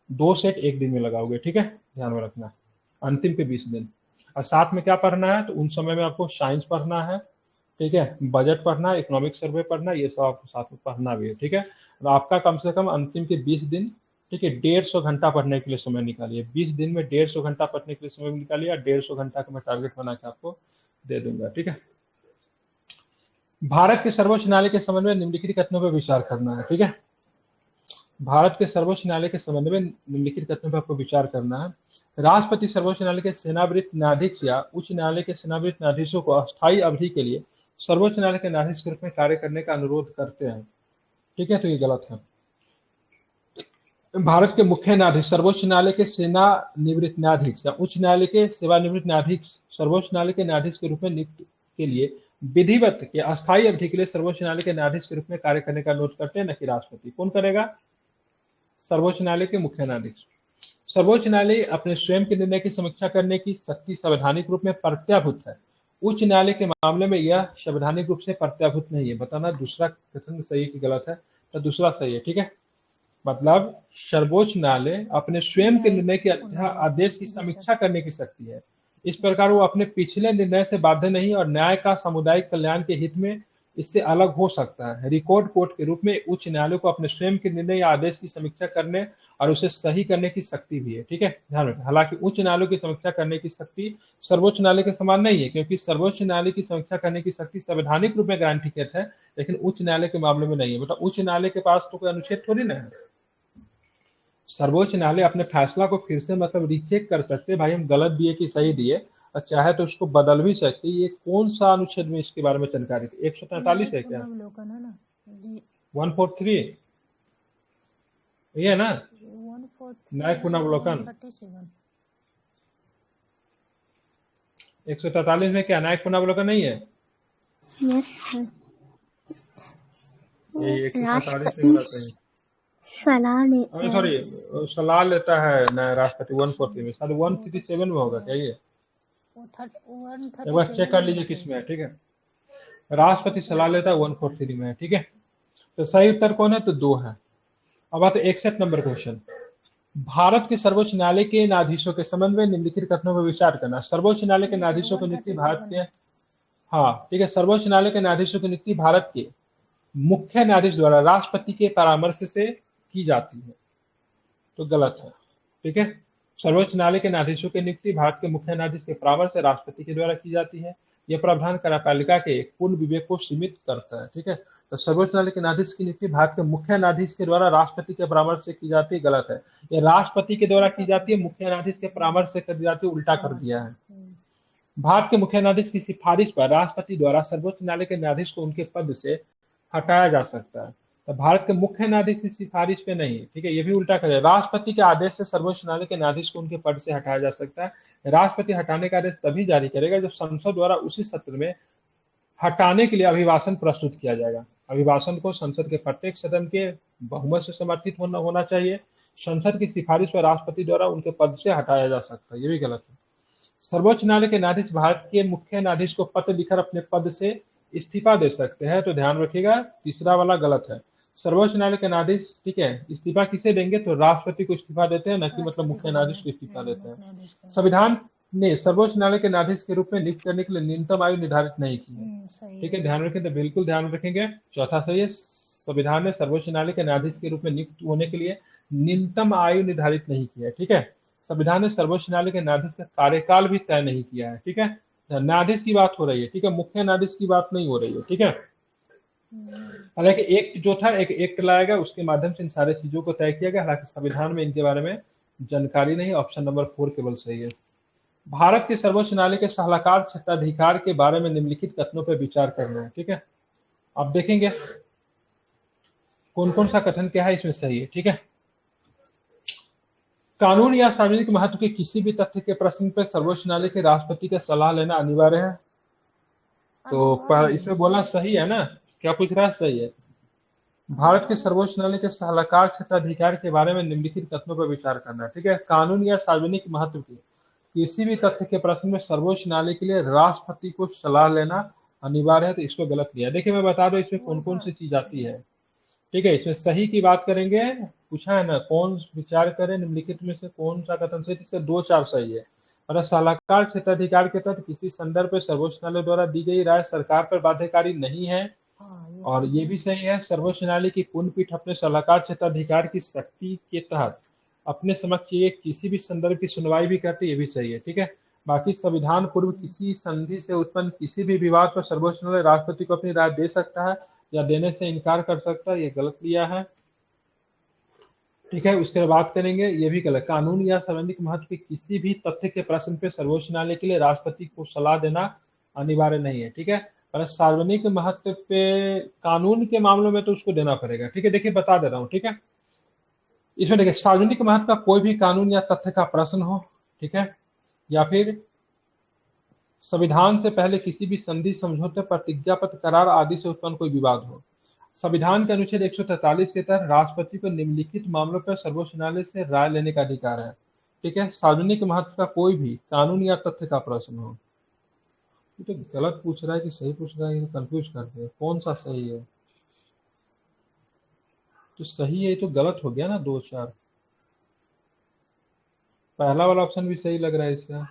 2 सेट एक दिन में लगाओगे, ठीक है, ध्यान में रखना। अंतिम के 20 दिन। और साथ में क्या पढ़ना है, तो उन समय में आपको साइंस पढ़ना है, ठीक है, बजट पढ़ना है, इकोनॉमिक सर्वे पढ़ना है, ये सब आपको साथ में पढ़ना भी है, ठीक है। तो आपका कम से कम अंतिम के 20 दिन, ठीक है, 150 घंटा पढ़ने के लिए समय निकालिए। 20 दिन में 150 घंटा पढ़ने के लिए समय निकालिए, और 150 घंटा का मैं टारगेट बना के आपको दे दूंगा, ठीक है। भारत के सर्वोच्च न्यायालय के संबंध में निम्नलिखित कथनों पर विचार करना है, ठीक है। भारत के सर्वोच्च न्यायालय के संबंध में निम्नलिखित कथनों पर आपको विचार करना है। राष्ट्रपति सर्वोच्च न्यायालय के सेवानिवृत्त न्यायाधीश या उच्च न्यायालय के सेवानिवृत्त न्यायाधीशों को अस्थायी अवधि के लिए सर्वोच्च न्यायालय के न्यायाधीश के रूप में कार्य करने का अनुरोध करते हैं, ठीक है, तो ये गलत है। भारत के मुख्य न्यायाधीश सर्वोच्च न्यायालय के सेवानिवृत्त न्यायाधीश या उच्च न्यायालय के सेवानिवृत्त न्यायाधीश सर्वोच्च न्यायालय के न्यायाधीश के रूप में नियुक्त के लिए विधिवत के अस्थायी अवधि के लिए सर्वोच्च न्यायालय के न्यायाधीश के रूप में कार्य करने का अनुरोध करते हैं, न कि राष्ट्रपति। कौन करेगा? सर्वोच्च न्यायालय के मुख्य न्यायाधीश। सर्वोच्च न्यायालय अपने स्वयं के निर्णय की समीक्षा करने की शक्ति संवैधानिक रूप में प्रत्याभूत है। उच्च न्यायालय के मामले में यह संवैधानिक रूप से प्रत्याभूत नहीं है। बताना दूसरा कथन सही कि गलत है, तो दूसरा सही है, ठीक है। मतलब सर्वोच्च न्यायालय अपने स्वयं के निर्णय के आदेश की समीक्षा करने की शक्ति है। इस प्रकार वो अपने पिछले निर्णय से बाध्य नहीं और न्याय का सामुदायिक कल्याण के हित में इससे अलग हो सकता है। रिकॉर्ड कोर्ट के रूप में उच्च न्यायालय को अपने स्वयं के निर्णय या आदेश की समीक्षा करने और उसे सही करने की शक्ति भी है, ठीक है, ध्यान रखें। हालांकि उच्च न्यायालय की समीक्षा करने की शक्ति सर्वोच्च न्यायालय के समान नहीं है, क्योंकि सर्वोच्च न्यायालय की समीक्षा करने की शक्ति संवैधानिक रूप में गारंटीकृत है, लेकिन उच्च न्यायालय के मामले में नहीं है। मतलब उच्च न्यायालय के पास तो कोई अनुच्छेद थोड़ी ना है। सर्वोच्च न्यायालय अपने फैसला को फिर से मतलब रीचेक कर सकते, भाई हम गलत दिए कि सही दिए, और चाहे तो उसको बदल भी सकते। ये कौन सा अनुच्छेद में इसके बारे में जानकारी थी? 143 है क्या? 143 ये है ना, न्यायिक पुनर्वलोकन। 143 में क्या न्यायिक पुनर्वलोकन नहीं है? Yes sir. ये 143 में होना चाहिए। सलाह लेता है। सॉरी, सलाह लेता है ना राष्ट्रपति 140 में, शायद 137 में होगा क्या? ये एक बार चेक कर लीजिए किसमें है, ठीक है। राष्ट्रपति सलाह लेता है 143 में है, ठीक है। तो सही उत्तर कौन है? तो 2 है। अब आते 61 नंबर क्वेश्चन। भारत के सर्वोच्च न्यायालय के न्यायाधीशों के संबंध में निम्नलिखित कथनों पर विचार करना। सर्वोच्च न्यायालय के न्यायाधीशों की नियुक्ति भारत के, हाँ ठीक है, सर्वोच्च न्यायालय के न्यायाधीशों की नियुक्ति भारत के मुख्य न्यायाधीश द्वारा राष्ट्रपति के परामर्श से की जाती है, तो गलत है, ठीक है। सर्वोच्च न्यायालय के न्यायाधीशों की नियुक्ति भारत के मुख्य न्यायाधीश के परामर्श से राष्ट्रपति के द्वारा की जाती है। यह प्रावधान कार्यपालिका के पूर्ण विवेक को सीमित करता है, ठीक है। तो सर्वोच्च न्यायालय के न्यायाधीश की नियुक्ति भारत के मुख्य न्यायाधीश के द्वारा राष्ट्रपति के परामर्श से की जाती है, गलत है। यह राष्ट्रपति के द्वारा की जाती है, मुख्य न्यायाधीश के परामर्श से कर जाती है, उल्टा कर दिया है। भारत के मुख्य न्यायाधीश की सिफारिश पर राष्ट्रपति द्वारा सर्वोच्च न्यायालय के न्यायाधीश को उनके पद से हटाया जा सकता है। तो भारत के मुख्य न्यायाधीश की सिफारिश पे नहीं, ठीक है, ये भी उल्टा करे। राष्ट्रपति के आदेश से सर्वोच्च न्यायालय के न्यायाधीश को उनके पद से हटाया जा सकता है। राष्ट्रपति हटाने का आदेश तभी जारी करेगा जब संसद द्वारा उसी सत्र में हटाने के लिए अभिभाषण प्रस्तुत किया जाएगा। अभिभाषण को संसद के प्रत्येक सदन के बहुमत से समर्थित होना चाहिए। संसद की सिफारिश पर राष्ट्रपति द्वारा उनके पद से हटाया जा सकता है, ये भी गलत है। सर्वोच्च न्यायालय के न्यायाधीश भारत के मुख्य न्यायाधीश को पत्र लिखकर अपने पद से इस्तीफा दे सकते हैं, तो ध्यान रखिएगा तीसरा वाला गलत है। सर्वोच्च न्यायालय के न्यायाधीश, ठीक है, इस्तीफा किसे देंगे, तो राष्ट्रपति को इस्तीफा देते हैं, न कि मतलब मुख्य न्यायाधीश को इस्तीफा देते हैं। संविधान ने सर्वोच्च न्यायालय के न्यायाधीश के रूप में नियुक्त करने के लिए न्यूनतम आयु निर्धारित नहीं की है, ठीक है, ध्यान रखें, तो बिल्कुल ध्यान रखेंगे। चौथा सही है, संविधान ने सर्वोच्च न्यायालय के न्यायाधीश के रूप में नियुक्त होने के लिए न्यूनतम आयु निर्धारित नहीं की है, ठीक है। संविधान ने सर्वोच्च न्यायालय के न्यायाधीश का कार्यकाल भी तय नहीं किया है, ठीक है। न्यायाधीश की बात हो रही है, ठीक है, मुख्य न्यायाधीश की बात नहीं हो रही है, ठीक है। हालांकि एक्ट जो था, एक एक्ट लाया गया, उसके माध्यम से इन सारे चीजों को तय किया गया, हालांकि संविधान में इनके बारे में जानकारी नहीं। ऑप्शन नंबर 4 केवल सही है। भारत के सर्वोच्च न्यायालय के सलाहकार क्षेत्राधिकार के बारे में निम्नलिखित कथनों पर विचार करना है, ठीक है। आप देखेंगे कौन कौन सा कथन क्या है इसमें सही है, ठीक है। कानून या सार्वजनिक महत्व के किसी भी तथ्य के प्रश्न पर सर्वोच्च न्यायालय के राष्ट्रपति का सलाह लेना अनिवार्य है, तो इसमें बोला सही है ना, क्या पूछ रहा है, सही है। भारत के सर्वोच्च न्यायालय के सलाहकार क्षेत्राधिकार के बारे में निम्नलिखित कथनों पर विचार करना है, ठीक है। कानून या सार्वजनिक महत्व के किसी भी तथ्य के प्रश्न में सर्वोच्च न्यायालय के लिए राष्ट्रपति को सलाह लेना अनिवार्य है, तो इसको गलत लिया। देखिए मैं बता दूं इसमें कौन कौन सी चीज आती है, ठीक है। इसमें सही की बात करेंगे, पूछा है ना, कौन विचार करें निम्नलिखित में से कौन सा कथन सही, इसके 2-4 सही है। और सलाहकार क्षेत्राधिकार के तहत किसी संदर्भ पर सर्वोच्च न्यायालय द्वारा दी गई राय सरकार पर बाध्यकारी नहीं है, और ये भी सही है। सर्वोच्च न्यायालय की पूर्ण पीठ अपने सलाहकार क्षेत्राधिकार की शक्ति के तहत अपने समक्ष ये किसी भी संदर्भ की सुनवाई भी करती है, ये भी सही है, ठीक है। बाकी संविधान पूर्व किसी संधि से उत्पन्न किसी भी विवाद पर सर्वोच्च न्यायालय राष्ट्रपति को अपनी राय दे सकता है या देने से इनकार कर सकता है, ये गलत लिया है, ठीक है। उसके बाद करेंगे, ये भी गलत। कानून या सार्वजनिक महत्व के किसी भी तथ्य के प्रश्न पे सर्वोच्च न्यायालय के लिए राष्ट्रपति को सलाह देना अनिवार्य नहीं है, ठीक है। पर सार्वजनिक महत्व पे कानून के मामलों में तो उसको देना पड़ेगा, ठीक है। देखिए बता दे रहा हूँ, ठीक है। इसमें देखिए सार्वजनिक महत्व का कोई भी कानून या तथ्य का प्रश्न हो, ठीक है, या फिर संविधान से पहले किसी भी संधि, समझौते, प्रतिज्ञा पत्र, करार आदि से उत्पन्न कोई विवाद हो। संविधान के अनुच्छेद 143 के तहत राष्ट्रपति को निम्नलिखित मामलों पर सर्वोच्च न्यायालय से राय लेने का अधिकार है, ठीक है। सार्वजनिक महत्व का कोई भी कानून या तथ्य का प्रश्न हो, तो गलत पूछ रहा है कि सही पूछ रहा है, कंफ्यूज करते हैं कौन सा सही है, तो सही है, तो गलत हो गया ना 2-4। पहला वाला ऑप्शन भी सही लग रहा है इसका।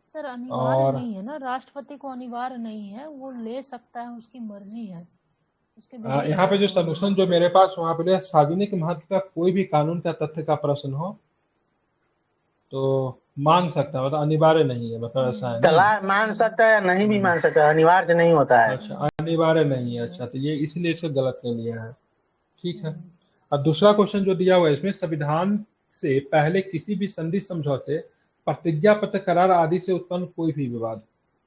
सर अनिवार्य नहीं है ना, राष्ट्रपति को अनिवार्य नहीं है, वो ले सकता है, उसकी मर्जी है, उसके यहाँ पे जो सॉल्यूशन जो मेरे पास वहां पे सार्वजनिक महत्व का कोई भी कानून का तथ्य का प्रश्न हो तो मान सकता है, मतलब अनिवार्य नहीं है, मतलब ऐसा है सलाह मान सकता है, नहीं भी मान सकता है, अनिवार्य नहीं होता है। अच्छा अनिवार्य नहीं है, अच्छा, तो ये इसलिए इसको गलत ले लिया है, ठीक है। अब दूसरा क्वेश्चन जो दिया हुआ है इसमें, संविधान से पहले किसी भी संधि, समझौते, प्रतिज्ञा पत्र, करार आदि से उत्पन्न कोई भी विवाद,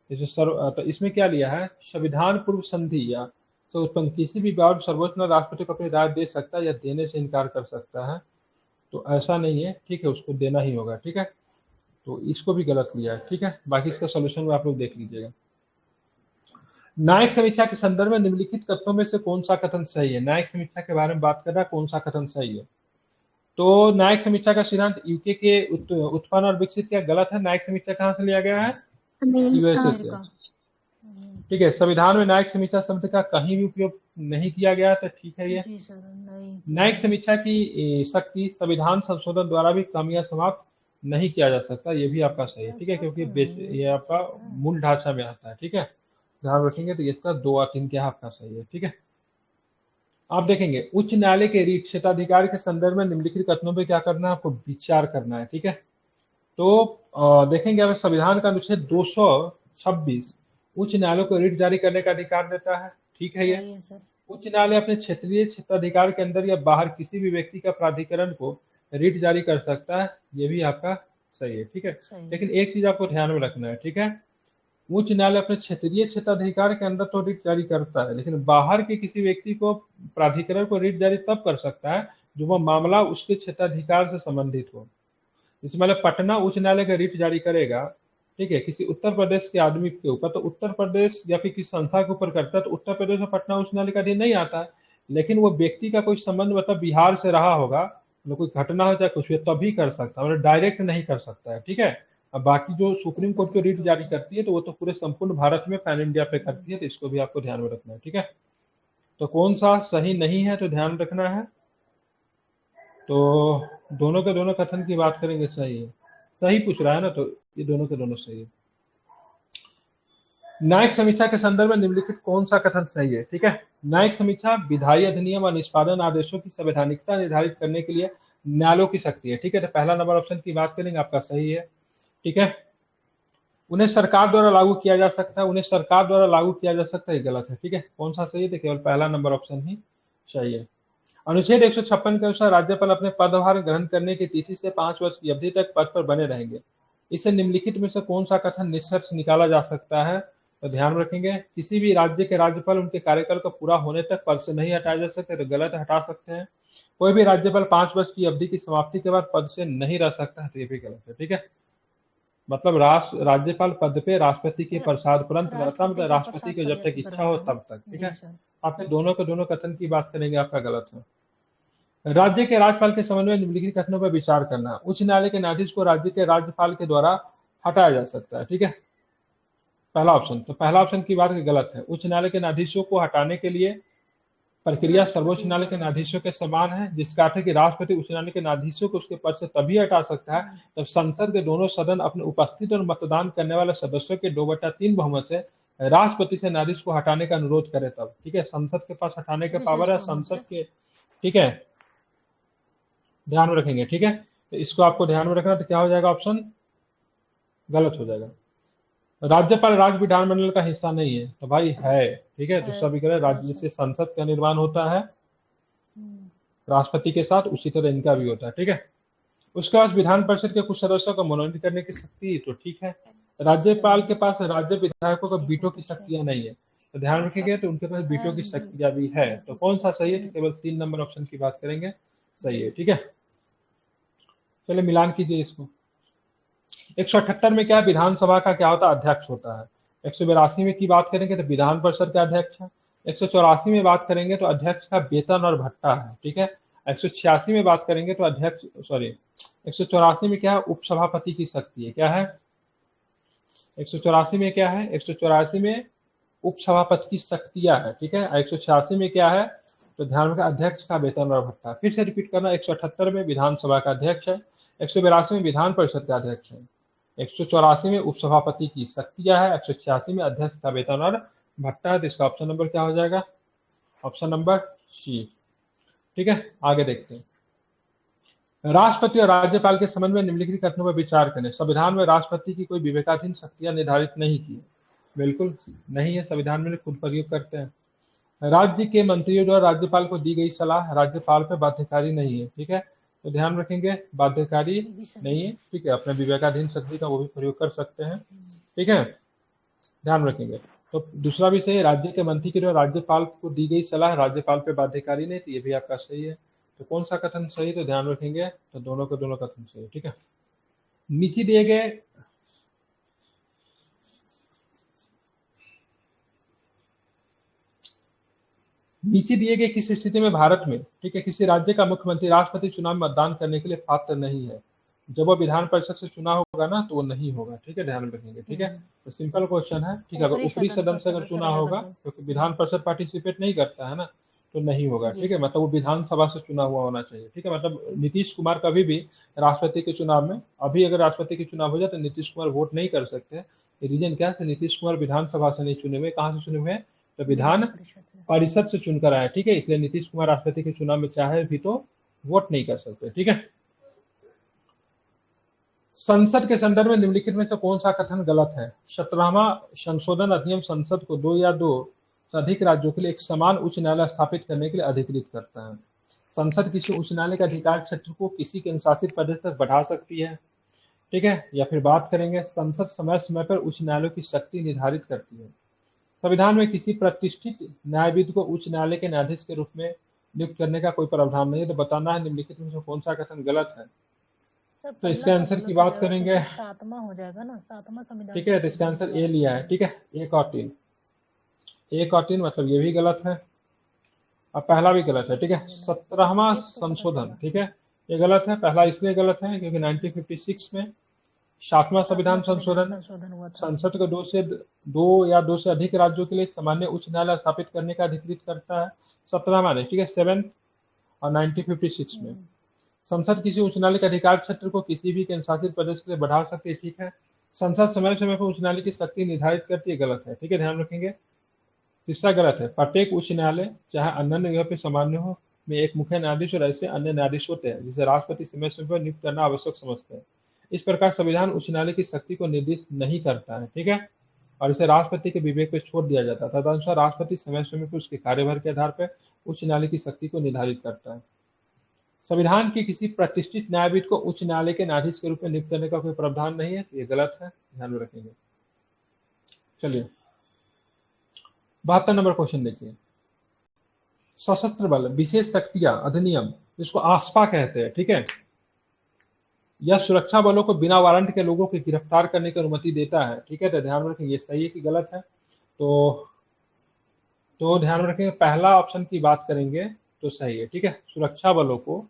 तो इसमें क्या लिया है, संविधान पूर्व संधि या तो उत्पन्न किसी भी विवाद सर्वोच्च न्यायालय राष्ट्रपति को अपनी राय दे सकता है या देने से इनकार कर सकता है, तो ऐसा नहीं है, ठीक है, उसको देना ही होगा, ठीक है। तो इसको भी गलत लिया है, ठीक है। बाकी इसका सोल्यूशन में आप लोग देख लीजिएगा। न्यायिक समीक्षा के संदर्भ में निम्नलिखित कथनों में से कौन सा कथन सही है, न्यायिक समीक्षा के बारे में बात कर रहा है, कौन सा कथन सही है। तो न्यायिक समीक्षा का सिद्धांत यूके के उत्पन्न और विकसित किया, गलत है। न्यायिक समीक्षा कहाँ से लिया गया है, यूएसए से, ठीक है। संविधान में न्यायिक समीक्षा शब्द का कहीं भी उपयोग नहीं किया गया, तो ठीक है। ये न्यायिक समीक्षा की शक्ति संविधान संशोधन द्वारा भी कम या समाप्त नहीं किया जा सकता, ये भी आपका सही है, ठीक है, क्योंकि ये आपका मूल ढांचा में आता है, ठीक है, ध्यान रखेंगे। तो इसका 2 और 3 क्या आपका सही है, ठीक है। आप देखेंगे उच्च न्यायालय के रीट क्षेत्राधिकार के संदर्भ में निम्नलिखित कथनों पर क्या करना है, आपको विचार करना है, ठीक है। तो देखेंगे अब संविधान का अनुच्छेद 226 उच्च न्यायालय को रीट जारी करने का अधिकार देता है, ठीक है। ये उच्च न्यायालय अपने क्षेत्रीय क्षेत्राधिकार के अंदर या बाहर किसी भी व्यक्ति का प्राधिकरण को रीट जारी कर सकता है, ये भी आपका सही है, ठीक है। लेकिन एक चीज आपको ध्यान में रखना है, ठीक है, उच्च न्यायालय अपने क्षेत्रीय क्षेत्राधिकार के अंदर तो रीट जारी करता है, लेकिन बाहर के किसी व्यक्ति को प्राधिकरण को रीट जारी तब कर सकता है जो वह मामला उसके क्षेत्राधिकार से संबंधित हो। इसमें मतलब पटना उच्च न्यायालय का रीट जारी करेगा, ठीक है, किसी उत्तर प्रदेश के आदमी के ऊपर, तो उत्तर प्रदेश या फिर किसी संस्था के ऊपर करता है, तो उत्तर प्रदेश में पटना उच्च न्यायालय का अधीन नहीं आता है। लेकिन वो व्यक्ति का कोई संबंध मतलब बिहार से रहा होगा, मतलब कोई घटना हो चाहे कुछ भी तभी कर सकता है, मतलब डायरेक्ट नहीं कर सकता है, ठीक है। अब बाकी जो सुप्रीम कोर्ट जो रीट जारी करती है तो वो तो पूरे संपूर्ण भारत में पैन इंडिया पे करती है, तो इसको भी आपको ध्यान में रखना है, ठीक है। तो कौन सा सही नहीं है तो ध्यान रखना है। तो दोनों के दोनों कथन की बात करेंगे, सही है, सही पूछ रहा है ना, तो ये दोनों के दोनों सही है। न्यायिक समीक्षा के संदर्भ में निम्नलिखित कौन सा कथन सही है, ठीक है। न्यायिक समीक्षा विधायी अधिनियम और निष्पादन आदेशों की संवैधानिकता निर्धारित करने के लिए न्यायालयों की शक्ति है, ठीक है। तो पहला नंबर ऑप्शन की बात करेंगे, आपका सही है, ठीक है। उन्हें सरकार द्वारा लागू किया जा सकता है, उन्हें सरकार द्वारा लागू किया जा सकता है, गलत है, ठीक है। कौन सा सही है, तो केवल पहला नंबर ऑप्शन ही सही है। अनुच्छेद 156 के अनुसार राज्यपाल अपने पदभार ग्रहण करने की तिथि से 5 वर्ष की अवधि तक पद पर बने रहेंगे। इससे निम्नलिखित में से कौन सा कथन निष्कर्ष निकाला जा सकता है, तो ध्यान रखेंगे, किसी भी राज्य के राज्यपाल उनके कार्यकाल को पूरा होने तक पद से नहीं हटाया जा सकते, तो गलत है, हटा सकते हैं। कोई भी राज्यपाल 5 वर्ष की अवधि की समाप्ति के बाद पद से नहीं रह सकता है, तो ये भी गलत है, ठीक है। मतलब राज्यपाल पद पे राष्ट्रपति के प्रसाद उपरांत रहता, मतलब राष्ट्रपति की जब तक इच्छा हो तब तक, ठीक है। आपके दोनों के दोनों कथन की बात करेंगे, आपका गलत है। राज्य के राज्यपाल के संबंध में निम्नलिखित कथनों पर विचार करना। उच्च न्यायालय के न्यायाधीश को राज्य के राज्यपाल के द्वारा हटाया जा सकता है, ठीक है, पहला ऑप्शन। तो पहला ऑप्शन की बात गलत है। उच्च न्यायालय के न्यायाधीशों को हटाने के लिए प्रक्रिया सर्वोच्च न्यायालय के न्यायाधीशों के समान है, जिसका अर्थ है कि राष्ट्रपति उच्च न्यायालय के न्यायाधीशों को उसके पद से तभी हटा सकता है जब संसद के दोनों सदन अपने उपस्थित और मतदान करने वाले सदस्यों के 2/3 बहुमत से राष्ट्रपति से न्यायाधीश को हटाने का अनुरोध करे तब, ठीक है। संसद के पास हटाने के पावर है, संसद के, ठीक है, ध्यान में रखेंगे, ठीक है। तो इसको आपको ध्यान में रखना, तो क्या हो जाएगा, ऑप्शन गलत हो जाएगा। राज्यपाल राज्य विधानमंडल का हिस्सा नहीं है, तो भाई है, ठीक है। दूसरा भी करें, राज्य से संसद का निर्माण होता है राष्ट्रपति के साथ, उसी तरह इनका भी होता है, ठीक है। उसके बाद विधान परिषद के कुछ सदस्यों को मनोनीत करने की शक्ति, तो ठीक है। राज्यपाल के पास राज्य विधायकों को वीटो की शक्तियां नहीं है, तो ध्यान रखेंगे, तो उनके पास वीटो की शक्तियां भी है। तो कौन सा सही है, तो केवल 3 नंबर ऑप्शन की बात करेंगे, सही है, ठीक है। चलिए मिलान कीजिए इसको। 178 में क्या है, विधानसभा का क्या होता है, अध्यक्ष होता है। 182 में की बात करेंगे तो विधान परिषद का अध्यक्ष है। 184 में बात करेंगे तो अध्यक्ष का वेतन और भत्ता है, ठीक है। 186 में बात करेंगे तो अध्यक्ष, सॉरी 184 में क्या है, उपसभापति की शक्ति है, क्या है 184 में क्या है, 184 में उपसभापति की शक्तियां है, ठीक है। 186 में क्या है, तो ध्यान रखना, अध्यक्ष का वेतन और भत्ता। फिर से रिपीट करना, 178 में विधानसभा का अध्यक्ष है, 182 में विधान परिषद का अध्यक्ष है, 184 में उपसभापति की शक्तियां है, 186 में अध्यक्ष का वेतन और भत्ता है। तो इसका ऑप्शन नंबर क्या हो जाएगा, ऑप्शन नंबर सी, ठीक है। आगे देखते हैं, राष्ट्रपति और राज्यपाल के संबंध में निम्नलिखित कथनों पर विचार करें। संविधान में राष्ट्रपति की कोई विवेकाधीन शक्तियां निर्धारित नहीं की, बिल्कुल नहीं है, संविधान में खुद प्रयोग करते हैं। राज्य के मंत्रियों द्वारा राज्यपाल को दी गई सलाह राज्यपाल पर बाध्यकारी नहीं है, ठीक है। तो ध्यान रखेंगे, बाध्यकारी नहीं है, ठीक है। अपने विवेकाधीन शक्ति का वो भी प्रयोग कर सकते हैं, ठीक है, ध्यान रखेंगे। तो दूसरा भी सही, राज्य के मंत्री के द्वारा राज्यपाल को दी गई सलाह राज्यपाल पे बाध्यकारी नहीं, तो ये भी आपका सही है। तो कौन सा कथन सही, तो ध्यान रखेंगे, तो दोनों के दोनों कथन सही है, ठीक है। नीचे दिए गए किसी स्थिति में भारत में, ठीक है, किसी राज्य का मुख्यमंत्री राष्ट्रपति चुनाव में मतदान करने के लिए पात्र नहीं है, जब वो विधान परिषद से चुना होगा ना तो वो नहीं होगा, ठीक है, ध्यान में रखेंगे, ठीक है। तो सिंपल क्वेश्चन है, ठीक है। अगर ऊपरी सदन से अगर चुना होगा, क्योंकि विधान परिषद पार्टिसिपेट नहीं करता है ना, तो नहीं होगा, ठीक है। मतलब वो विधानसभा से चुना हुआ होना चाहिए, ठीक है। मतलब नीतीश कुमार कभी भी राष्ट्रपति के चुनाव में, अभी अगर राष्ट्रपति के चुनाव हो जाए तो नीतीश कुमार वोट नहीं कर सकते। रीजन क्या है, नीतीश कुमार विधानसभा से नहीं चुने हुए, कहाँ से चुने हुए हैं, तो विधान परिषद से चुनकर आए, ठीक है। इसलिए नीतीश कुमार राष्ट्रपति के चुनाव में चाहे भी तो वोट नहीं कर सकते, ठीक है। संसद के संदर्भ में निम्नलिखित में से कौन सा कथन गलत है। 17वां संशोधन अधिनियम संसद को 2 या 2 से अधिक राज्यों के लिए एक समान उच्च न्यायालय स्थापित करने के लिए अधिकृत करता है। संसद किसी उच्च न्यायालय के अधिकार क्षेत्र को किसी के अनुशासित प्रदेश तक बढ़ा सकती है, ठीक है। या फिर बात करेंगे, संसद समय समय पर उच्च न्यायालयों की शक्ति निर्धारित करती है। संविधान में किसी प्रतिष्ठित न्यायविद को उच्च न्यायालय के न्यायाधीश के रूप में नियुक्त करने का कोई प्रावधान नहीं है। तो बताना है निम्नलिखित में से कौन सा कथन गलत है। तो इसके आंसर की बात करेंगे, 7वां हो जाएगा ना, 7वां संविधान, ठीक है। तो इसका आंसर ए लिया है, ठीक है। 1 और 3, 1 और 3 मतलब ये भी गलत है, अब पहला भी गलत है, ठीक है। 17वां संशोधन, ठीक है, ये गलत है। पहला इसलिए गलत है क्योंकि 1956 में 7वां संविधान संशोधन हुआ था। संसद को दो या दो से अधिक राज्यों के लिए सामान्य उच्च न्यायालय स्थापित करने का अधिकृत करता है। 17वां नहीं, ठीक है, 7 और 1956 में संसद किसी उच्च न्यायालय के अधिकार क्षेत्र को किसी भी केंद्र शासित प्रदेश के लिए बढ़ा सकती है, ठीक है। संसद समय समय पर उच्च न्यायालय की शक्ति निर्धारित करती है, गलत है, ठीक है, ध्यान रखेंगे। तीसरा गलत है, प्रत्येक उच्च न्यायालय चाहे अन्य जगह पे सामान्य हो में एक मुख्य न्यायाधीश और ऐसे अन्य न्यायाधीश होते हैं जिसे राष्ट्रपति समय समय पर नियुक्त करना आवश्यक समझते हैं। इस प्रकार संविधान उच्च न्यायालय की शक्ति को निर्दिष्ट नहीं करता है, ठीक है, और इसे राष्ट्रपति के विवेक पर छोड़ दिया जाता है। तदनुसार राष्ट्रपति समय समय पर उसके कार्यभार के आधार पर उच्च न्यायालय की शक्ति को निर्धारित करता है। संविधान के किसी प्रतिष्ठित न्यायविद को उच्च न्यायालय के न्यायाधीश के रूप में नियुक्त करने का कोई प्रावधान नहीं है, ये गलत है, ध्यान में रखेंगे। चलिए 72 नंबर क्वेश्चन देखिए। सशस्त्र बल विशेष शक्तियां अधिनियम, जिसको आस्पा कहते हैं, ठीक है, यह सुरक्षा बलों को बिना वारंट के लोगों को गिरफ्तार करने की अनुमति देता है, ठीक है, तो ध्यान में रखेंगे, ये सही है कि गलत है। तो ध्यान में रखेंगे, पहला ऑप्शन की बात करेंगे तो सही है, ठीक है, सुरक्षा बलों को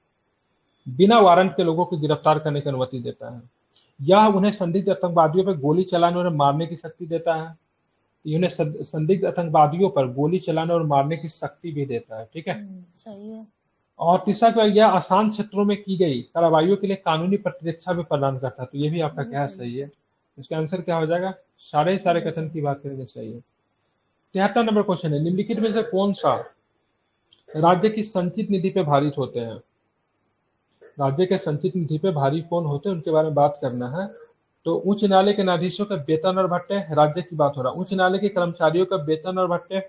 बिना वारंट के लोगों को गिरफ्तार करने की अनुमति देता है। यह उन्हें संदिग्ध आतंकवादियों पर गोली चलाने और मारने की शक्ति देता है। उन्हें संदिग्ध आतंकवादियों पर गोली चलाने और मारने की शक्ति भी देता है, ठीक है, सही है। और तीसरा यह आसान क्षेत्रों में की गई कार्रवाइयों के लिए कानूनी प्रतिरक्षा भी प्रदान करता है, तो ये भी आपका क्या सही है। इसका आंसर क्या हो जाएगा, सारे कथन की बात करेंगे सही है। 73 नंबर क्वेश्चन है, निम्नलिखित में से कौन सा राज्य की संचित निधि पे भारित होते हैं। राज्य के संचित निधि पे भारी कौन होते हैं उनके बारे में बात करना है। तो उच्च न्यायालय के न्यायाधीशों का वेतन और भत्ते, राज्य की बात हो रहा है। उच्च न्यायालय के कर्मचारियों का वेतन और भत्ते,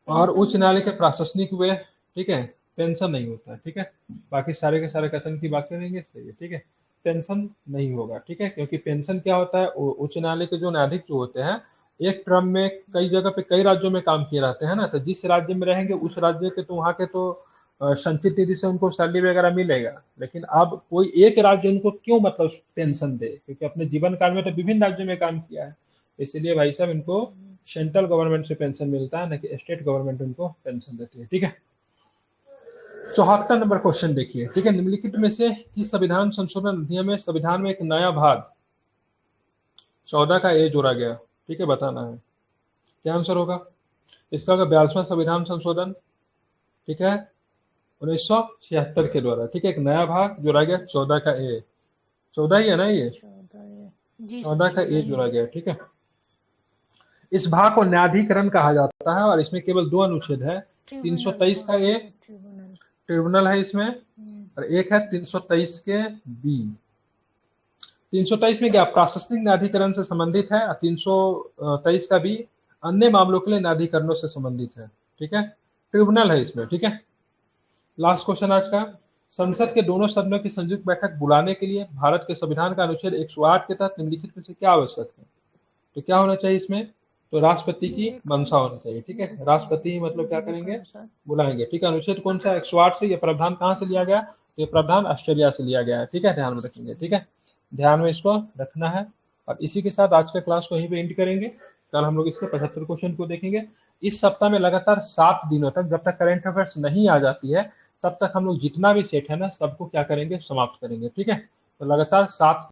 और उच्च न्यायालय के प्रशासनिक वे, ठीक है, पेंशन नहीं होता है, ठीक है, बाकी सारे के सारे कथन की बात करेंगे सही है, ठीक है, पेंशन नहीं होगा, ठीक है, क्योंकि पेंशन क्या होता है, उच्च न्यायालय के जो न्यायाधीश जो होते हैं एक टर्म में कई जगह पे कई राज्यों में काम किए रहते हैं ना, तो जिस राज्य में रहेंगे उस राज्य के तो वहाँ के तो संचित निधि से उनको सैलरी वगैरह मिलेगा, लेकिन अब कोई एक राज्य उनको क्यों मतलब पेंशन दे, क्योंकि अपने जीवन काल में तो विभिन्न राज्यों में काम किया है, इसलिए भाई साहब इनको सेंट्रल गवर्नमेंट से पेंशन मिलता है, न कि स्टेट गवर्नमेंट उनको पेंशन देती है, ठीक है। 74 नंबर क्वेश्चन देखिए, ठीक है, निम्नलिखित में से किस संविधान संशोधन अधिनियम में संविधान में एक नया भाग 14 का ए जोड़ा गया, ठीक है, बताना है क्या आंसर होगा इसका। 42वां संविधान संशोधन, ठीक है, 1976 के द्वारा, ठीक है, एक नया भाग जोड़ा गया 14 का ए, 14 ही है ना, ये 14 का ए जोड़ा गया, ठीक है। इस भाग को न्यायाधिकरण कहा जाता है और इसमें केवल 2 अनुच्छेद है, 323 का ए ट्रिब्यूनल है इसमें, और एक है 323 के बी। 323 में क्या प्रशासनिक न्यायाधिकरण से संबंधित है, और 323 का बी अन्य मामलों के लिए न्यायाधिकरणों से संबंधित है, ठीक है, ट्रिब्यूनल है इसमें, ठीक है। लास्ट क्वेश्चन आज का, संसद के दोनों सदनों की संयुक्त बैठक बुलाने के लिए भारत के संविधान का अनुच्छेद 108 के तहत निम्नलिखित में से क्या आवश्यक है। तो क्या होना चाहिए इसमें, तो राष्ट्रपति की मंशा होना चाहिए, ठीक है, राष्ट्रपति मतलब क्या करेंगे, बुलाएंगे, ठीक है। अनुच्छेद कौन सा, 108 से। ये प्रावधान कहाँ से लिया गया, ये प्रावधान ऑस्ट्रेलिया से लिया गया है, ठीक है, ध्यान में रखेंगे, ठीक है, ध्यान में इसको रखना है। और इसी के साथ आज का क्लास को यहीं पे एंड करेंगे। कल हम लोग इसके 75 क्वेश्चन को देखेंगे। इस सप्ताह में लगातार 7 दिनों तक, जब तक करंट अफेयर्स नहीं आ जाती है तब तक हम लोग जितना भी सेट है ना सबको क्या करेंगे, समाप्त करेंगे, ठीक है। तो लगातार 7